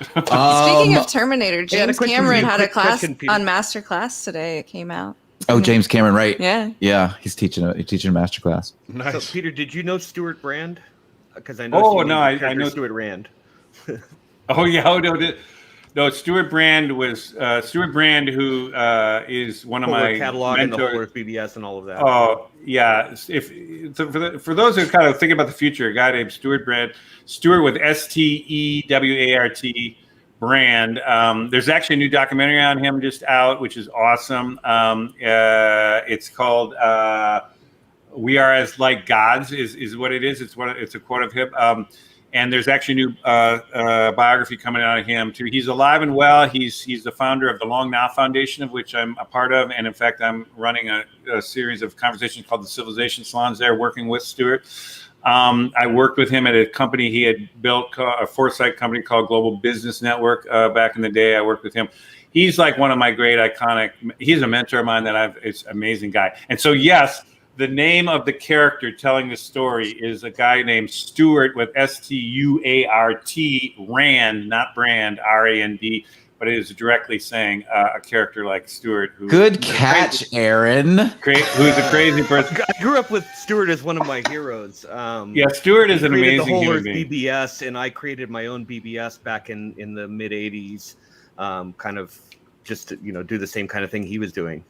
Speaking of Terminator, James Cameron had a class Peter. on Master Class today. It came out. Oh, James Cameron, right? Yeah. Yeah, he's teaching a master class. Nice. So, Peter, did you know Stuart Brand? Because I know. Oh no, I know Stuart Rand. Oh yeah, no. Stuart Brand was Stuart Brand, who is one of my catalog mentors. and the whole Earth BBS and all of that. Oh yeah, for those who kind of think about the future, a guy named Stuart Brand, Stuart with Stewart Brand. There's actually a new documentary on him just out, which is awesome. It's called "We Are as Like Gods" is what it is. It's a quote of him. And there's actually a new biography coming out of him too. He's alive and well. He's the founder of the Long Now Foundation, of which I'm a part of, and in fact, I'm running a series of conversations called the Civilization Salons there, working with Stuart. I worked with him at a company he had built, a foresight company called Global Business Network. Back in the day, I worked with him. He's like one of my great iconic. He's a mentor of mine it's an amazing guy. And so yes. The name of the character telling the story is a guy named Stuart with Stuart, Rand, not Brand, RAND, but it is directly saying a character like Stuart. Good catch, Aaron. Who's a crazy person. I grew up with Stuart as one of my heroes. Yeah, Stuart is an amazing the whole human Earth being. BBS, and I created my own BBS back in the mid *80s, kind of just to, do the same kind of thing he was doing.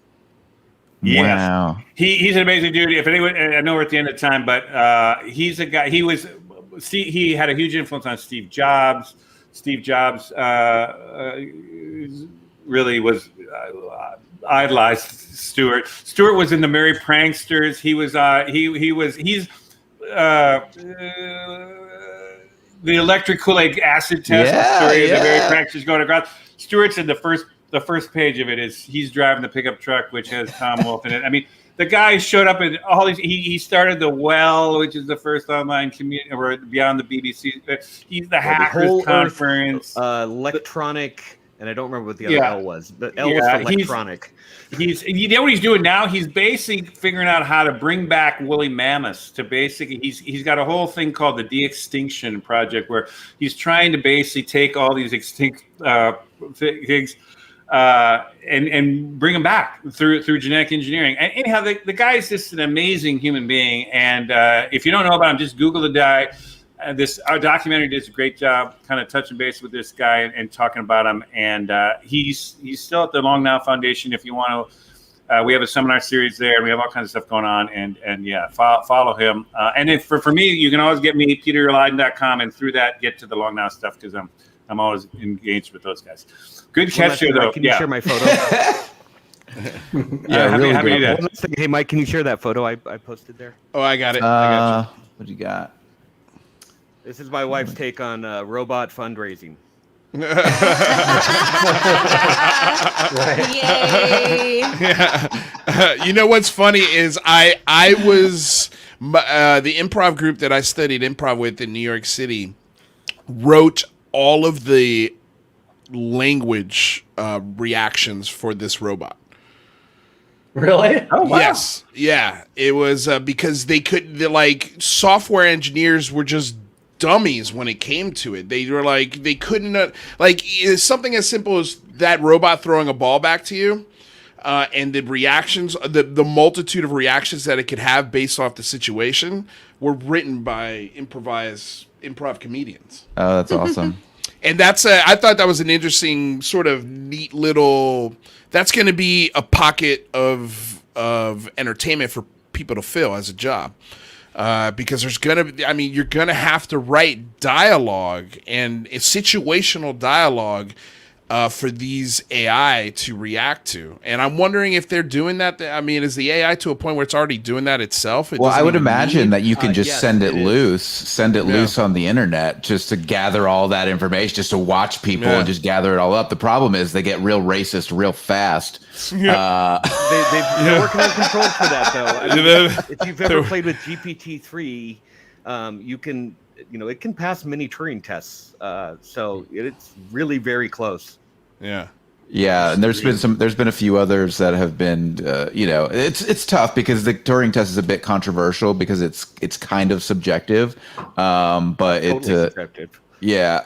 Yes. Wow. He's an amazing dude. If anyone, I know we're at the end of time, but he's a guy. He had a huge influence on Steve Jobs. Steve Jobs really was idolized Stuart. Stuart was in the Merry Pranksters. He's the electric Kool-Aid acid test story of the Merry Pranksters going across. Stuart's in the first page of it is he's driving the pickup truck, which has Tom Wolfe in it. I mean, the guy showed up in all these. He started the Well, which is the first online community, or beyond the BBC. He's the Hackers Conference, electronic, and I don't remember what the other L was. The L was for electronic. You know what he's doing now? He's basically figuring out how to bring back woolly mammoths to basically. He's got a whole thing called the De-Extinction Project, where he's trying to basically take all these extinct things. And bring them back through genetic engineering. And anyhow, the guy is just an amazing human being. And if you don't know about him, just Google the guy. Our documentary does a great job kind of touching base with this guy and talking about him. And he's still at the Long Now Foundation. If you want to, we have a seminar series there, and we have all kinds of stuff going on. And yeah, follow him. And if for me, you can always get me peterleyden.com, and through that get to the Long Now stuff, because I'm always engaged with those guys. Good catch here, though. Can you share my photo? Really great. Hey, Mike, can you share that photo I posted there? Oh, I got it. What do you got? This is my wife's take on robot fundraising. Yay! Yeah. You know what's funny is I was the improv group that I studied improv with in New York City wrote all of the language reactions for this robot. Really? Oh, wow. Yes. Yeah. It was because software engineers were just dummies when it came to it. They were like, they couldn't, something as simple as that robot throwing a ball back to you. And the reactions, the multitude of reactions that it could have based off the situation were written by improv comedians. Oh, that's awesome. And I thought that was an interesting sort of neat little, that's going to be a pocket of entertainment for people to fill as a job. Because you're going to have to write dialogue and situational dialogue for these AI to react to. And I'm wondering if they're doing that. I mean, is the AI to a point where it's already doing that itself? Well, I would imagine that you can just send it loose on the internet just to gather all that information, just to watch people and just gather it all up. The problem is they get real racist real fast. They're working on controls for that, though. I mean, if you've ever played with GPT-3, you can... it can pass many Turing tests, so it's really very close. Yeah, and there's been a few others that have been, it's tough because the Turing test is a bit controversial because it's kind of subjective, but totally subjective. Yeah.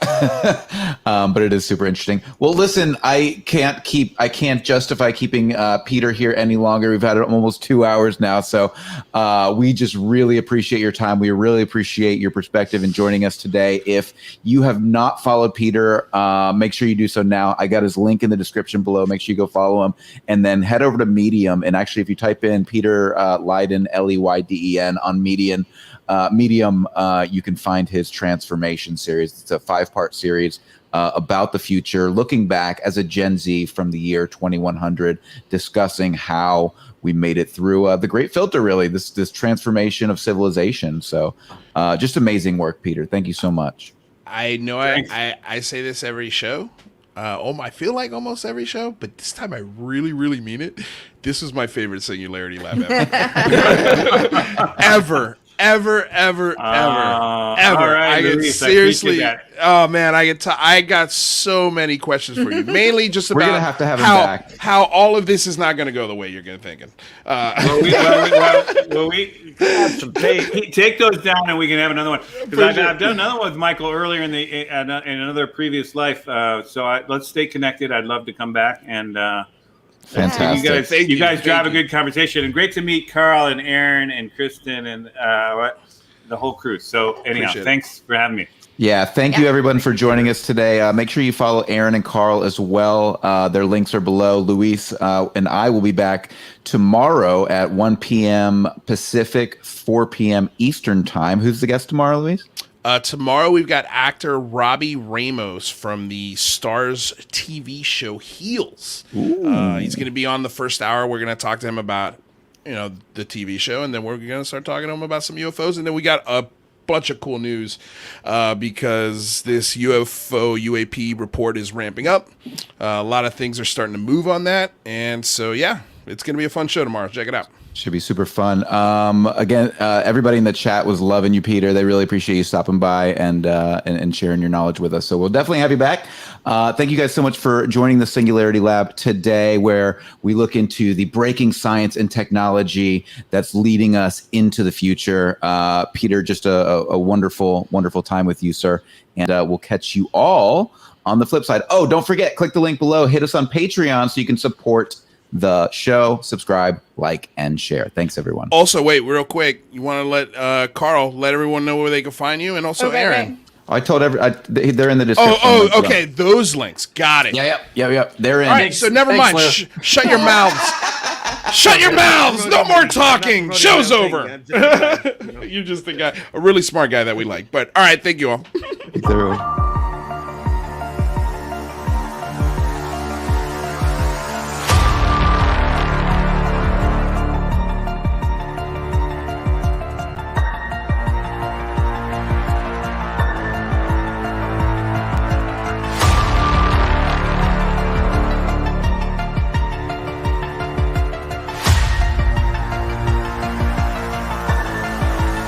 But it is super interesting. Well, listen, I can't justify keeping Peter here any longer. We've had it almost 2 hours now. So we just really appreciate your time. We really appreciate your perspective and joining us today. If you have not followed Peter, make sure you do so now. I got his link in the description below. Make sure you go follow him, and then head over to Medium. And actually, if you type in Peter Leyden, Leyden on Medium, you can find his transformation series. It's a 5-part series about the future, looking back as a Gen Z from the year 2100, discussing how we made it through the Great Filter, really, this transformation of civilization. So just amazing work, Peter. Thank you so much. I know I say this every show. I feel like almost every show, but this time I really, really mean it. This was my favorite Singularity Lab ever. ever. All right, I get Luis, seriously. Oh man, I got so many questions for you. Mainly just about We're gonna have to have him back. How all of this is not going to go the way you're going to thinking. Take those down, and we can have another one. Because I've done another one with Michael earlier in another previous life. Let's stay connected. I'd love to come back and. Fantastic. You guys drive a good conversation, and great to meet Carl and Aaron and Kristen and the whole crew. So anyhow, thanks for having me. Yeah, thank you everyone for joining us today. Make sure you follow Aaron and Carl as well. Their links are below. Luis and I will be back tomorrow at 1 p.m. Pacific, 4 p.m. Eastern time. Who's the guest tomorrow, Luis? Tomorrow we've got actor Robbie Ramos from the Starz TV show Heels. He's going to be on the first hour. We're going to talk to him about, the TV show, and then we're going to start talking to him about some UFOs. And then we got a bunch of cool news because this UAP report is ramping up. A lot of things are starting to move on that. And so, yeah, it's going to be a fun show tomorrow. Check it out. Should be super fun. Again, everybody in the chat was loving you, Peter. They really appreciate you stopping by and sharing your knowledge with us. So we'll definitely have you back. Thank you guys so much for joining the Singularity Lab today, where we look into the breaking science and technology that's leading us into the future. Peter, just a wonderful, wonderful time with you, sir. And we'll catch you all on the flip side. Oh, don't forget, click the link below. Hit us on Patreon so you can support the show. Subscribe, like, and share. Thanks, everyone. Also, wait, real quick. You want to let Carl let everyone know where they can find you, and also Aaron. Right. I told they're in the description. Okay. Those links. Got it. Yep. They're in. All right, so never mind. Shut your mouths. Shut your mouths. No more talking. Show's over. You're just a guy, a really smart guy that we like. But all right, thank you all. Thanks, everyone.